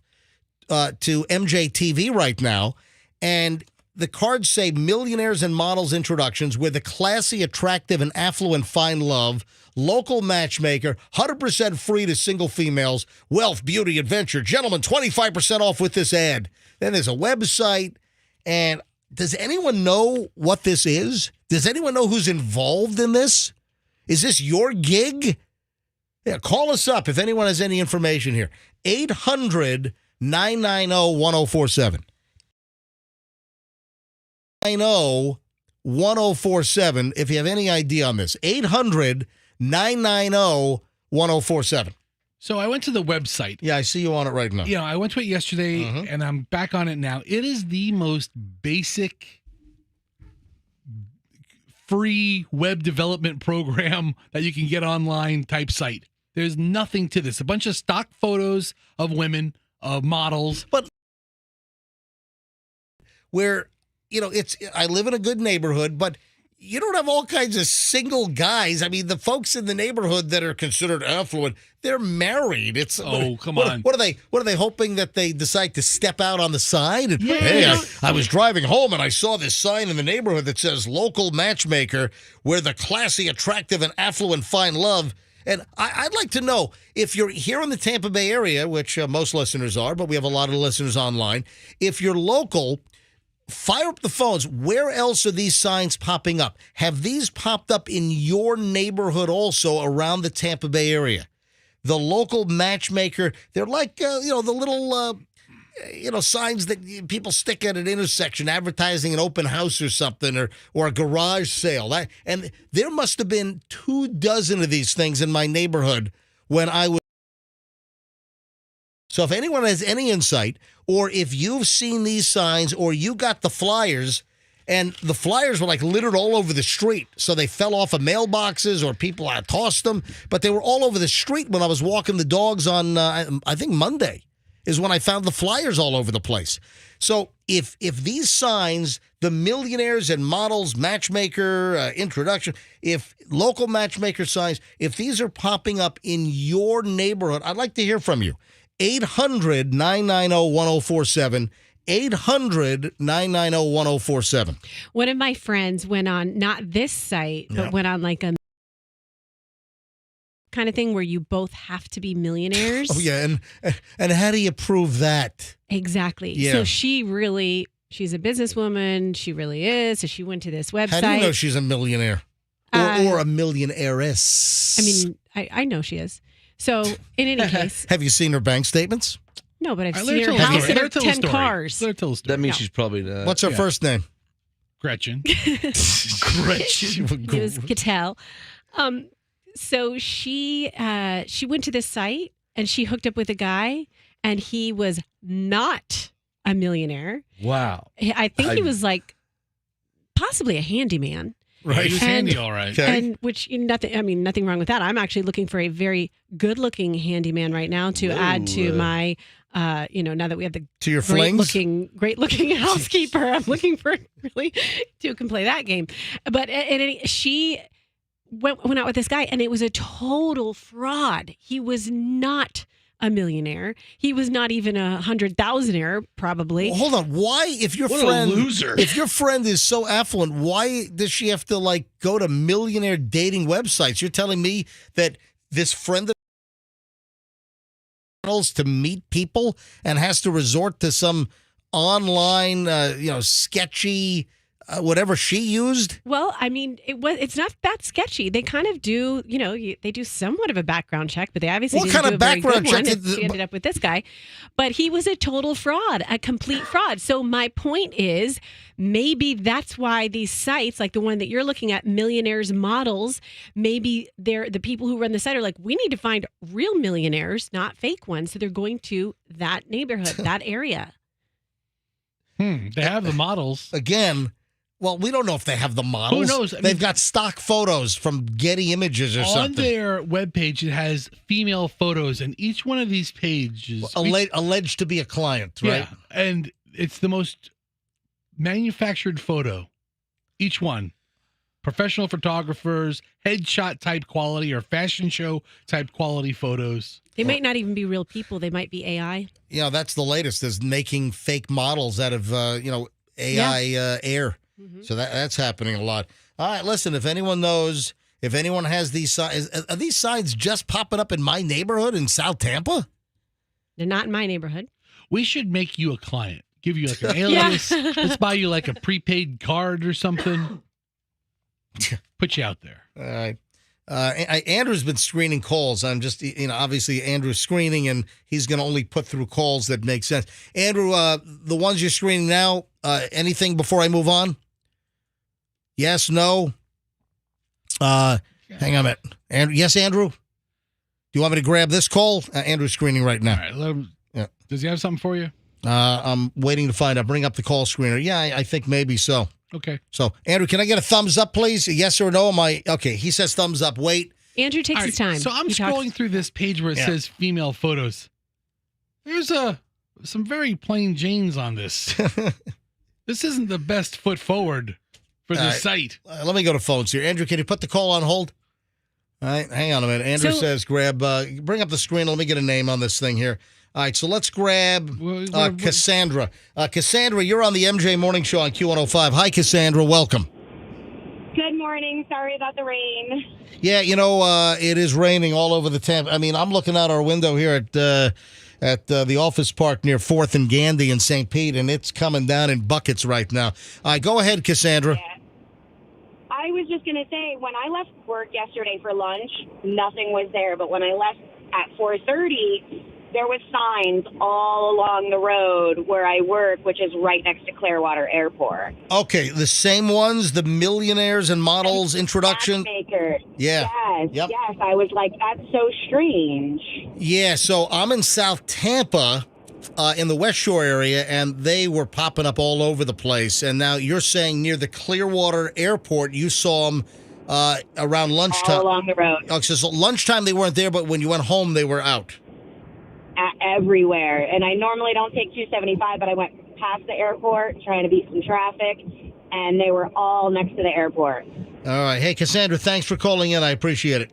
to MJTV right now, and the cards say millionaires and models introductions with a classy, attractive, and affluent find love, local matchmaker, 100% free to single females, wealth, beauty, adventure. Gentlemen, 25% off with this ad. Then there's a website. And does anyone know what this is? Does anyone know who's involved in this? Is this your gig? Yeah, call us up if anyone has any information here. 800-990-1047. 990-1047 if you have any idea on this. 800-990-1047. So I went to the website. Yeah, I see you on it right now. Yeah, I went to it yesterday, and I'm back on it now. It is the most basic free web development program that you can get online type site. There's nothing to this. A bunch of stock photos of women, of models. But where... I live in a good neighborhood, but you don't have all kinds of single guys. I mean, the folks in the neighborhood that are considered affluent, they're married. Come on. What are they hoping that they decide to step out on the side? And, hey, I was driving home and I saw this sign in the neighborhood that says local matchmaker where the classy, attractive, and affluent find love. And I'd like to know if you're here in the Tampa Bay area, which most listeners are, but we have a lot of listeners online. If you're local, fire up the phones. Where else are these signs popping up? Have these popped up in your neighborhood also around the Tampa Bay area? The local matchmaker, they're like, the little, signs that people stick at an intersection advertising an open house or something or a garage sale. And there must have been 24 of these things in my neighborhood when I was. So if anyone has any insight, or if you've seen these signs, or you got the flyers, and the flyers were like littered all over the street, so they fell off of mailboxes or people had tossed them, but they were all over the street when I was walking the dogs on, I think Monday is when I found the flyers all over the place. So if these signs, the millionaires and models matchmaker introduction, if local matchmaker signs, if these are popping up in your neighborhood, I'd like to hear from you. 800-990-1047. 800-990-1047. One of my friends went on, not this site, but went on like a kind of thing where you both have to be millionaires. Oh, yeah. And how do you prove that? Exactly. Yeah. So she She's a businesswoman. She really is. So she went to this website. How do you know she's a millionaire? Or a millionaireess? I mean, I know she is. So in any case. Have you seen her bank statements? No, but I've seen her house and her 10 cars. That means she's probably not. What's her first name? Gretchen. Gretchen. It was Cattell. So she went to this site and she hooked up with a guy, and he was not a millionaire. Wow. I think he was like possibly a handyman. Right. He was handy, all right. Okay. And nothing wrong with that. I'm actually looking for a very good-looking handyman right now to add to my, now that we have the to your flings? great-looking housekeeper. I'm looking for really who can play that game. But she went out with this guy, and it was a total fraud. He was not a millionaire. He was not even 100,000-aire, probably. Well, hold on. Why, if your friend is so affluent, why does she have to go to millionaire dating websites? You're telling me that this friend to meet people and has to resort to some online, sketchy whatever she used? Well, I mean, it's not that sketchy. They kind of do, they do somewhat of a background check, but they obviously what didn't kind do of a very background good check? one. She ended up with this guy, but he was a total fraud, a complete fraud. So my point is, maybe that's why these sites, like the one that you're looking at, Millionaires Models, maybe the people who run the site are like, we need to find real millionaires, not fake ones. So they're going to that neighborhood, that area. They have the models again. Well, we don't know if they have the models. Who knows? They've got stock photos from Getty Images or something. On their webpage, it has female photos, and each one of these pages alleged to be a client, right? Yeah, and it's the most manufactured photo. Each one. Professional photographers, headshot type quality, or fashion show type quality photos. They might not even be real people. They might be AI. Yeah, that's the latest, is making fake models out of, AI air. Mm-hmm. So that's happening a lot. All right, listen, if anyone knows, if anyone has these signs, are these signs just popping up in my neighborhood in South Tampa? They're not in my neighborhood. We should make you a client. Give you like an alias. Let's buy you like a prepaid card or something. Put you out there. All right. Andrew's been screening calls. I'm just, obviously Andrew's screening, and he's going to only put through calls that make sense. Andrew, the ones you're screening now, anything before I move on? Yes, no? Hang on a minute. Andrew, yes, Andrew? Do you want me to grab this call? Andrew's screening right now. All right. Yeah. Does he have something for you? I'm waiting to find out. Bring up the call screener. Yeah, I think maybe so. Okay. So, Andrew, can I get a thumbs up, please? A yes or no? Okay, he says thumbs up. Wait. Andrew takes his time. So I'm scrolling through this page where it says female photos. There's some very plain Janes on this. This isn't the best foot forward for the site. Let me go to phones here. Andrew, can you put the call on hold? All right, hang on a minute. Andrew says bring up the screen. Let me get a name on this thing here. All right, so let's grab Cassandra. Cassandra, you're on the MJ Morning Show on Q105. Hi, Cassandra. Welcome. Good morning. Sorry about the rain. Yeah, it is raining all over the Tampa. I mean, I'm looking out our window here at the office park near 4th and Gandy in St. Pete, and it's coming down in buckets right now. All right, go ahead, Cassandra. Yeah. I was just going to say, when I left work yesterday for lunch, nothing was there. But when I left at 4:30, there was signs all along the road where I work, which is right next to Clearwater Airport. Okay, the same ones, the millionaires and models introduction? Maker. Yeah. Yes, yep. Yes. I was like, that's so strange. Yeah, so I'm in South Tampa, in the West Shore area, and they were popping up all over the place. And now you're saying near the Clearwater Airport, you saw them around lunchtime. All along the road. Oh, so lunchtime they weren't there, but when you went home, they were out. Everywhere. And I normally don't take 275, but I went past the airport trying to beat some traffic, and they were all next to the airport. All right. Hey, Cassandra, thanks for calling in. I appreciate it.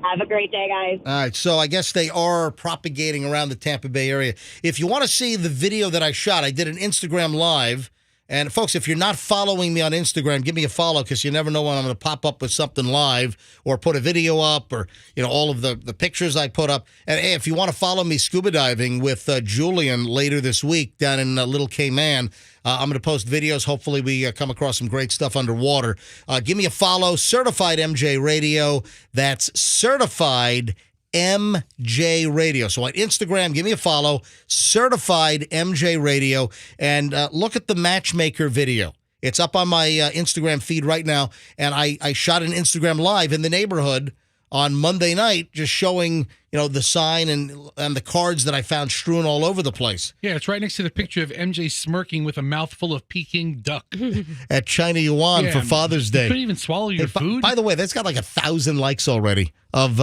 Have a great day, guys. All right. So I guess they are propagating around the Tampa Bay area. If you want to see the video that I shot, I did an Instagram Live, And folks, if you're not following me on Instagram, give me a follow because you never know when I'm going to pop up with something live or put a video up or, all of the pictures I put up. And hey, if you want to follow me scuba diving with Julian later this week down in Little Cayman, I'm going to post videos. Hopefully we come across some great stuff underwater. Give me a follow, Certified MJ Radio. That's Certified MJ Radio. So on Instagram, give me a follow, Certified MJ Radio, and look at the matchmaker video. It's up on my Instagram feed right now, and I shot an Instagram Live in the neighborhood on Monday night, just showing the sign and the cards that I found strewn all over the place. Yeah, it's right next to the picture of MJ smirking with a mouthful of Peking duck at China Yuan for Father's Day. You couldn't even swallow your food. By the way, that's got like 1,000 likes already of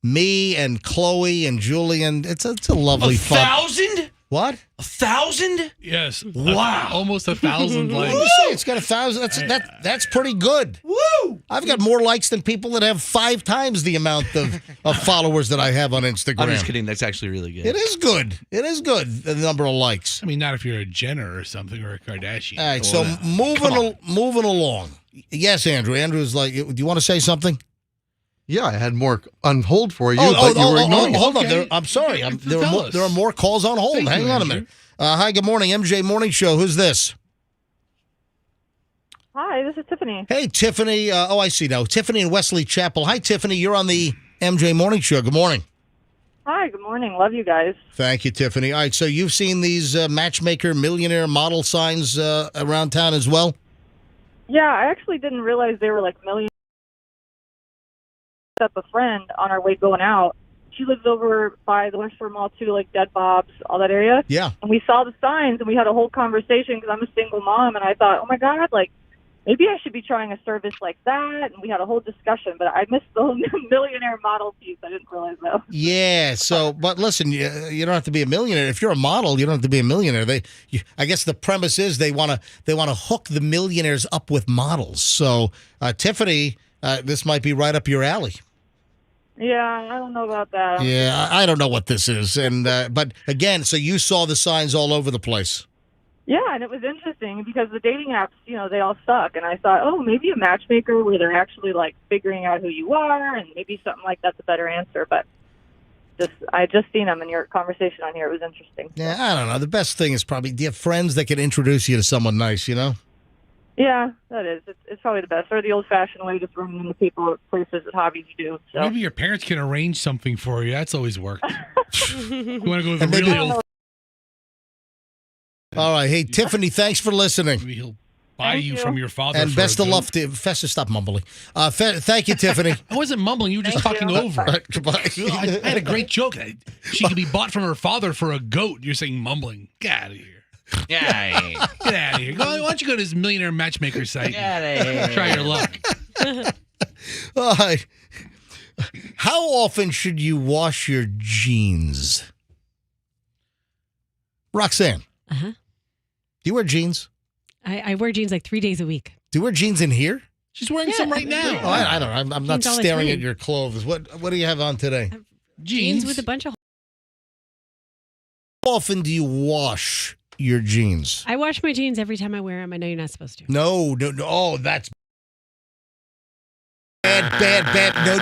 me and Chloe and Julian. It's a lovely fun. 1,000? What? 1,000? Yes. Wow. Almost 1,000 likes. It's got 1,000. That's pretty good. Woo! I've got more likes than people that have 5 times the amount of followers that I have on Instagram. I'm just kidding. That's actually really good. It is good. It is good, the number of likes. I mean, not if you're a Jenner or something or a Kardashian. All right, so moving along. Yes, Andrew. Andrew's like, do you want to say something? Yeah, I had more on hold for you, but you were ignoring it. Hold on. I'm sorry. There are more calls on hold. Hang on a minute. Hi, good morning. MJ Morning Show. Who's this? Hi, this is Tiffany. Hey, Tiffany. I see now. Tiffany in Wesley Chapel. Hi, Tiffany. You're on the MJ Morning Show. Good morning. Hi, good morning. Love you guys. Thank you, Tiffany. All right, so you've seen these matchmaker, millionaire model signs around town as well? Yeah, I actually didn't realize they were like million. Up a friend on our way going out. She lives over by the West Shore Mall too, like Dead Bob's, all that area. Yeah. And we saw the signs and we had a whole conversation because I'm a single mom and I thought, oh my God, like maybe I should be trying a service like that. And we had a whole discussion, but I missed the whole millionaire model piece. I didn't realize that. Yeah. So, but listen, you don't have to be a millionaire. If you're a model, you don't have to be a millionaire. I guess the premise is they want to hook the millionaires up with models. So, Tiffany, this might be right up your alley. Yeah, I don't know about that. Yeah, I don't know what this is. And but again, so you saw the signs all over the place. Yeah, and it was interesting because the dating apps, they all suck. And I thought, oh, maybe a matchmaker where they're actually like figuring out who you are, and maybe something like that's a better answer. But I just seen them in your conversation on here. It was interesting. Yeah, I don't know. The best thing is probably, do you have friends that can introduce you to someone nice, Yeah, that is. It's probably the best. Or the old-fashioned way, just running into people at places that hobbies you do. So. Maybe your parents can arrange something for you. That's always worked. You want to go with a really old... All right. Hey, Tiffany, thanks for listeing. Maybe he'll buy you from your father. And best of luck to Fester. Stop mumbling. Thank you, Tiffany. I wasn't mumbling. You were just talking over. I had a great joke. She could be bought from her father for a goat. You're saying mumbling. Get out of here. Yeah, get out of here. Why don't you go to this millionaire matchmaker site? And try your luck. All right. How often should you wash your jeans? Roxanne. Uh-huh. Do you wear jeans? I wear jeans like 3 days a week. Do you wear jeans in here? She's wearing some right now. Oh, I don't know. I'm not staring at your clothes. What do you have on today? Jeans with a bunch of... How often do you wash your jeans? I wash my jeans every time I wear them. I know you're not supposed to. No. Oh, that's bad. No.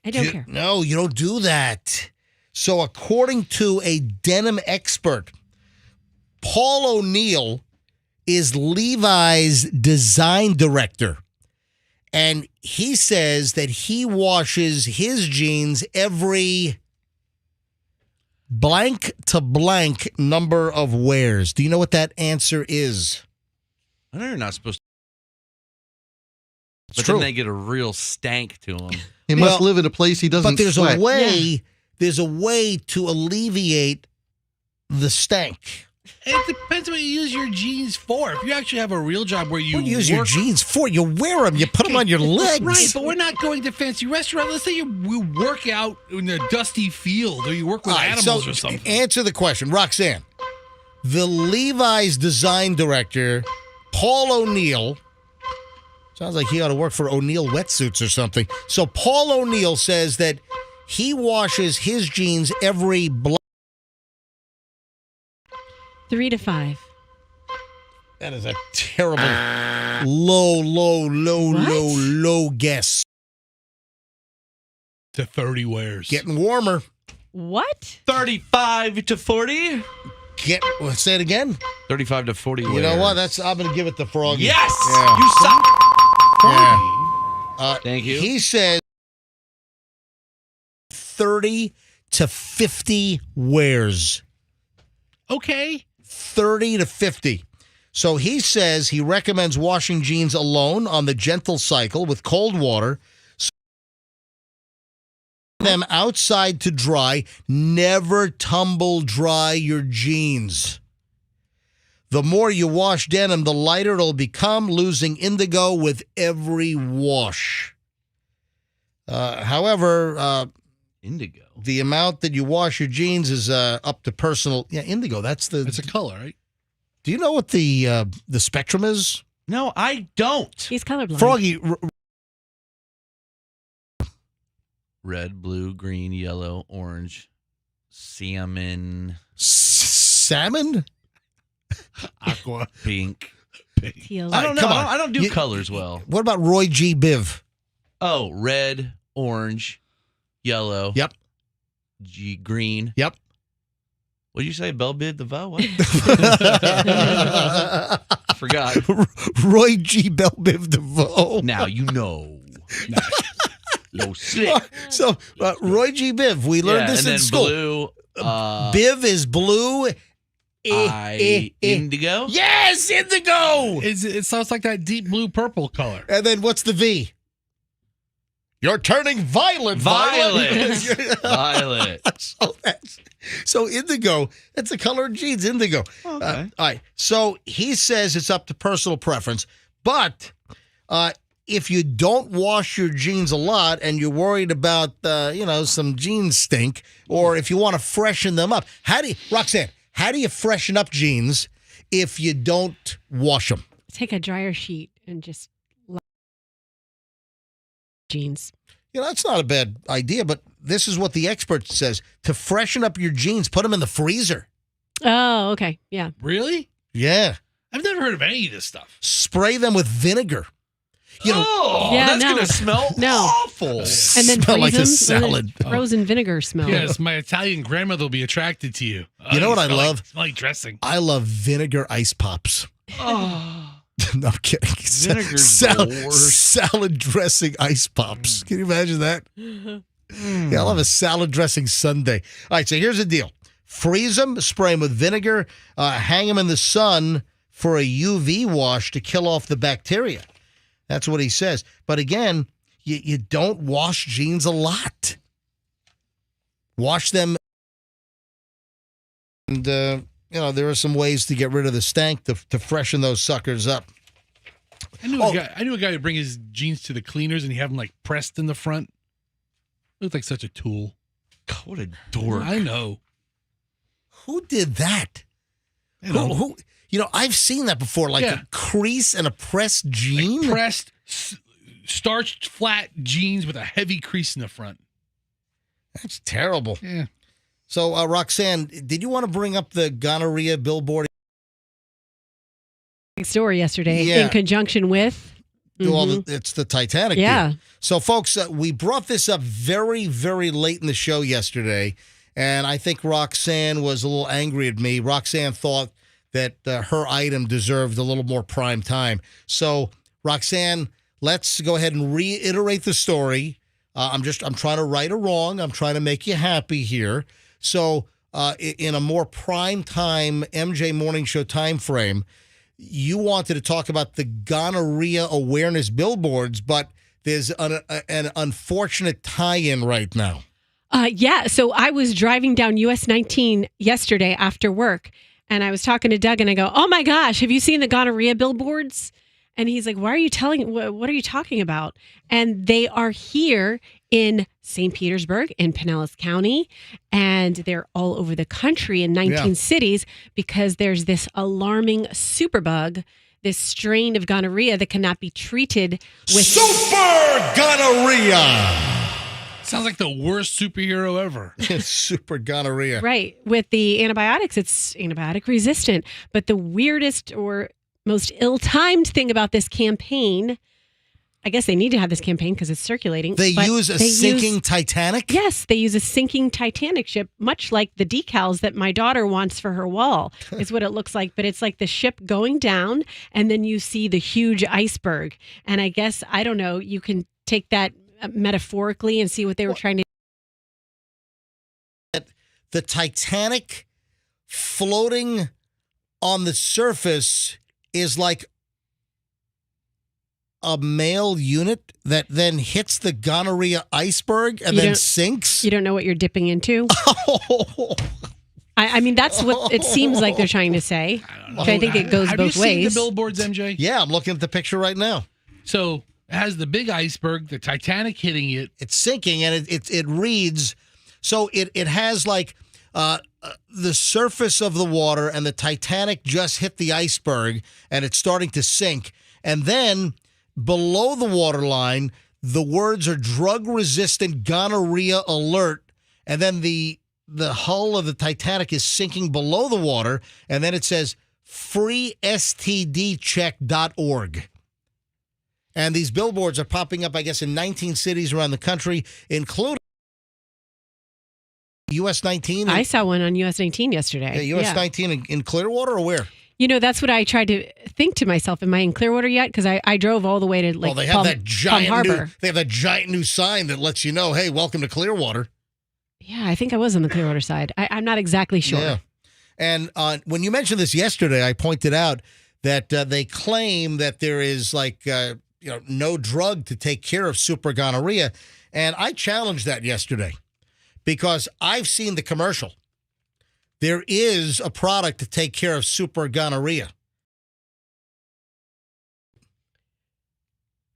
I don't care. No, you don't do that. So according to a denim expert, Paul O'Neill is Levi's design director. And he says that he washes his jeans every blank to blank number of wears. Do you know what that answer is? I know you're not supposed to. It's but true. Then they get a real stank to them. He must live in a place he doesn't But there's sweat. a way. Yeah. There's a way to alleviate the stank. It depends what you use your jeans for. If you actually have a real job where you What do you use your jeans for? You wear them. You put them on your legs. Right, but we're not going to fancy restaurant. Let's say you work out in a dusty field or you work with animals or something. Answer the question. Roxanne, the Levi's design director, Paul O'Neill, sounds like he ought to work for O'Neill Wetsuits or something. So Paul O'Neill says that he washes his jeans every 3 to 5. That is a terrible, low guess. To 30 wears. Getting warmer. What? 35 to 40. Say it again. 35 to 40 You know what? I'm going to give it to Froggy. Yes! Yeah. You suck! Yeah. Thank you. He says 30 to 50 wears. Okay. 30 to 50. So he says he recommends washing jeans alone on the gentle cycle with cold water. Them outside to dry. Never tumble dry your jeans. The more you wash denim, the lighter it'll become, losing indigo with every wash. However, indigo. The amount that you wash your jeans is up to personal. Yeah, indigo. It's a color, right? Do you know what the spectrum is? No, I don't. He's colorblind. Froggy. Red, blue, green, yellow, orange, salmon. Salmon? Aqua. Pink. Teal. I don't know. Come on. I don't do colors well. What about Roy G. Biv? Oh, red, orange, yellow. Yep. Green. Yep. What did you say? Belle Biv DeVoe? What? Forgot. Roy G. Belle Biv DeVoe. Now you know. Low slick. So, Roy G. Biv, we learned this and in then school. Blue. Biv is blue. Indigo? Yes, indigo. It sounds like that deep blue purple color. And then what's the V? You're turning violet. Violet. So indigo, that's the color of jeans, indigo. Okay. All right. So he says it's up to personal preference, but if you don't wash your jeans a lot and you're worried about, some jeans stink, or if you want to freshen them up, Roxanne, how do you freshen up jeans if you don't wash them? Take a dryer sheet and just jeans. That's not a bad idea, but this is what the expert says. To freshen up your jeans, put them in the freezer. Oh, okay. Yeah. Really? Yeah. I've never heard of any of this stuff. Spray them with vinegar. That's going to smell awful. And then Smell like a freeze them, salad. Frozen vinegar smell. Yes, my Italian grandmother will be attracted to you. You know what I love? Smell like dressing. I love vinegar ice pops. Oh. No, I'm kidding. Vinegar's the worst. Salad dressing ice pops. Can you imagine that? Yeah, I'll have a salad dressing sundae. All right, so here's the deal. Freeze them, spray them with vinegar, hang them in the sun for a UV wash to kill off the bacteria. That's what he says. But again, you don't wash jeans a lot. Wash them. And, there are some ways to get rid of the stank to freshen those suckers up. I knew a guy who'd bring his jeans to the cleaners and he'd have them like pressed in the front. Looked like such a tool. God, what a dork. I know. Who did that? Who? I've seen that before, like a crease and a pressed jean. Like pressed, starched flat jeans with a heavy crease in the front. That's terrible. Yeah. So, Roxanne, did you want to bring up the gonorrhea billboard? Story yesterday in conjunction with. Well, it's the Titanic. Yeah. Deal. So, folks, we brought this up very, very late in the show yesterday, and I think Roxanne was a little angry at me. Roxanne thought that her item deserved a little more prime time. So, Roxanne, let's go ahead and reiterate the story. I'm trying to right a wrong. I'm trying to make you happy here. So, in a more prime time MJ Morning Show time frame, you wanted to talk about the gonorrhea awareness billboards, but there's an unfortunate tie-in right now. So I was driving down US 19 yesterday after work, and I was talking to Doug, and I go, "Oh my gosh, have you seen the gonorrhea billboards?" And he's like, "What are you talking about?" And they are here in St. Petersburg, in Pinellas County, and they're all over the country in 19 cities because there's this alarming superbug, this strain of gonorrhea that cannot be treated with super gonorrhea. Sounds like the worst superhero ever. Super gonorrhea. Right. With the antibiotics, it's antibiotic resistant. But the weirdest or most ill-timed thing about this campaign. I guess they need to have this campaign because it's circulating. They use a sinking Titanic? Yes, they use a sinking Titanic ship, much like the decals that my daughter wants for her wall, is what it looks like. But it's like the ship going down, and then you see the huge iceberg. And I guess, I don't know, you can take that metaphorically and see what they were trying to do. The Titanic floating on the surface is like a male unit that then hits the Gonorrhea iceberg and then sinks? You don't know what you're dipping into? I mean, that's what it seems like they're trying to say. I think it goes both ways. Have you seen the billboards, MJ? Yeah, I'm looking at the picture right now. So it has the big iceberg, the Titanic hitting it. It's sinking, and it reads, so it has like the surface of the water, and the Titanic just hit the iceberg, and it's starting to sink. And then below the waterline, the words are drug-resistant gonorrhea alert, and then the hull of the Titanic is sinking below the water, and then it says freestdcheck.org. And these billboards are popping up, I guess, in 19 cities around the country, including US 19. I saw one on US 19 yesterday. Yeah, US 19 in Clearwater, or where? You know, that's what I tried to think to myself. Am I in Clearwater yet? Because I drove all the way to they have that giant they have that giant new sign that lets you know, hey, welcome to Clearwater. Yeah, I think I was on the Clearwater side. I'm not exactly sure. Yeah. And when you mentioned this yesterday, I pointed out that they claim that there is no drug to take care of super gonorrhea. And I challenged that yesterday because I've seen the commercial. There is a product to take care of super gonorrhea.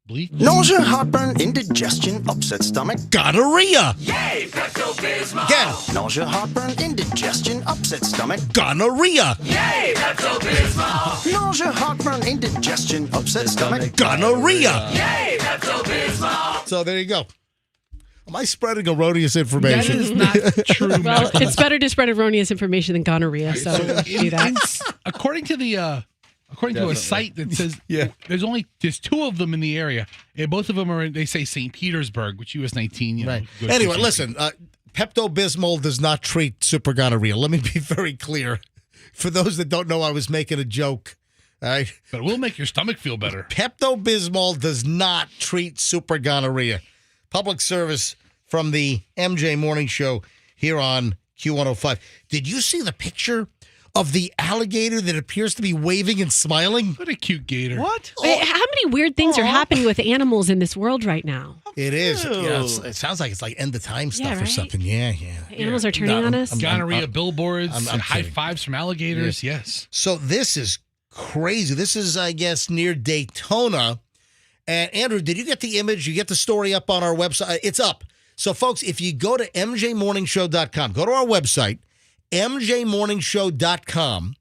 Nausea, heartburn, indigestion, upset stomach. Gonorrhea. Yay, Pepto-Bismol. Again. Nausea, heartburn, indigestion, upset stomach. Gonorrhea. Yay, Pepto-Bismol. Nausea, heartburn, indigestion, upset stomach. Gonorrhea. Yay, Pepto-Bismol. So there you go. Am I spreading erroneous information? That is not true. Well, it's better to spread erroneous information than gonorrhea. So do that. According to a site that says there's two of them in the area. And both of them are they say St. Petersburg, which US 19. Right. Anyway, listen, Pepto-Bismol does not treat super gonorrhea. Let me be very clear. For those that don't know, I was making a joke. All right. But it will make your stomach feel better. Pepto-Bismol does not treat super gonorrhea. Public service from the MJ Morning Show here on Q105. Did you see the picture of the alligator that appears to be waving and smiling? What a cute gator. What? Wait, how many weird things are happening with animals in this world right now? It is. Yeah, it sounds like it's like end of time stuff or something. Yeah. Animals are turning on us. Gonorrhea billboards, I'm high kidding. fives from alligators. Yes. So this is crazy. This is, I guess, near Daytona. And Andrew, did you get the image? You get the story up on our website? It's up. So, folks, if you go to mjmorningshow.com, go to our website, mjmorningshow.com,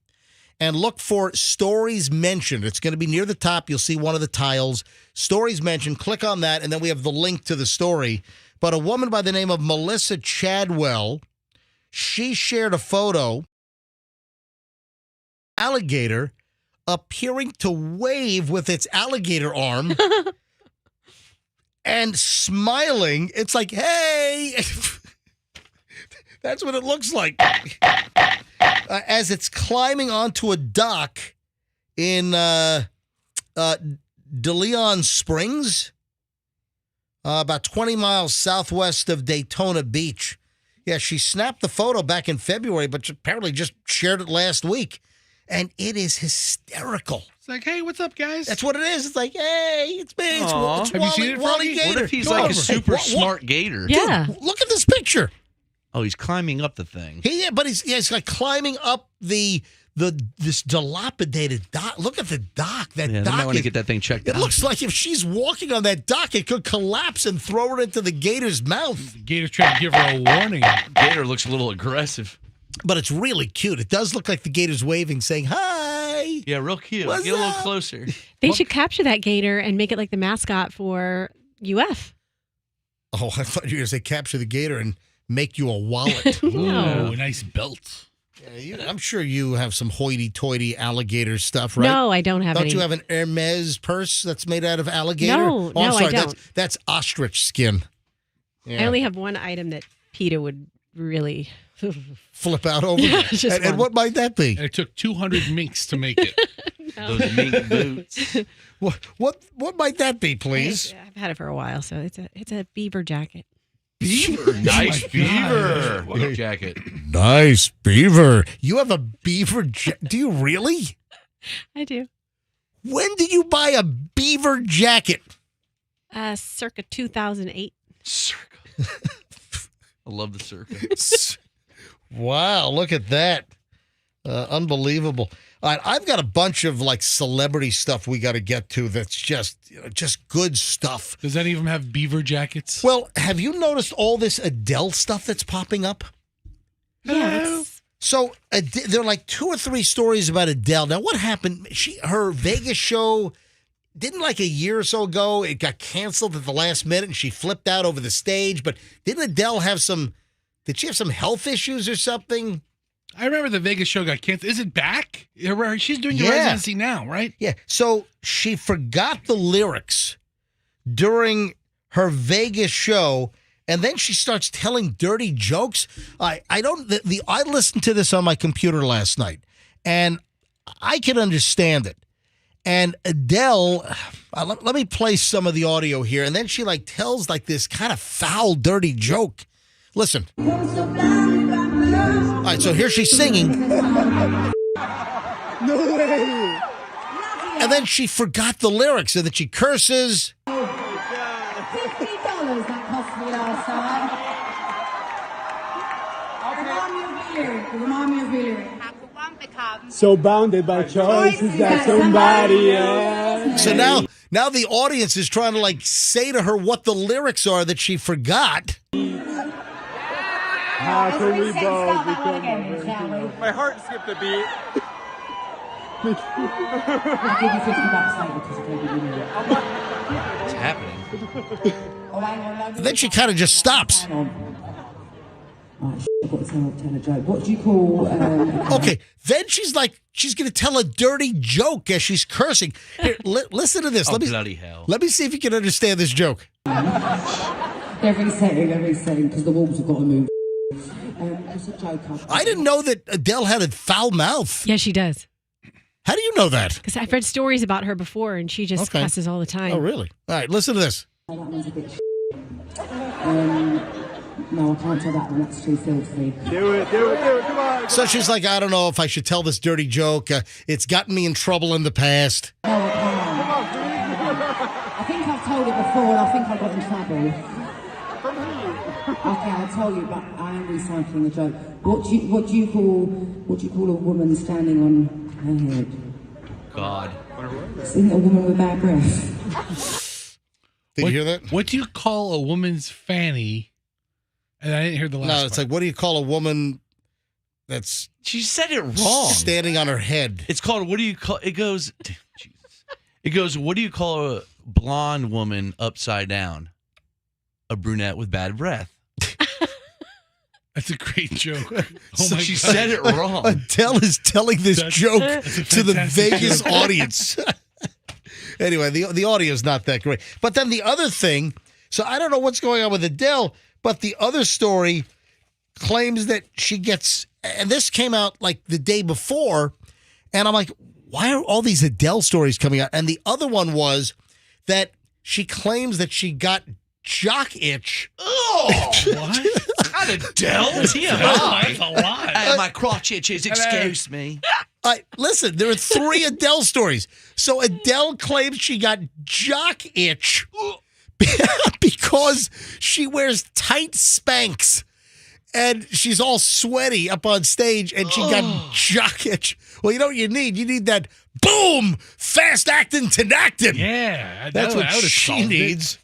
and look for stories mentioned. It's going to be near the top. You'll see one of the tiles. Stories mentioned. Click on that, and then we have the link to the story. But a woman by the name of Melissa Chadwell, she shared a photo. Alligator appearing to wave with its alligator arm and smiling. It's like, hey, that's what it looks like. As it's climbing onto a dock in DeLeon Springs, about 20 miles southwest of Daytona Beach. Yeah, she snapped the photo back in February, but apparently just shared it last week. And it is hysterical. It's like, hey, what's up, guys? That's what it is. It's like, hey, it's me. It's Have Wally, you seen it, Wally Froggy? Gator. What if he's Go like over. a super smart gator? Yeah. Dude, look at this picture. Oh, he's climbing up the thing. But he's like climbing up this dilapidated dock. Look at the dock. That They dock. might want to get that thing checked It out. looks like if she's walking on that dock, it could collapse and throw her into the gator's mouth. The gator's trying to give her a warning. Gator looks a little aggressive. But it's really cute. It does look like the gator's waving, saying, hi. Yeah, real cute. What's Get a little up? closer. They should capture that gator and make it like the mascot for UF. Oh, I thought you were going to say capture the gator and make you a wallet. No. Ooh, nice belt. I'm sure you have some hoity-toity alligator stuff, right? No, I don't have Don't any. you have an Hermes purse that's made out of alligator? No, I'm no, sorry. I don't. That's ostrich skin. I only have one item that PETA would really flip out over. Just and what might that be? And it took 200 minks to make it. Those mink boots. What might that be, please? I've had it for a while, so it's a beaver jacket. Beaver, nice beaver jacket. Nice beaver. You have a beaver jacket? Do you really? I do. When did you buy a beaver jacket? Circa 2008. Circa. I love the circa. Wow, look at that. Unbelievable. All right, I've got a bunch of like celebrity stuff we got to get to that's just good stuff. Does any of them have beaver jackets? Well, have you noticed all this Adele stuff that's popping up? Yeah. So there are like 2 or 3 stories about Adele. Now, what happened? Her Vegas show didn't like a year or so ago. It got canceled at the last minute, and she flipped out over the stage. But didn't Adele have some? Did she have some health issues or something? I remember the Vegas show got canceled. Is it back? She's doing a residency now, right? Yeah. So she forgot the lyrics during her Vegas show, and then she starts telling dirty jokes. I listened to this on my computer last night, and I can understand it. And Adele, let me play some of the audio here, and then she like tells like this kind of foul, dirty joke. Listen. All right, so here she's singing. No way. And then she forgot the lyrics, and then she curses. $50 that cost me last time. Remind me of your lyric. So bounded by choices that somebody else. So now the audience is trying to like say to her what the lyrics are that she forgot. How can we both become my heart skipped a beat. I'll give you $50 later because I don't What's happening? And then she kind of just stops. I've got to tell a joke. What do you call... Okay, then she's like, she's going to tell a dirty joke as she's cursing. Here, listen to this. Bloody hell. Let me see if you can understand this joke. Every setting, because the walls have got to move. It's a joke. I didn't know that Adele had a foul mouth. Yeah, she does. How do you know that? Because I've read stories about her before, and she just cusses all the time. Oh, really? All right, listen to this. That one's a bit no, I can't tell that one. That's too filthy. Do it, come on. So she's like, I don't know if I should tell this dirty joke. It's gotten me in trouble in the past. No, I can't. I think I've told it before, and I think I got in trouble. Okay, I'll tell you, but I am recycling the joke. What do you call a woman standing on her head? God. Isn't it a woman with bad breath? Did you hear that? What do you call a woman's fanny? And I didn't hear the last No, it's like, what do you call a woman that's... She said it wrong. Standing on her head. It's called, what do you call... It goes... Jesus. It goes, what do you call a blonde woman upside down? A brunette with bad breath. That's a great joke. Oh So my she God. said it wrong. Adele is telling this joke to the fantastic Vegas joke. audience. Anyway, the audio is not that great. But then the other thing, so I don't know what's going on with Adele, but the other story claims that she gets, and this came out like the day before, and I'm like, why are all these Adele stories coming out? And the other one was that she claims that she got jock itch. Oh, what? Not Adele. TMI. That's a lot. My crotch itches. Excuse me. Listen, there are 3 Adele stories. So Adele claims she got jock itch because she wears tight Spanx and she's all sweaty up on stage and she got jock itch. Well, you know what you need? You need that boom, fast acting tenactin. Yeah. That's what that would've she solved it. needs.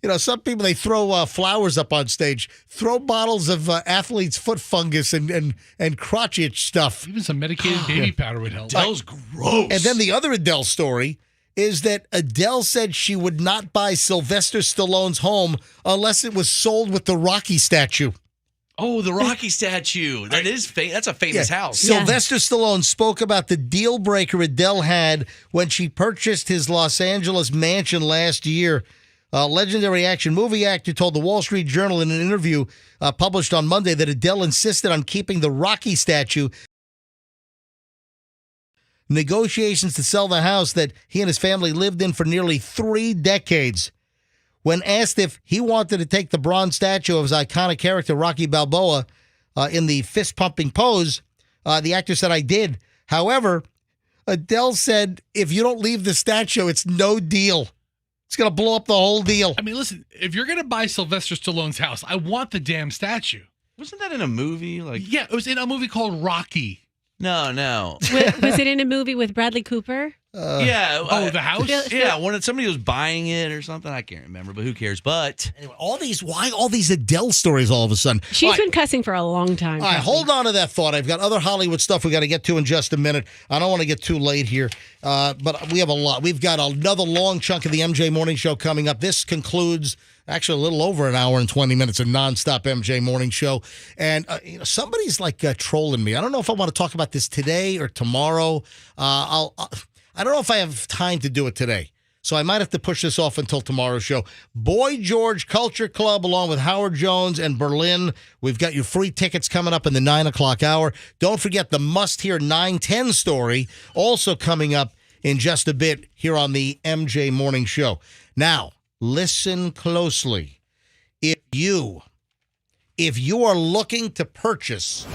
You know, some people, they throw flowers up on stage, throw bottles of athlete's foot fungus and crotch itch stuff. Even some medicated baby powder would help. Adele's gross. And then the other Adele story is that Adele said she would not buy Sylvester Stallone's home unless it was sold with the Rocky statue. Oh, the Rocky statue. That is that's a famous house. Sylvester Stallone spoke about the deal breaker Adele had when she purchased his Los Angeles mansion last year. Legendary action movie actor told the Wall Street Journal in an interview published on Monday that Adele insisted on keeping the Rocky statue. Negotiations to sell the house that he and his family lived in for nearly 3 decades. When asked if he wanted to take the bronze statue of his iconic character, Rocky Balboa, in the fist-pumping pose, the actor said, "I did." However, Adele said, if you don't leave the statue, it's no deal. It's going to blow up the whole deal. I mean, listen, if you're going to buy Sylvester Stallone's house, I want the damn statue. Wasn't that in a movie? Yeah, it was in a movie called Rocky. No. Was it in a movie with Bradley Cooper? The house? Yeah, somebody was buying it or something. I can't remember, but who cares? But anyway, why all these Adele stories all of a sudden? She's been cussing for a long time. All right, hold on to that thought. I've got other Hollywood stuff we got to get to in just a minute. I don't want to get too late here, but we have a lot. We've got another long chunk of the MJ Morning Show coming up. This concludes actually a little over an hour and 20 minutes of nonstop MJ Morning Show. And somebody's trolling me. I don't know if I want to talk about this today or tomorrow. I don't know if I have time to do it today, so I might have to push this off until tomorrow's show. Boy George Culture Club, along with Howard Jones and Berlin. We've got your free tickets coming up in the 9 o'clock hour. Don't forget the must-hear 9:10 story, also coming up in just a bit here on the MJ Morning Show. Now, listen closely. If you are looking to purchase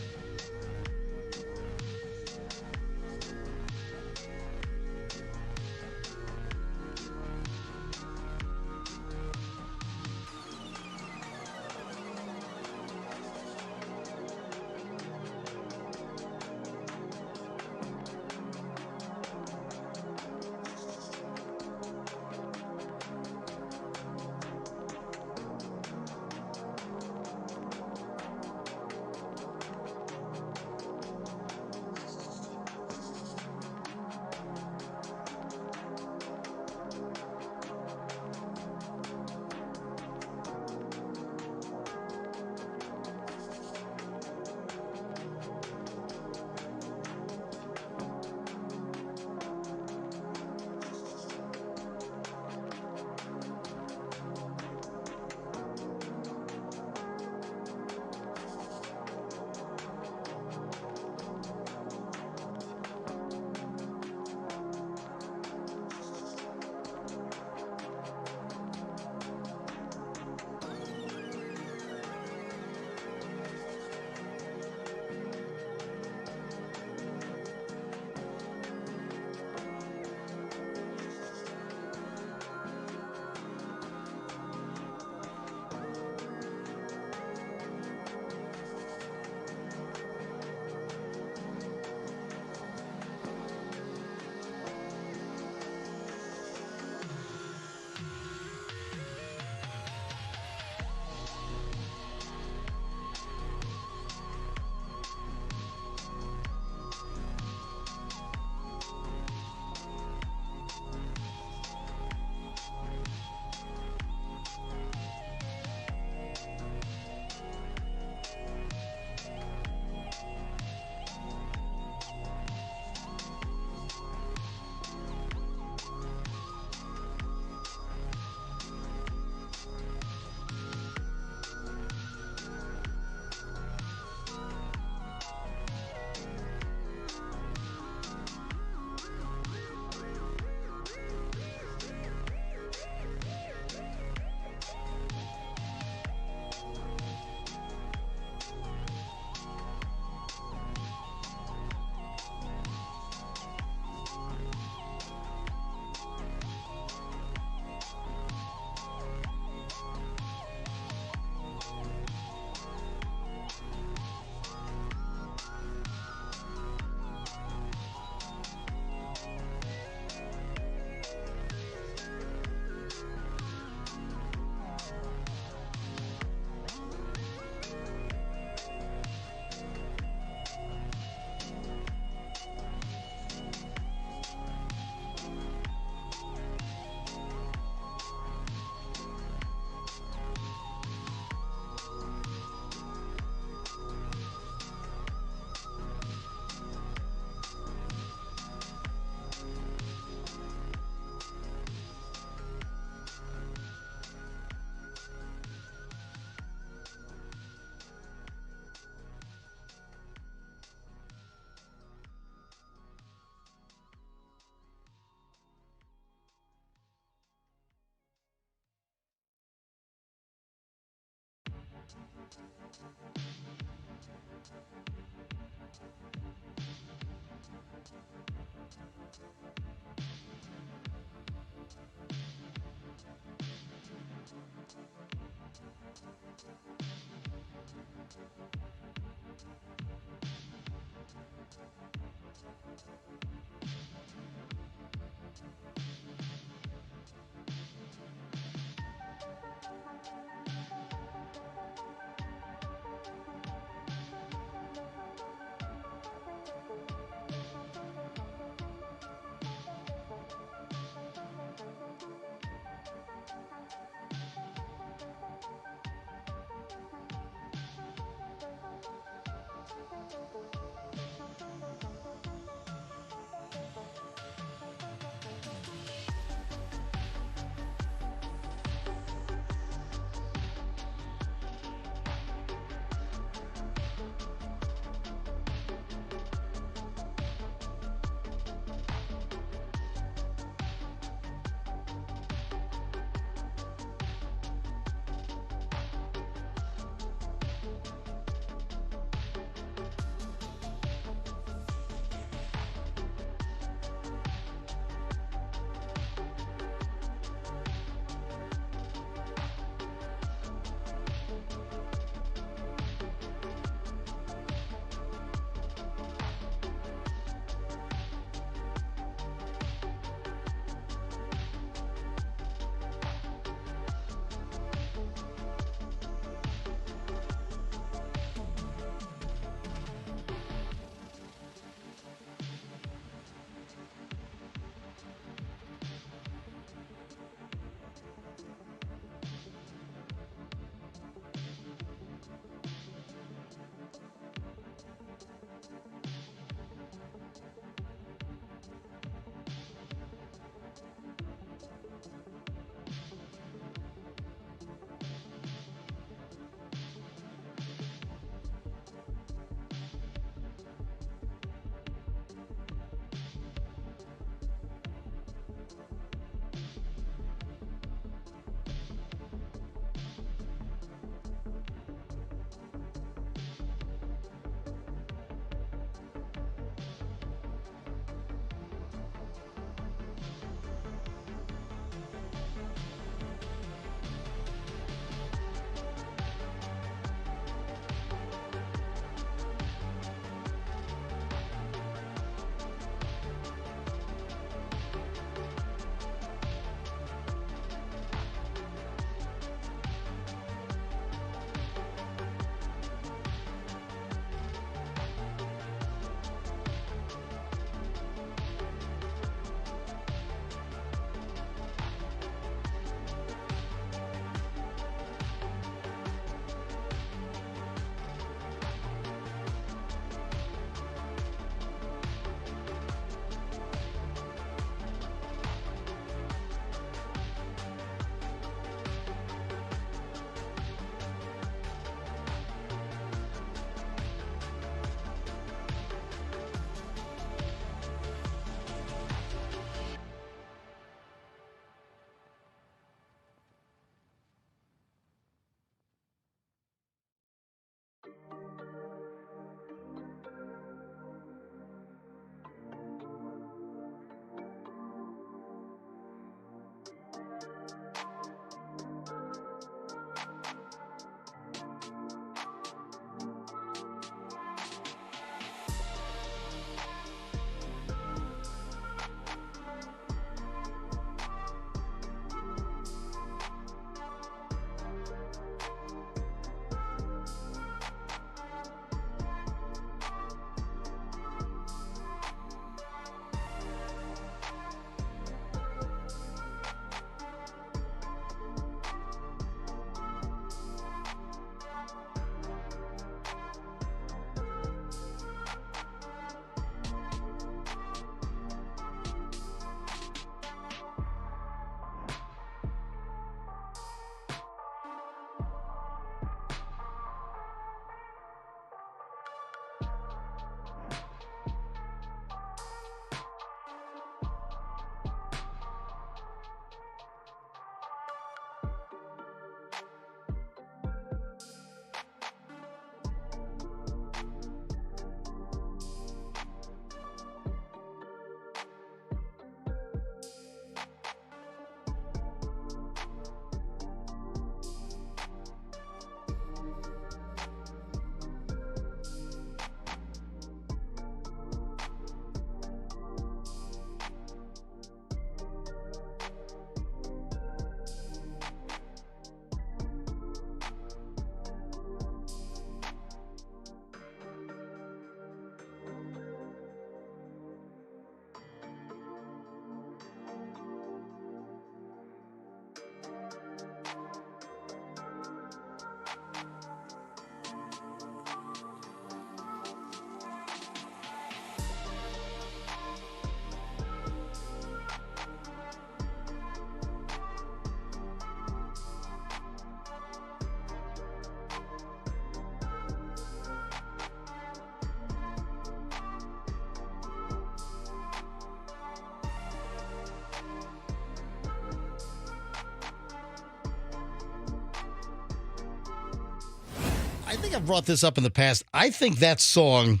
think I've brought this up in the past. I think that song,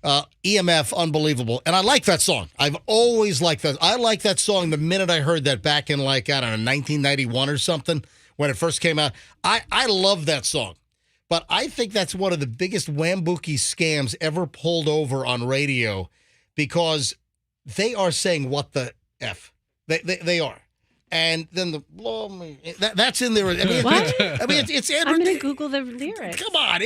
EMF, unbelievable. And I like that song. I've always liked that. I like that song the minute I heard that back in, like, I don't know, 1991 or something when it first came out. I love that song. But I think that's one of the biggest Wambuki scams ever pulled over on radio because they are saying, what the F? They are. And then that's in there. I mean, What? It's I'm going to Google the lyrics. Come on,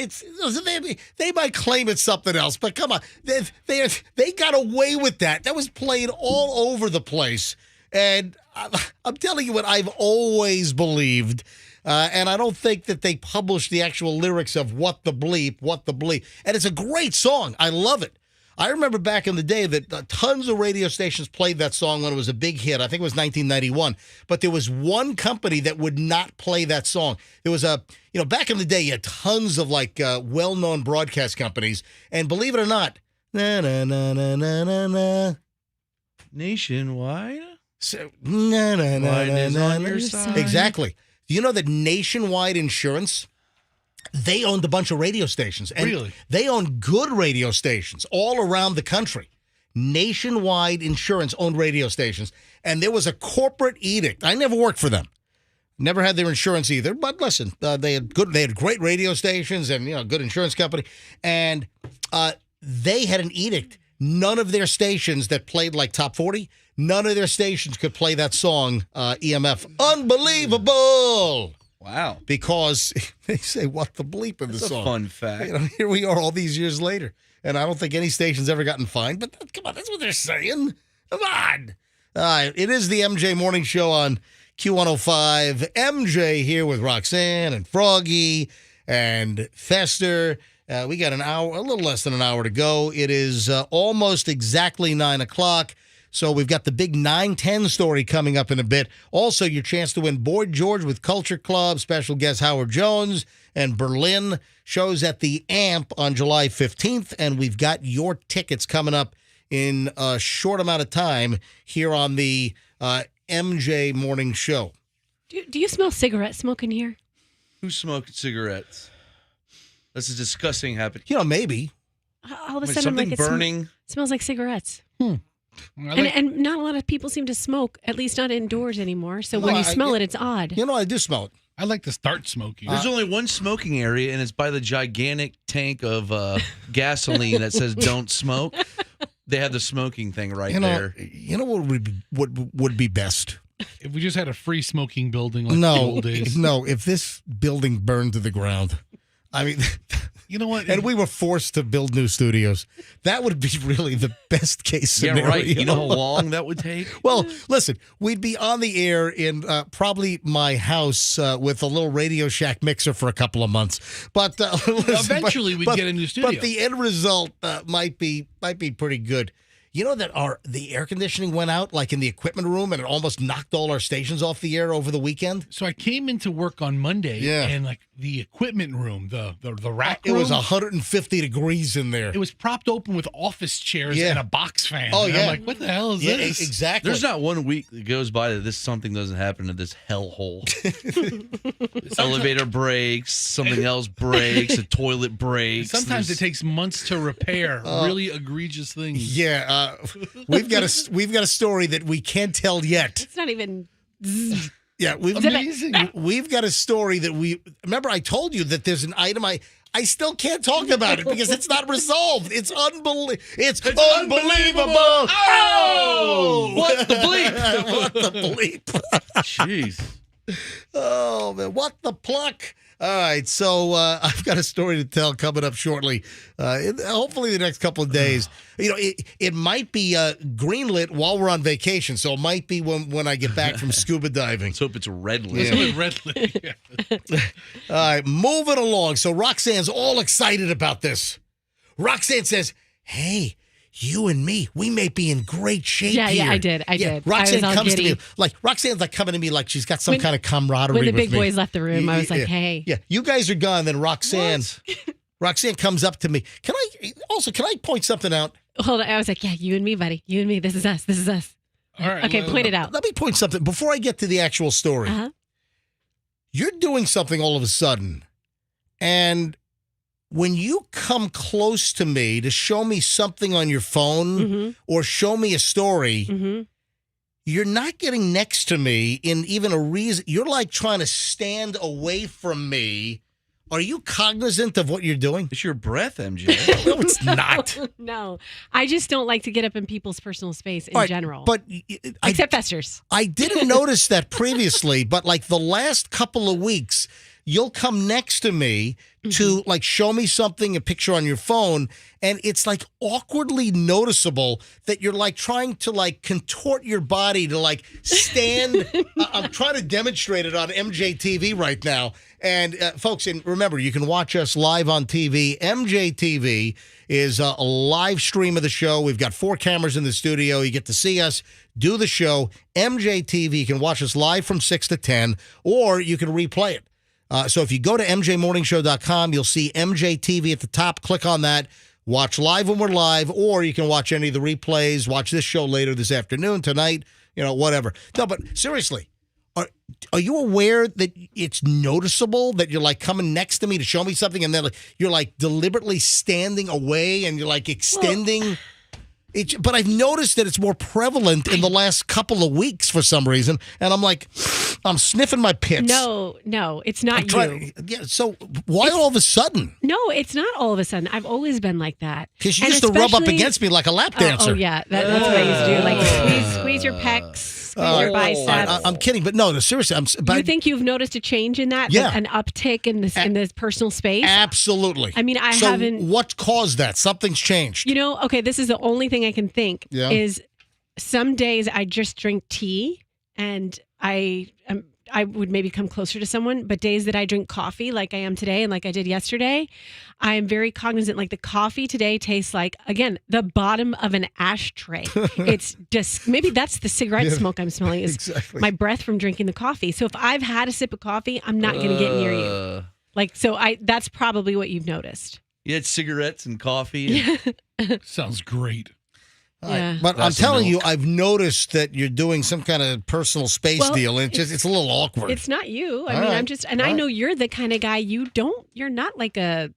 they might claim it's something else, but come on, they got away with that. That was played all over the place, and I'm telling you what I've always believed. And I don't think that they published the actual lyrics of what the bleep. And it's a great song. I love it. I remember back in the day that tons of radio stations played that song when it was a big hit. I think it was 1991. But there was one company that would not play that song. There was back in the day, you had tons of well-known broadcast companies. And believe it or not, na na na na na na na. Nationwide? So, na na na Wide na on na. your side. Exactly. Do you know that Nationwide Insurance, they owned a bunch of radio stations. And Really? they own good radio stations all around the country. Nationwide Insurance owned radio stations. And there was a corporate edict. I never worked for them. Never had their insurance either. But listen, they had great radio stations and good insurance company. And they had an edict. None of their stations that played like Top 40, none of their stations could play that song, EMF. Unbelievable. Wow. Because they say, what the bleep in the That's song? a fun fact. Here we are all these years later. And I don't think any station's ever gotten fined. But come on, that's what they're saying. Come on. It is the MJ Morning Show on Q105. MJ here with Roxanne and Froggy and Fester. We got a little less than an hour to go. It is almost exactly 9 o'clock. So we've got the big 9:10 story coming up in a bit. Also, your chance to win Boyd George with Culture Club, special guest Howard Jones, and Berlin shows at the AMP on July 15th. And we've got your tickets coming up in a short amount of time here on the MJ Morning Show. Do you smell cigarette smoke in here? Who's smoking cigarettes? That's a disgusting habit. Maybe. All of a sudden, something like burning. Smells like cigarettes. Like, And not a lot of people seem to smoke, at least not indoors anymore. So when you smell it, it's odd. I do smell it. I like to start smoking. There's only one smoking area, and it's by the gigantic tank of gasoline that says "Don't smoke." They have the smoking thing right there. You know what would be best? If we just had a free smoking building like the old days. No, if this building burned to the ground. I mean, you know what? And we were forced to build new studios. That would be really the best case scenario. Yeah, right. You know how long that would take? Well, listen, we'd be on the air in probably my house with a little Radio Shack mixer for a couple of months. But eventually we'd get a new studio. But the end result might be pretty good. You know that the air conditioning went out like in the equipment room and it almost knocked all our stations off the air over the weekend? So I came into work on Monday and like the equipment room, the rack room. It was room, 150 degrees in there. It was propped open with office chairs and a box fan. Oh, and yeah. I'm like, what the hell is this? Exactly. There's not one week that goes by that something doesn't happen to this hellhole. Elevator breaks, something else breaks, a toilet breaks. Sometimes it takes months to repair really egregious things. Yeah, we've got a story that we can't tell yet. It's not even. Yeah, we've got a story that remember I told you that there's an item I still can't talk about it because it's not resolved. It's unbelievable. It's unbelievable. Oh! What the bleep? What the bleep? Jeez. Oh, man. What the pluck? All right, so I've got a story to tell coming up shortly. Hopefully the next couple of days. It might be greenlit while we're on vacation, so it might be when I get back from scuba diving. Let's hope it's red lit. Yeah. Red lit. All right, moving along. So Roxanne's all excited about this. Roxanne says, hey, you and me, we may be in great shape here. Yeah, I did. Roxanne I was all comes giddy. to me Roxanne's like coming to me like she's got some kind of camaraderie When the big with me. boys left the room, I was like, hey. Yeah, you guys are gone. Then Roxanne comes up to me. Can I point something out? Hold on. I was like, yeah, you and me, buddy. You and me. This is us. This is us. All right. Okay, point it out. Let me point something before I get to the actual story. Uh-huh. You're doing something all of a sudden, and when you come close to me to show me something on your phone or show me a story, you're not getting next to me in even a reason. You're like trying to stand away from me. Are you cognizant of what you're doing? It's your breath, MJ. No, it's not. No, I just don't like to get up in people's personal space in general. But except Fester's. I didn't notice that previously, but like the last couple of weeks, you'll come next to me to like show me something, a picture on your phone, and it's like awkwardly noticeable that you're like trying to like contort your body to like stand. I'm trying to demonstrate it on MJTV right now. And folks, and remember, you can watch us live on TV. MJTV is a live stream of the show. We've got 4 cameras in the studio. You get to see us do the show. MJTV, you can watch us live from 6 to 10, or you can replay it. So if you go to mjmorningshow.com, you'll see MJTV at the top. Click on that. Watch live when we're live, or you can watch any of the replays. Watch this show later this afternoon, tonight, whatever. No, but seriously, are you aware that it's noticeable that you're like coming next to me to show me something, and then you're like deliberately standing away and you're like extending? But I've noticed that it's more prevalent in the last couple of weeks for some reason, and I'm sniffing my pits. No, it's not you. Yeah, so why all of a sudden? No, it's not all of a sudden. I've always been like that. Because you used to rub up against me like a lap dancer. Oh yeah, that's what I used to do. Like squeeze your pecs. Your biceps. I'm kidding, but no, seriously. You think you've noticed a change in that? Yeah. An uptick in this personal space? Absolutely. I mean, I haven't. What caused that? Something's changed. Okay, this is the only thing I can think is some days I just drink tea and I would maybe come closer to someone, but days that I drink coffee like I am today and like I did yesterday, I am very cognizant. Like the coffee today tastes like, again, the bottom of an ashtray. It's just, maybe that's the cigarette smoke I'm smelling is my breath from drinking the coffee. So if I've had a sip of coffee, I'm not going to get near you. That's probably what you've noticed. You had cigarettes and coffee. Sounds great. Yeah. But I'm telling you, I've noticed that you're doing some kind of personal space deal, and it's a little awkward. It's not you. I know you're the kind of guy you're not like a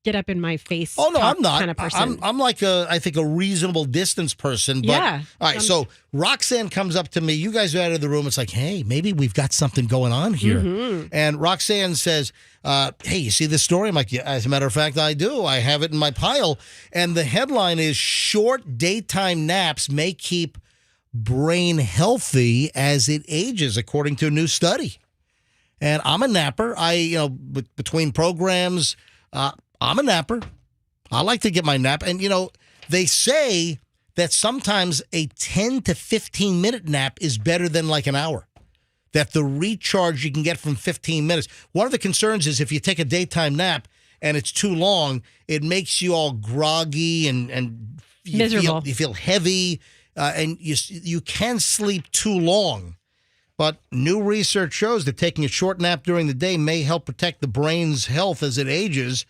get up in my face. Oh no, I'm not. Kind of person. I'm like I think a reasonable distance person. But, yeah. All right. So Roxanne comes up to me. You guys are out of the room. It's like, hey, maybe we've got something going on here. Mm-hmm. And Roxanne says, hey, you see this story? I'm like, yeah, as a matter of fact, I do. I have it in my pile. And the headline is short daytime naps may keep brain healthy as it ages, according to a new study. And I'm a napper. Between programs, I'm a napper. I like to get my nap. And, they say that sometimes a 10 to 15 minute nap is better than like an hour. That the recharge you can get from 15 minutes. One of the concerns is if you take a daytime nap and it's too long, it makes you all groggy and miserable. You feel heavy and you can sleep too long. But new research shows that taking a short nap during the day may help protect the brain's health as it ages.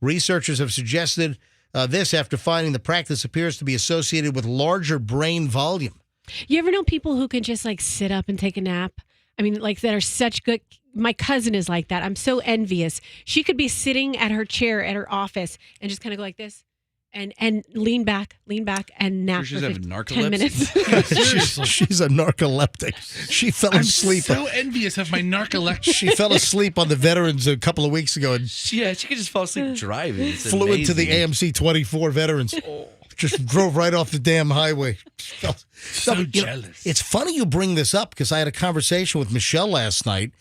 Researchers have suggested this after finding the practice appears to be associated with larger brain volume. You ever know people who can just like sit up and take a nap? I mean, like that are such good. My cousin is like that. I'm so envious. She could be sitting at her chair at her office and just kind of go like this and lean back and nap for 10 minutes. She's a narcoleptic. She fell asleep. I'm so envious of my narcoleptic. She fell asleep on the veterans a couple of weeks ago. And she could just fall asleep driving. It's flew amazing. into the AMC 24 veterans. Just drove right off the damn highway. So jealous. It's funny you bring this up because I had a conversation with Michelle last night,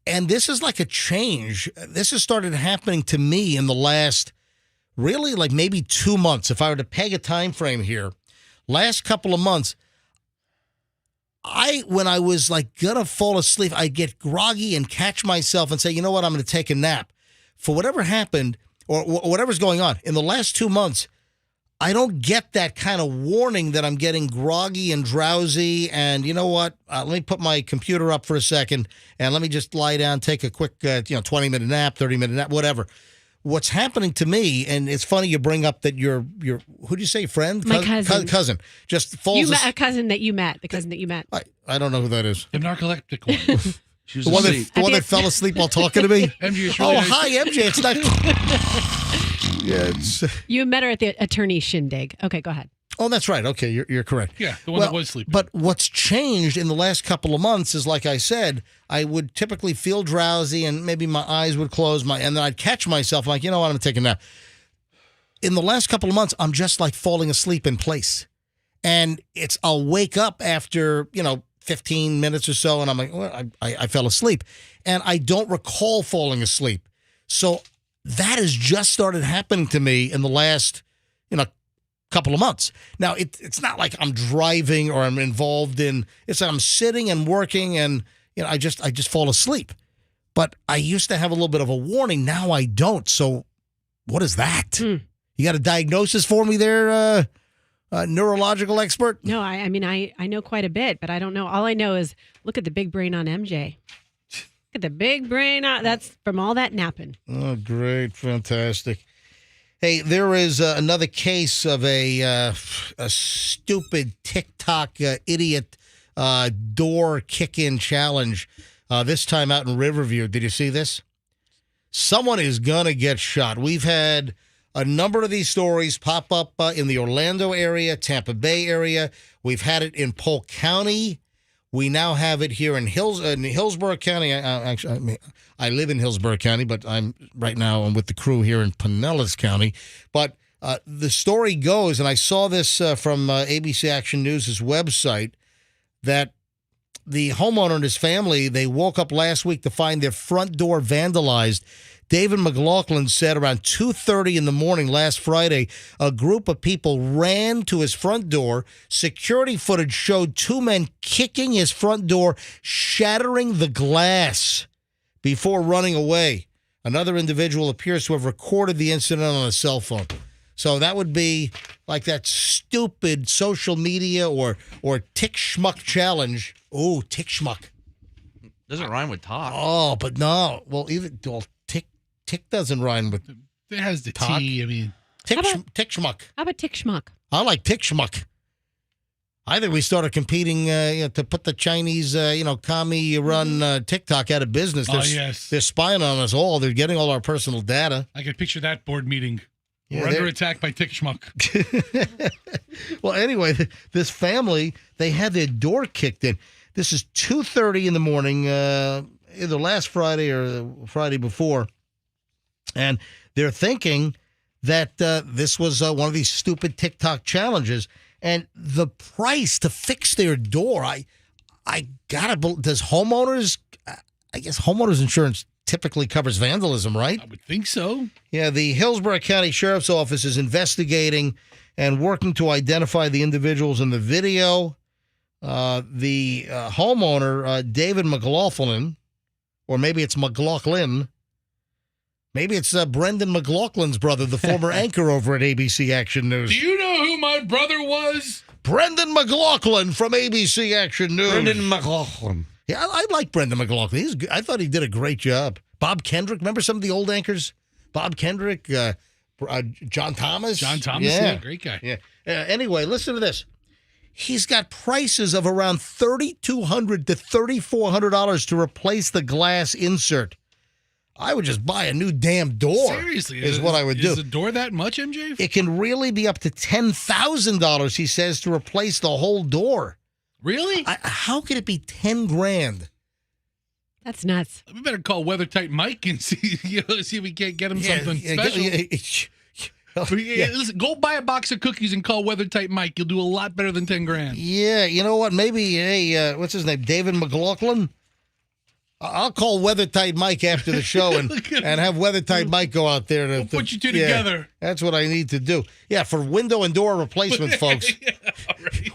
and this is like a change. This has started happening to me in the last, really, like maybe 2 months. If I were to peg a time frame here, last couple of months, when I was like gonna fall asleep, I'd get groggy and catch myself and say, you know what, I'm going to take a nap. For whatever happened or whatever's going on in the last 2 months, I don't get that kind of warning that I'm getting groggy and drowsy. And you know what? Let me put my computer up for a second and let me just lie down, take a quick, 20-minute nap, 30-minute nap, whatever. What's happening to me, and it's funny you bring up that your who'd you say, friend? My cousin. Cousin. Just falls a cousin that you met, the cousin that you met. I don't know who that is. The narcoleptic one. She was The one asleep. that fell asleep while talking to me? MJ, it's Oh, really hi, MJ. It's not... Yeah, it's... You met her at the attorney shindig. Okay, go ahead. Oh, that's right. Okay, you're correct. Yeah, the one that was sleeping. But what's changed in the last couple of months is, like I said, I would typically feel drowsy and maybe my eyes would close, and then I'd catch myself like, you know what, I'm going to take a nap. In the last couple of months, I'm just like falling asleep in place. And I'll wake up after, 15 minutes or so, and I'm like, well, I fell asleep. And I don't recall falling asleep. So that has just started happening to me in the last, couple of months. Now, it's not like I'm driving or I'm involved in, it's like I'm sitting and working and, I just fall asleep. But I used to have a little bit of a warning. Now I don't. So what is that? You got a diagnosis for me there, neurological expert? No, I mean, I know quite a bit, but I don't know. All I know is look at the big brain on MJ. Look at the big brain. That's from all that napping. Oh, great. Fantastic. Hey, there is another case of a stupid TikTok idiot door kick-in challenge, this time out in Riverview. Did you see this? Someone is going to get shot. We've had a number of these stories pop up in the Orlando area, Tampa Bay area. We've had it in Polk County. We now have it here in Hillsborough County. I live in Hillsborough County, but I'm with the crew here in Pinellas County. But the story goes, and I saw this from ABC Action News' website, that the homeowner and his family, they woke up last week to find their front door vandalized. David McLaughlin said around 2:30 in the morning last Friday, a group of people ran to his front door. Security footage showed two men kicking his front door, shattering the glass before running away. Another individual appears to have recorded the incident on a cell phone. So that would be like that stupid social media or tick schmuck challenge. Oh, tick schmuck. Doesn't rhyme with talk. Oh, but no. Well, tick doesn't rhyme with it has the talk. T, I mean. Tick schmuck. How about tick schmuck? I like tick schmuck. I think we started competing to put the Chinese, commie-run TikTok out of business. Yes. They're spying on us all. They're getting all our personal data. I could picture that board meeting. Yeah, We're under attack by tick schmuck. Well, anyway, this family, they had their door kicked in. This is 2:30 in the morning, either last Friday or the Friday before. And they're thinking that this was one of these stupid TikTok challenges. And the price to fix their door, I gotta. Does homeowners? I guess homeowners insurance typically covers vandalism, right? I would think so. Yeah, the Hillsborough County Sheriff's Office is investigating and working to identify the individuals in the video. The homeowner, David McLaughlin, or maybe it's McLaughlin. Maybe it's Brendan McLaughlin's brother, the former anchor over at ABC Action News. Do you know who my brother was? Brendan McLaughlin from ABC Action News. Brendan McLaughlin. Yeah, I like Brendan McLaughlin. I thought he did a great job. Bob Kendrick, remember some of the old anchors? Bob Kendrick, John Thomas. John Thomas, yeah, great guy. Yeah. Anyway, listen to this. He's got prices of around $3,200 to $3,400 to replace the glass insert. I would just buy a new damn door. Seriously, is what I would do. Is the door that much, MJ? It can really be up to $10,000, he says, to replace the whole door. Really? How could it be $10,000? That's nuts. We better call WeatherTight Mike and see if we can't get him something special. Listen, go buy a box of cookies and call WeatherTight Mike. You'll do a lot better than $10,000. Yeah, you know what? Maybe, what's his name? David McLaughlin? I'll call WeatherTight Mike after the show and have WeatherTight Mike go out there to put you two together. That's what I need to do. Yeah, for window and door replacements, folks.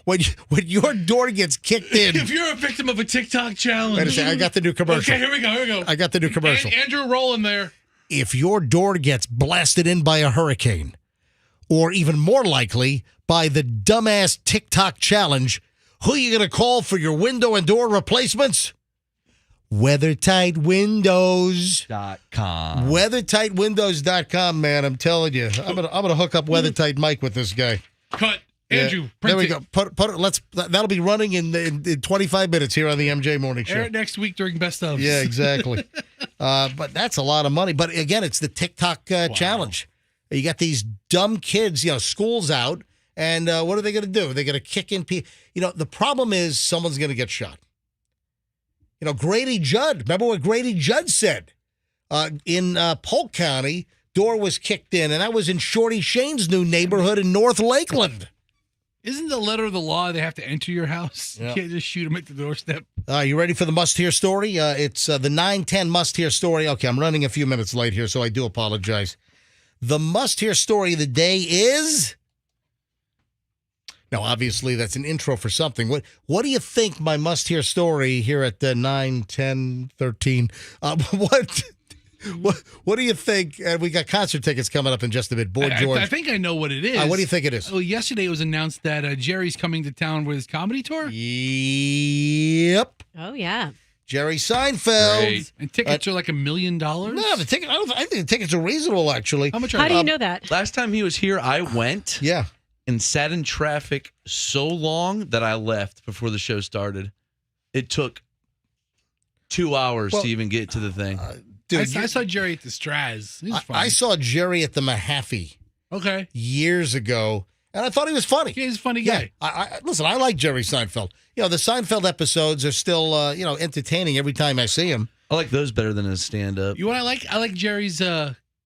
Right. When your door gets kicked in. If you're a victim of a TikTok challenge. Wait a second, I got the new commercial. Okay, here we go. I got the new commercial. Andrew rolling there. If your door gets blasted in by a hurricane, or even more likely, by the dumbass TikTok challenge, who are you going to call for your window and door replacements? WeatherTightWindows.com. WeatherTightWindows.com, man. I'm telling you. I'm gonna hook up WeatherTight Mike with this guy. Cut. Andrew, there we print go. Put it. That'll be running in 25 minutes here on the MJ Morning Show. Air it next week during Best of. Yeah, exactly. But that's a lot of money. But again, it's the TikTok challenge. You got these dumb kids. School's out, and what are they going to do? They're going to kick in people. The problem is someone's going to get shot. Grady Judd. Remember what Grady Judd said? In Polk County, door was kicked in, and that was in Shorty Shane's new neighborhood in North Lakeland. Isn't the letter of the law they have to enter your house? Yeah. You can't just shoot them at the doorstep. You ready for the must-hear story? It's the 9:10 must-hear story. Okay, I'm running a few minutes late here, so I do apologize. The must-hear story of the day is... Now, obviously, that's an intro for something. What do you think my must-hear story here at 9, 10, 13? What do you think? We got concert tickets coming up in just a bit. Boy George. I think I know what it is. What do you think it is? Well, yesterday it was announced that Jerry's coming to town with his comedy tour. Yep. Oh, yeah. Jerry Seinfeld. Great. And tickets are like $1 million? No, the ticket. I think the tickets are reasonable, actually. How much How do you know that? Last time he was here, I went. Yeah. And sat in traffic so long that I left before the show started. It took 2 hours to even get to the thing. Dude, I saw Jerry at the Straz. He was funny. I saw Jerry at the Mahaffey. Okay. Years ago, and I thought he was funny. He's a funny guy. Listen, I like Jerry Seinfeld. The Seinfeld episodes are still, entertaining every time I see him. I like those better than his stand-up. You know what I like? I like Jerry's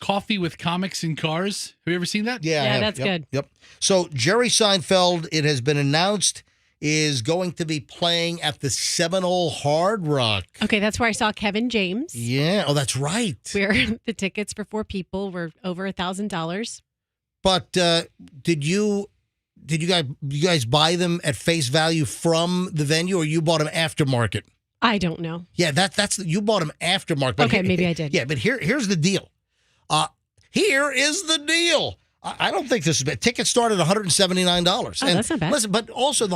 Coffee with Comics in Cars. Have you ever seen that? Yeah, that's good. Yep. So Jerry Seinfeld, it has been announced, is going to be playing at the Seminole Hard Rock. Okay, that's where I saw Kevin James. Yeah. Oh, that's right. Where the tickets for 4 people were over $1,000. But did you guys buy them at face value from the venue, or you bought them aftermarket? I don't know. Yeah, that's you bought them aftermarket. But okay, maybe I did. Yeah, but here's the deal. Here is the deal. I don't think this is bad. Tickets start at $179. Oh, that's not bad. Listen, but also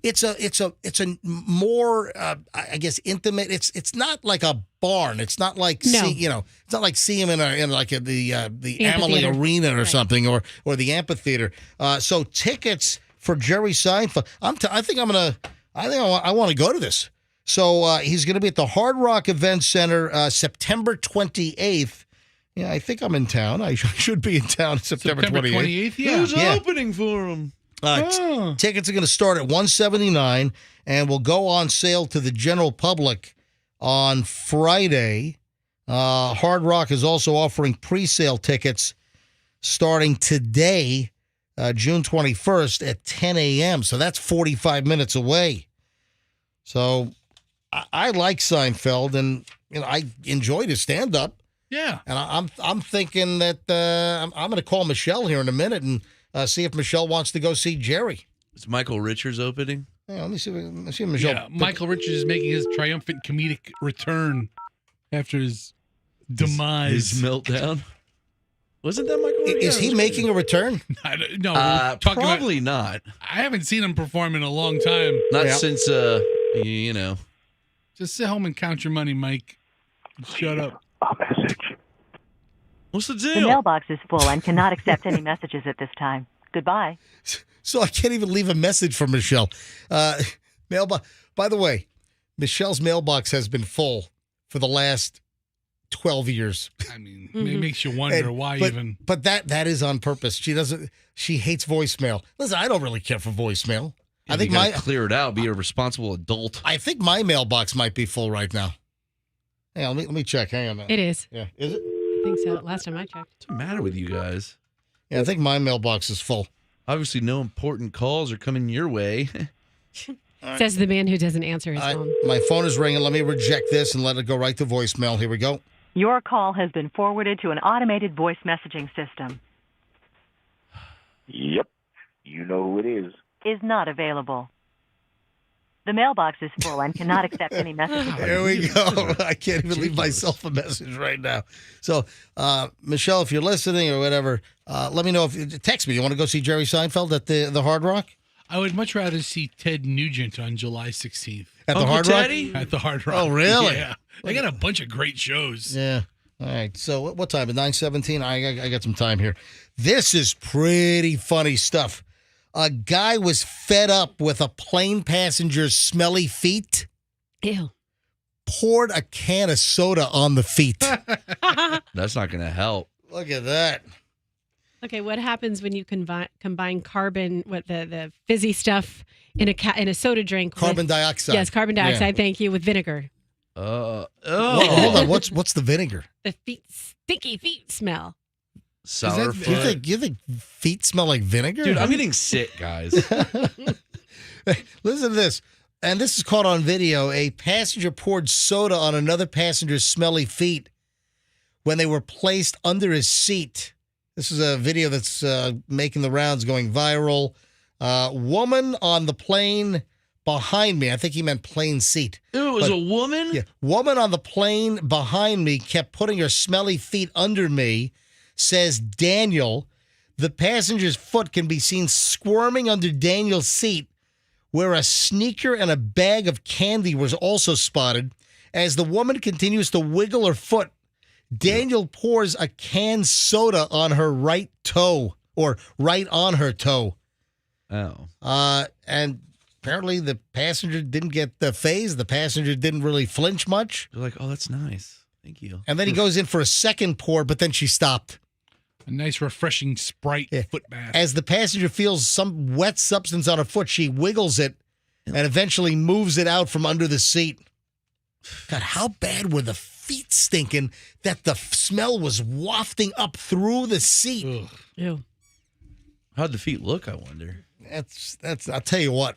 it's a more I guess intimate. It's not like a barn. It's not like it's not like seeing him in the Amalie Arena or something or the amphitheater. So tickets for Jerry Seinfeld. I want to go to this. So he's going to be at the Hard Rock Event Center September 28th. Yeah, I think I'm in town. I should be in town September 28th. Yeah. Who's opening for him? Tickets are going to start at $179 and will go on sale to the general public on Friday. Hard Rock is also offering pre-sale tickets starting today, June 21st at 10 a.m. So that's 45 minutes away. So I like Seinfeld, and I enjoyed his stand-up. Yeah, and I'm thinking that I'm going to call Michelle here in a minute and see if Michelle wants to go see Jerry. Is Michael Richards opening? Yeah, let me see Michelle. Yeah, Michael Richards is making his triumphant comedic return after his demise. His meltdown. Wasn't that Michael Richards? Is he making a return? No, probably not. I haven't seen him perform in a long time. Not since Just sit home and count your money, Mike. Shut up. A message. What's the The deal? mailbox is full and cannot accept any messages at this time. Goodbye. So I can't even leave a message for Michelle. Mailbox. By the way, Michelle's mailbox has been full for the last 12 years. I mean, it makes you wonder why even. But that is on purpose. She hates voicemail. Listen, I don't really care for voicemail. I think clear it out. Be a responsible adult. I think my mailbox might be full right now. Hang on, let me check. Hang on a minute. It is. Yeah, is it? I think so. Last time I checked. What's the matter with you guys? Yeah, I think my mailbox is full. Obviously, no important calls are coming your way. Says the man who doesn't answer his phone. My phone is ringing. Let me reject this and let it go right to voicemail. Here we go. Your call has been forwarded to an automated voice messaging system. Yep. You know who it is. Is not available. The mailbox is full and cannot accept any messages. There we go. I can't even leave myself a message right now. So, Michelle, if you're listening or whatever, let me know. Text me. You want to go see Jerry Seinfeld at the Hard Rock? I would much rather see Ted Nugent on July 16th. At the Hard Rock? At the Hard Rock. Oh, really? Yeah. They got a bunch of great shows. Yeah. All right. So what time? At 9:17? I got some time here. This is pretty funny stuff. A guy was fed up with a plane passenger's smelly feet. Ew. Poured a can of soda on the feet. That's not going to help. Look at that. Okay, what happens when you combine carbon with the fizzy stuff in a soda drink? Carbon dioxide. Yes, carbon dioxide. Thank you. With vinegar. Hold on. What's the vinegar? The stinky feet smell. Sour You think feet smell like vinegar? Dude, I'm getting sick, guys. Listen to this. And this is caught on video. A passenger poured soda on another passenger's smelly feet when they were placed under his seat. This is a video that's making the rounds, going viral. Woman on the plane behind me. I think he meant plane seat. It was a woman? Yeah. Woman on the plane behind me kept putting her smelly feet under me, says Daniel. The passenger's foot can be seen squirming under Daniel's seat, where a sneaker and a bag of candy was also spotted. As the woman continues to wiggle her foot, Daniel pours a canned soda on her right toe, or right on her toe. Oh. And apparently the passenger didn't get the phase. The passenger didn't really flinch much. You're like, oh, that's nice. Thank you. And then he goes in for a second pour, but then she stopped. A nice, refreshing Sprite foot bath. As the passenger feels some wet substance on her foot, she wiggles it and eventually moves it out from under the seat. God, how bad were the feet stinking that the smell was wafting up through the seat? Ugh. Ew. How'd the feet look, I wonder? That's. I'll tell you what.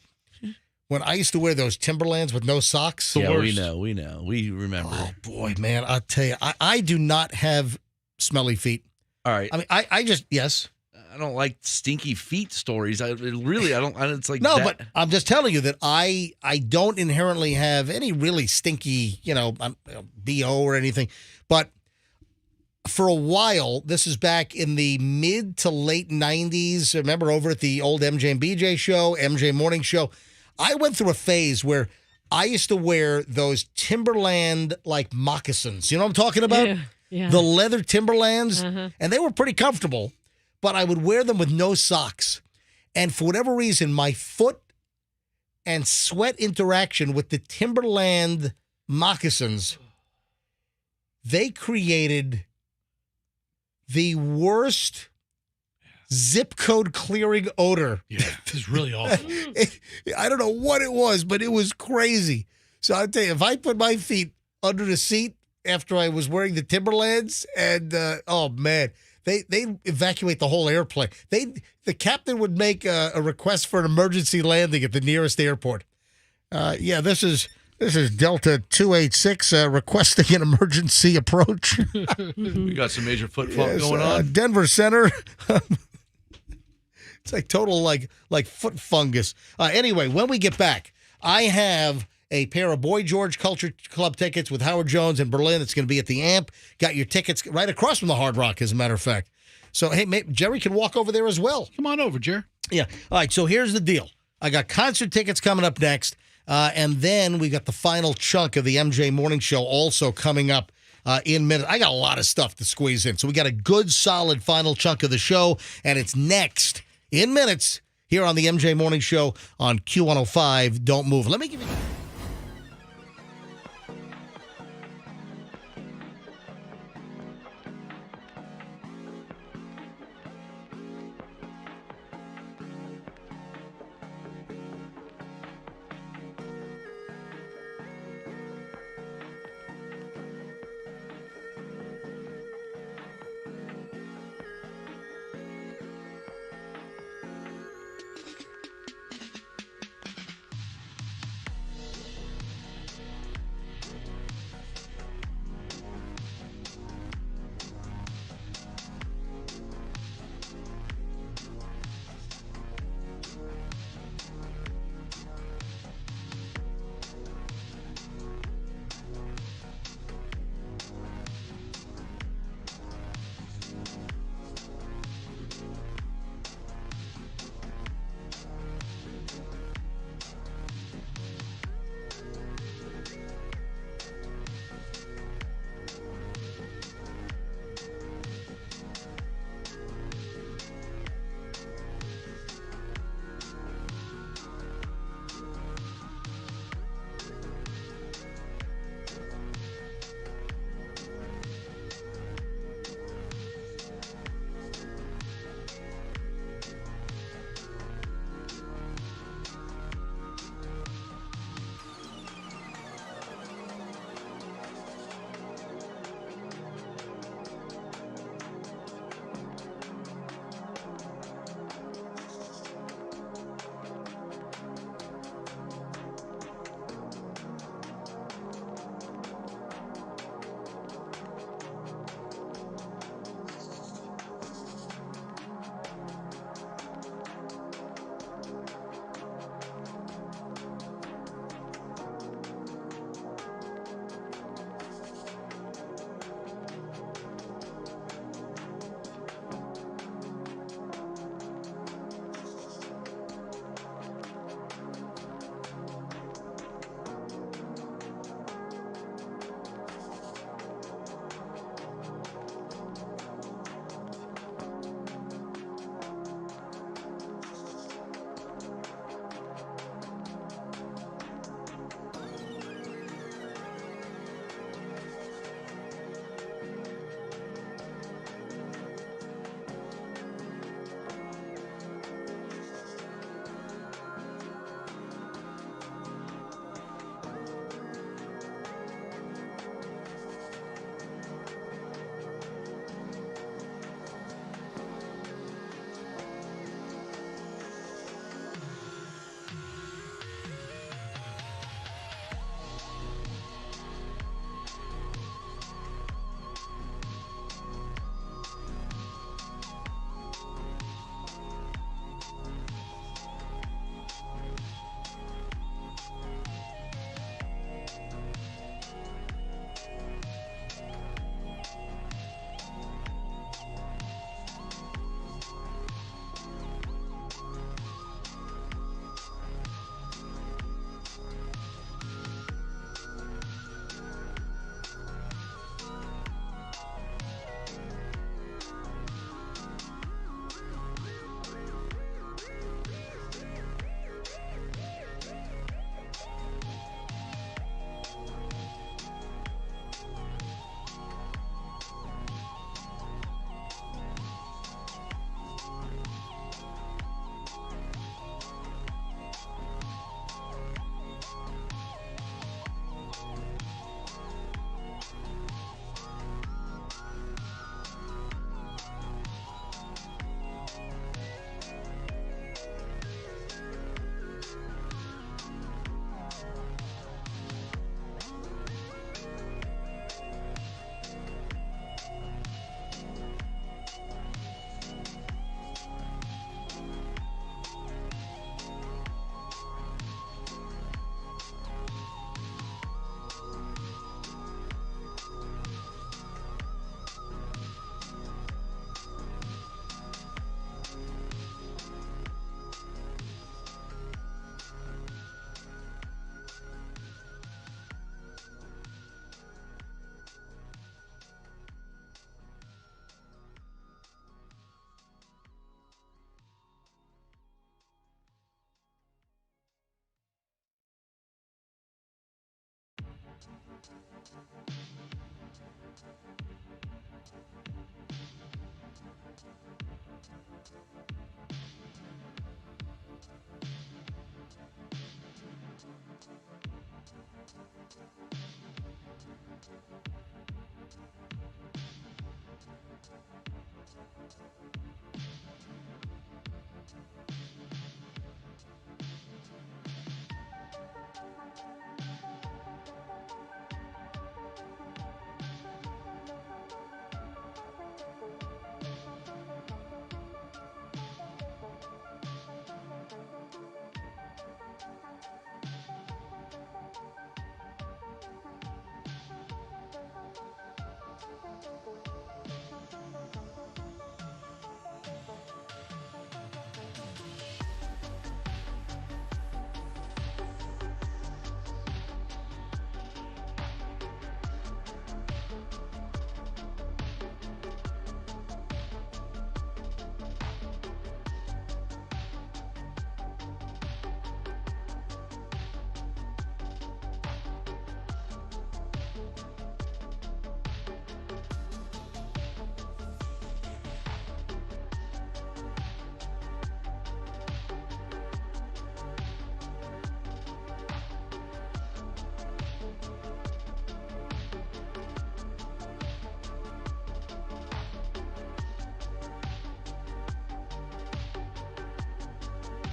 When I used to wear those Timberlands with no socks. Yeah, we know. We remember. Oh, boy, man. I'll tell you, I do not have smelly feet. All right. I mean, I just, yes. I don't like stinky feet stories. I don't. It's like no, that. but I'm just telling you that I don't inherently have any really stinky, BO or anything. But for a while, this is back in the mid to late 90s. Remember over at the old MJ and BJ show, MJ Morning Show, I went through a phase where I used to wear those Timberland like moccasins. You know what I'm talking about? Yeah. The leather Timberlands. And they were pretty comfortable, but I would wear them with no socks. And for whatever reason, my foot and sweat interaction with the Timberland moccasins, they created the worst zip code clearing odor. Yeah, this is really awful. I don't know what it was, but it was crazy. So I'll tell you, if I put my feet under the seat after I was wearing the Timberlands, and oh man, they evacuate the whole airplane. The captain would make a request for an emergency landing at the nearest airport. This is Delta 286 requesting an emergency approach. We got some major foot funk going on. Denver Center. It's like total like foot fungus. Anyway, when we get back, I have a pair of Boy George Culture Club tickets with Howard Jones in Berlin. It's going to be at the Amp. Got your tickets right across from the Hard Rock, as a matter of fact. So, hey, Jerry can walk over there as well. Come on over, Jer. Yeah. All right, so here's the deal. I got concert tickets coming up next, and then we got the final chunk of the MJ Morning Show also coming up in minutes. I got a lot of stuff to squeeze in, so we got a good, solid final chunk of the show, and it's next in minutes here on the MJ Morning Show on Q105. Don't move. Let me give you...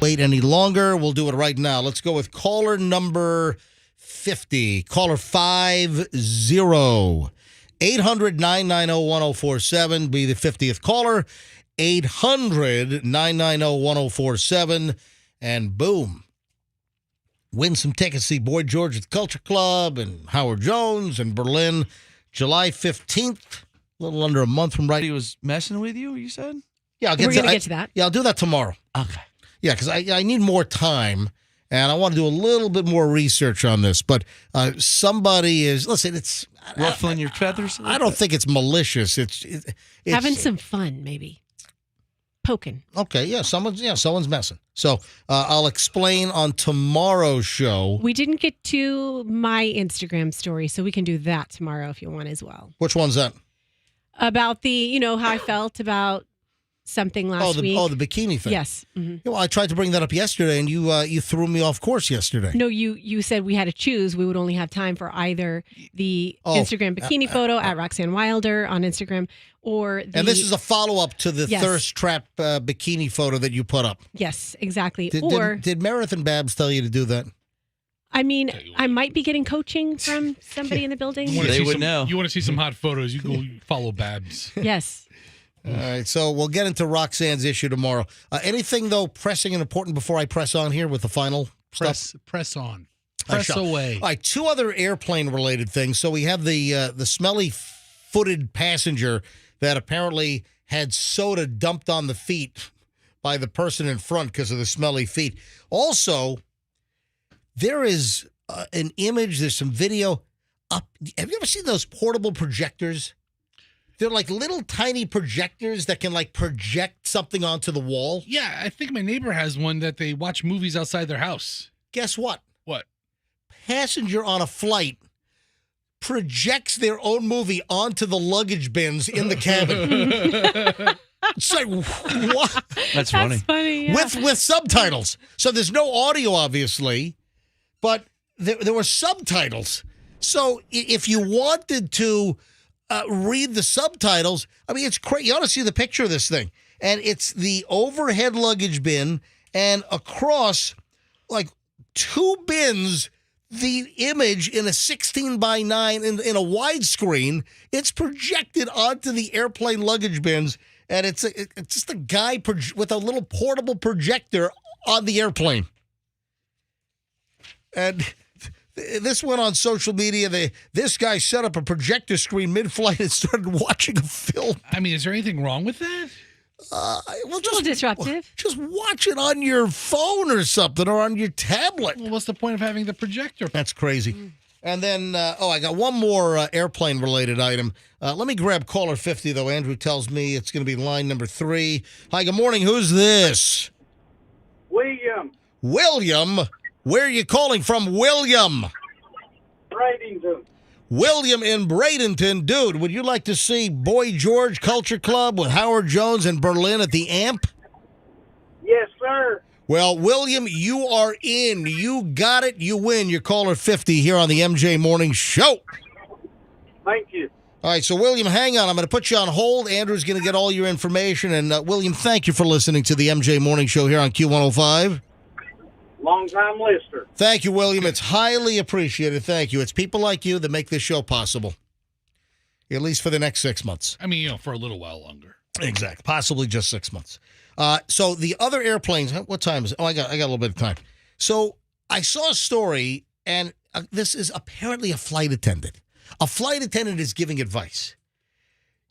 Wait any longer. We'll do it right now. Let's go with caller number 50. Caller 50. 800-990-1047. Be the 50th caller. 800-990-1047. And boom. Win some tickets. See Boy George at the Culture Club and Howard Jones in Berlin. July 15th. A little under a month from right. He was messing with you, you said? Yeah, We're going to get to that. Yeah, I'll do that tomorrow. Okay. Yeah, because I need more time, and I want to do a little bit more research on this. But somebody is, listen, it's... Ruffling your feathers? I don't think it's malicious. It's Having some fun, maybe. Poking. Okay, yeah, someone's messing. So I'll explain on tomorrow's show. We didn't get to my Instagram story, so we can do that tomorrow if you want as well. Which one's that? About the, how I felt about something last week. Oh, the bikini thing. Yes. Mm-hmm. Yeah, well, I tried to bring that up yesterday, and you threw me off course yesterday. No, you said we had to choose. We would only have time for either the Instagram bikini photo at Roxanne Wilder on Instagram or the... And this is a follow-up to the Yes. thirst trap bikini photo that you put up. Yes, exactly. Did Meredith and Babs tell you to do that? I mean, I might be getting coaching from somebody in the building. They would know. You want to see some hot photos, you go follow Babs. Yes. All right, so we'll get into Roxanne's issue tomorrow. Anything, though, pressing and important before I press on here with the final stuff? Press on. I Press shall. away. All right, two other airplane-related things. So we have the smelly-footed passenger that apparently had soda dumped on the feet by the person in front because of the smelly feet. Also, there is an image, there's some video up. Have you ever seen those portable projectors? They're like little tiny projectors that can like project something onto the wall. Yeah, I think my neighbor has one that they watch movies outside their house. Guess what? What? Passenger on a flight projects their own movie onto the luggage bins in the cabin. It's like, what? That's funny. Funny, yeah. With subtitles. So there's no audio, obviously, but there were subtitles. So if you wanted to read the subtitles, I mean, it's crazy. You ought to see the picture of this thing. And it's the overhead luggage bin, and across, like, two bins, the image in a 16 by 9 in a widescreen, it's projected onto the airplane luggage bins, and it's just a guy with a little portable projector on the airplane. And this went on social media. This guy set up a projector screen mid-flight and started watching a film. I mean, is there anything wrong with that? Well, a little disruptive. Just watch it on your phone or something, or on your tablet. Well, what's the point of having the projector? That's crazy. And then, I got one more airplane-related item. Let me grab caller 50, though. Andrew tells me it's going to be line number 3. Hi, good morning. Who's this? William. William? Where are you calling from, William? Bradenton. William in Bradenton. Dude, would you like to see Boy George Culture Club with Howard Jones in Berlin at the Amp? Yes, sir. Well, William, you are in. You got it. You win. You're caller 50 here on the MJ Morning Show. Thank you. All right, so William, hang on. I'm going to put you on hold. Andrew's going to get all your information. And William, thank you for listening to the MJ Morning Show here on Q105. Long-time listener. Thank you, William. It's highly appreciated. Thank you. It's people like you that make this show possible, at least for the next 6 months. I mean, for a little while longer. Exactly. Possibly just 6 months. So the other airplanes, what time is it? Oh, I got a little bit of time. So I saw a story, and this is apparently a flight attendant. A flight attendant is giving advice.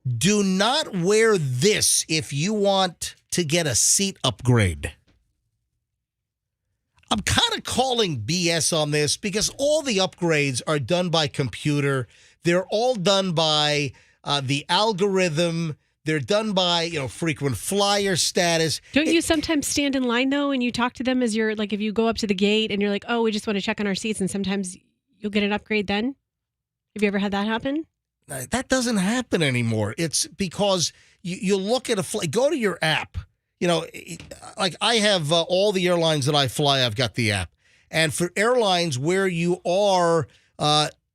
Do not wear this if you want to get a seat upgrade. I'm kind of calling BS on this because all the upgrades are done by computer. They're all done by the algorithm. They're done by, frequent flyer status. Don't you sometimes stand in line, though, and you talk to them as you're, like, if you go up to the gate and you're like, oh, we just want to check on our seats, and sometimes you'll get an upgrade then? Have you ever had that happen? That doesn't happen anymore. It's because you look at a flight, go to your app. Like I have all the airlines that I fly, I've got the app. And for airlines where you are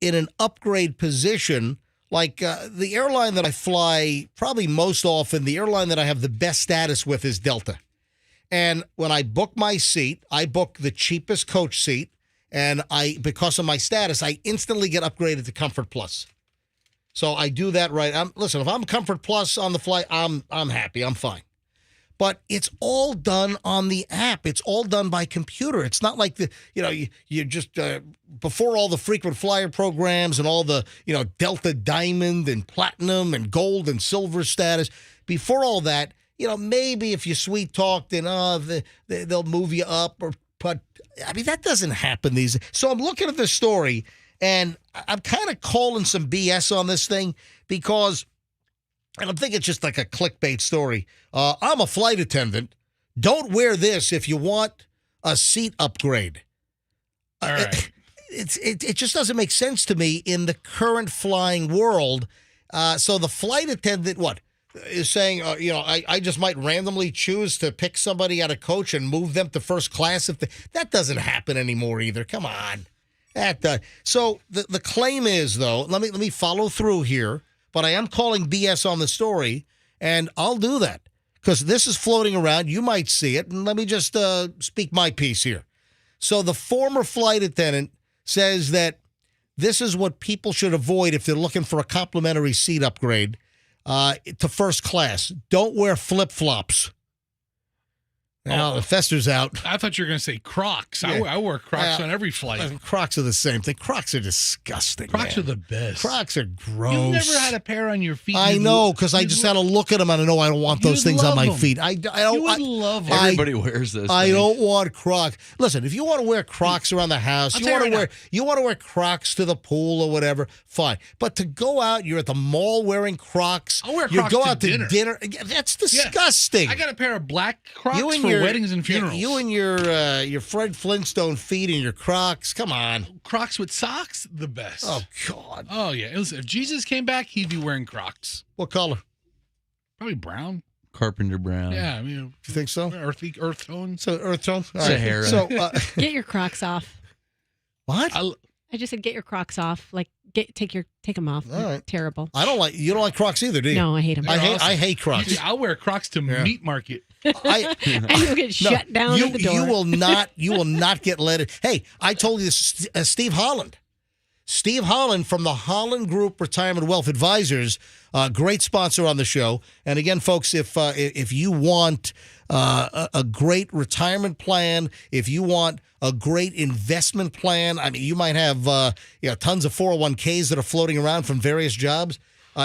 in an upgrade position, like the airline that I fly probably most often, the airline that I have the best status with is Delta. And when I book my seat, I book the cheapest coach seat. And because of my status, I instantly get upgraded to Comfort Plus. So I do that right. Listen, if I'm Comfort Plus on the flight, I'm happy. I'm fine. But it's all done on the app. It's all done by computer. It's not like you just before all the frequent flyer programs and all the Delta Diamond and Platinum and Gold and Silver status. Before all that, maybe if you sweet talk, then they'll move you up. But I mean that doesn't happen these days. So I'm looking at this story and I'm kind of calling some BS on this thing because. And I'm thinking it's just like a clickbait story. I'm a flight attendant. Don't wear this if you want a seat upgrade. All right. It just doesn't make sense to me in the current flying world. So the flight attendant, is saying, I just might randomly choose to pick somebody out of coach and move them to first class. That doesn't happen anymore either. Come on. So the claim is, though, let me follow through here. But I am calling BS on the story, and I'll do that because this is floating around. You might see it, and let me just speak my piece here. So the former flight attendant says that this is what people should avoid if they're looking for a complimentary seat upgrade to first class. Don't wear flip-flops. Now, the Fester's out. I thought you were going to say Crocs. Yeah. I wear Crocs on every flight. Crocs are the same thing. Crocs are disgusting. Crocs are the best. Crocs are gross. You've never had a pair on your feet. I know, because I just had to look at them and I know I don't want those things on my feet. I don't. You would love them. Everybody wears those. I don't want Crocs. Listen, if you want to wear Crocs around the house, you want to wear Crocs to the pool or whatever, fine. But to go out, you're at the mall wearing Crocs. I'll wear you Crocs go to out to dinner. That's disgusting. I got a pair of black Crocs for weddings and funerals. You and your Fred Flintstone feet and your Crocs. Come on. Crocs with socks, the best. Oh, God. Oh, yeah. Listen, if Jesus came back, he'd be wearing Crocs. What color? Probably brown. Carpenter brown. Yeah, I mean, you think so? Earth tone. So earth tone. Sahara. So get your Crocs off. What? I just said get your Crocs off. Like take them off. All right. Terrible. You don't like Crocs either, do you? No, I hate them. I hate Crocs. I'll wear Crocs to meat market. And you'll get shut down at the door. You will not get let in. Hey, I told you this, Steve Holland. Steve Holland from the Holland Group Retirement Wealth Advisors, great sponsor on the show. And again, folks, if you want a great retirement plan, if you want a great investment plan, I mean, you might have tons of 401ks that are floating around from various jobs.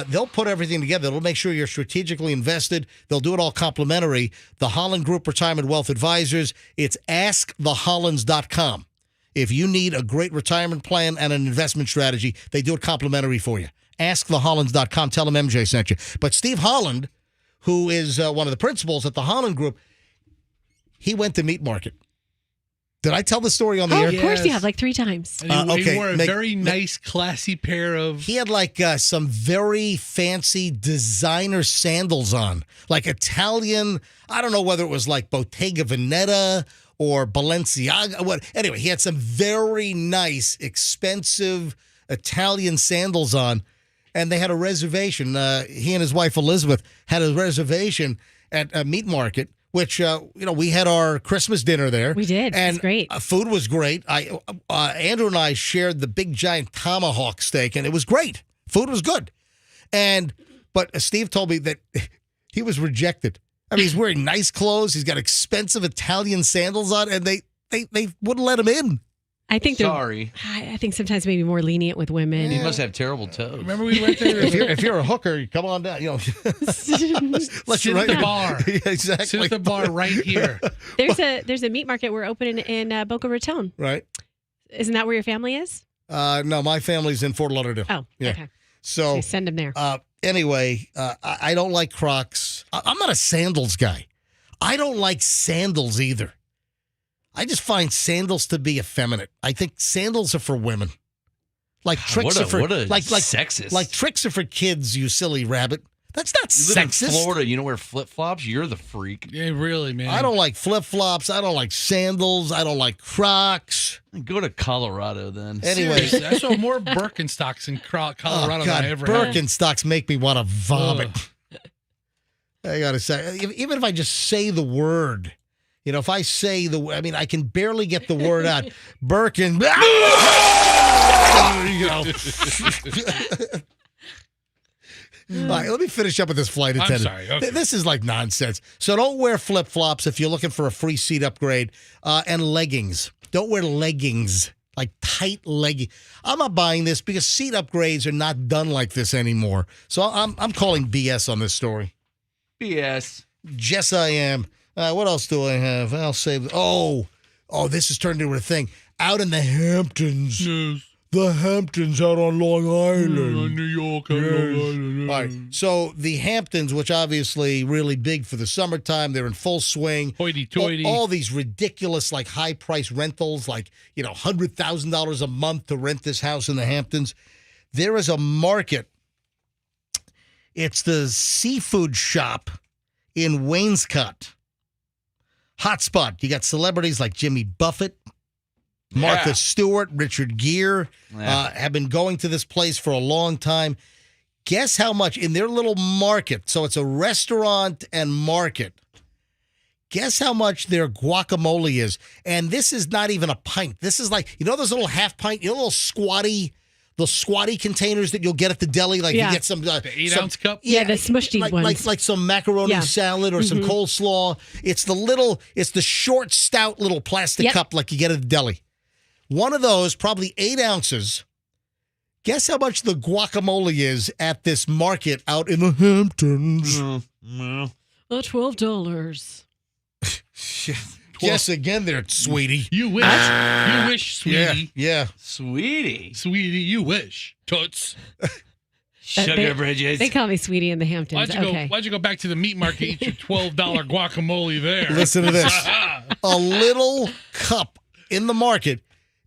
They'll put everything together. They'll make sure you're strategically invested. They'll do it all complimentary. The Holland Group Retirement Wealth Advisors, it's askthehollands.com. If you need a great retirement plan and an investment strategy, they do it complimentary for you. AskTheHollands.com. Tell them MJ sent you. But Steve Holland, who is one of the principals at the Holland Group, he went to Meat Market. Did I tell the story on the air? Of course you have, like 3 times. And he wore a very nice, classy pair of... He had like some very fancy designer sandals on. Like Italian, I don't know whether it was like Bottega Veneta or Balenciaga. Anyway, he had some very nice, expensive Italian sandals on. and they had a reservation. He and his wife Elizabeth had a reservation at a meat market, which we had our Christmas dinner there. We did. And It's great. Food was great. Andrew and I shared the big giant tomahawk steak, and it was great. Food was good. But Steve told me that he was rejected. I mean, he's wearing nice clothes. He's got expensive Italian sandals on, and they wouldn't let him in. I think Sorry. I think sometimes maybe more lenient with women. He must have terrible toes. Remember we went there? If you're a hooker, come on down. Sit at the bar. Yeah, exactly. Sit at the bar right here. There's a meat market we're opening in Boca Raton. Right. Isn't that where your family is? No, my family's in Fort Lauderdale. Oh, yeah. okay. So send them there. Anyway, I don't like Crocs. I'm not a sandals guy. I don't like sandals either. I just find sandals to be effeminate. I think sandals are for women. Like tricks are for sexist. Like tricks are for kids, you silly rabbit. That's not You live sexist. in Florida, you don't wear flip-flops? You're the freak. Yeah, really, man. I don't like flip-flops. I don't like sandals. I don't like Crocs. Go to Colorado then. Anyway. Seriously, I saw more Birkenstocks in Colorado Oh, than I God, ever had. Birkenstocks make me want to vomit. I got to say, even if I just say the word, if I say I can barely get the word out. Birkin. All right, let me finish up with this flight attendant. I'm sorry. Okay. This is like nonsense. So don't wear flip-flops if you're looking for a free seat upgrade, and leggings. Don't wear leggings, like tight leggings. I'm not buying this because seat upgrades are not done like this anymore. So I'm calling BS on this story. BS. Yes, I am. What else do I have? I'll save. Oh, this has turned into a thing. Out in the Hamptons. Yes. The Hamptons out on Long Island. New York, Long Island. All right. So the Hamptons, which obviously really big for the summertime, they're in full swing. Hoity-toity. All these ridiculous, like high-price rentals, like $100,000 a month to rent this house in the Hamptons. There is a market. It's the seafood shop in Wainscott. Hotspot. You got celebrities like Jimmy Buffett, Martha Stewart, Richard Gere have been going to this place for a long time. Guess how much in their little market? So it's a restaurant and market. Guess how much their guacamole is? And this is not even a pint. This is like, those little half pint, little squatty, the squatty containers that you'll get at the deli. Like you get some the 8-ounce cup. Yeah, the smushy ones. Like some macaroni salad or some coleslaw. It's the short, stout little plastic cup like you get at the deli. One of those, probably 8 ounces. Guess how much the guacamole is at this market out in the Hamptons? $12. Guess again there, sweetie. You wish. You wish, sweetie. Yeah. Sweetie. Sweetie, you wish. Toots. Sugar bridges. They call me Sweetie in the Hamptons. Why'd you go back to the meat market, eat your $12 guacamole there? Listen to this. A little cup in the market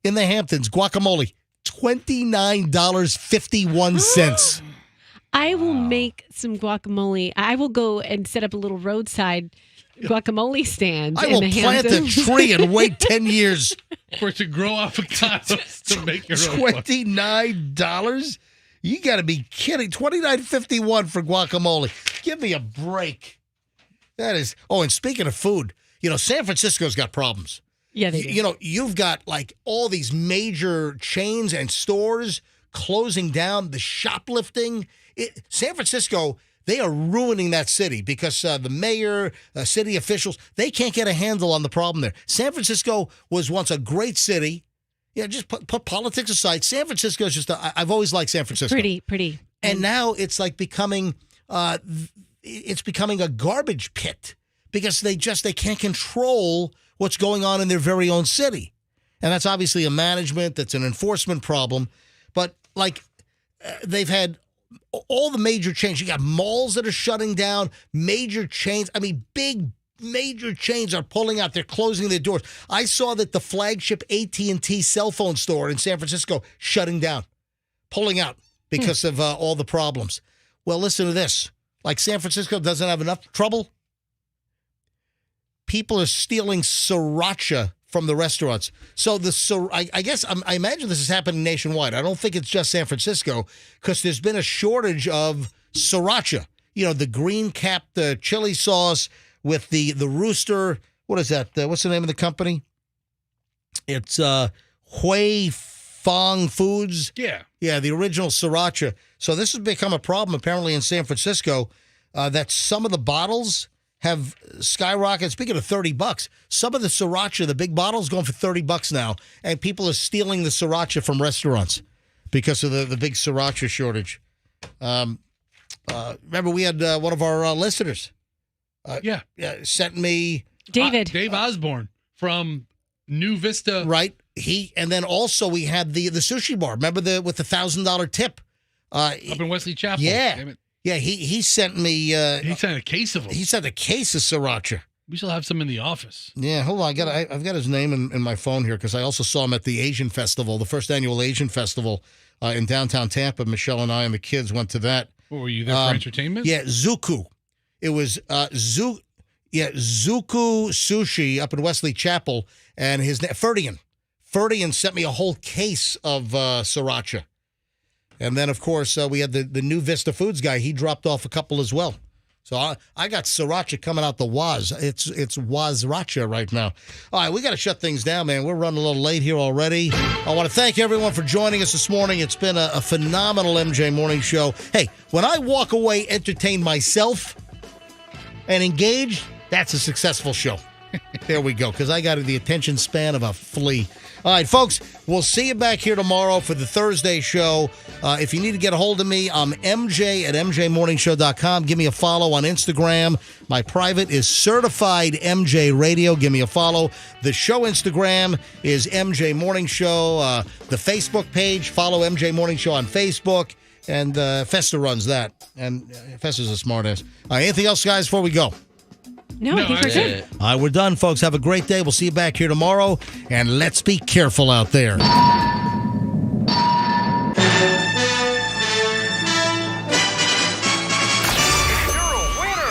in the Hamptons, guacamole, $29.51. I will make some guacamole. I will go and set up a little roadside guacamole stand. I will plant a tree and wait 10 years for it to grow avocados to make your own. $29? You got to be kidding. $29.51 for guacamole. Give me a break. That is. Oh, and speaking of food, San Francisco's got problems. Yeah, they do. You've got like all these major chains and stores closing down, the shoplifting. San Francisco, they are ruining that city because the mayor, city officials, they can't get a handle on the problem there. San Francisco was once a great city. Yeah, just put politics aside. San Francisco is just, I've always liked San Francisco. Pretty. And now it's like becoming a garbage pit because they can't control what's going on in their very own city. And that's obviously a management, that's an enforcement problem. But they've had all the major chains. You got malls that are shutting down, major chains. I mean, big major chains are pulling out. They're closing their doors. I saw that the flagship AT&T cell phone store in San Francisco shutting down, pulling out because of all the problems. Well, listen to this. Like San Francisco doesn't have enough trouble. People are stealing sriracha from the restaurants. So I guess I imagine this is happening nationwide. I don't think it's just San Francisco because there's been a shortage of sriracha. The green capped chili sauce with the rooster. What is that? What's the name of the company? It's Hui Fong Foods. Yeah. Yeah, the original sriracha. So this has become a problem apparently in San Francisco that some of the bottles have skyrocketed. Speaking of $30, some of the sriracha, the big bottles, going for $30 now, and people are stealing the sriracha from restaurants because of the big sriracha shortage. Remember, we had one of our listeners. Sent me Dave Osborne from New Vista. Right. And then also we had the sushi bar. Remember with the $1,000 tip up in Wesley Chapel. Yeah. Yeah, he sent me. He sent a case of them. He sent a case of sriracha. We still have some in the office. Yeah, hold on. I've got his name in my phone here because I also saw him at the Asian Festival, the first annual Asian Festival in downtown Tampa. Michelle and I and the kids went to that. What, were you there for entertainment? Yeah, Zuku. It was Zuku Sushi up in Wesley Chapel, and his name Ferdian sent me a whole case of sriracha. And then, of course, we had the New Vista Foods guy. He dropped off a couple as well. So I got sriracha coming out the waz. It's wazracha right now. All right, we got to shut things down, man. We're running a little late here already. I want to thank everyone for joining us this morning. It's been a phenomenal MJ Morning Show. Hey, when I walk away entertained myself and engaged, that's a successful show. There we go, because I got the attention span of a flea. All right, folks, we'll see you back here tomorrow for the Thursday show. If you need to get a hold of me, I'm MJ at MJMorningshow.com. Give me a follow on Instagram. My private is Certified MJ Radio. Give me a follow. The show Instagram is MJ Morning Show. The Facebook page, follow MJ Morning Show on Facebook. And Fester runs that. And Fester's a smartass. All right, anything else, guys, before we go? No, I think we're good. All right, we're done, folks. Have a great day. We'll see you back here tomorrow. And let's be careful out there.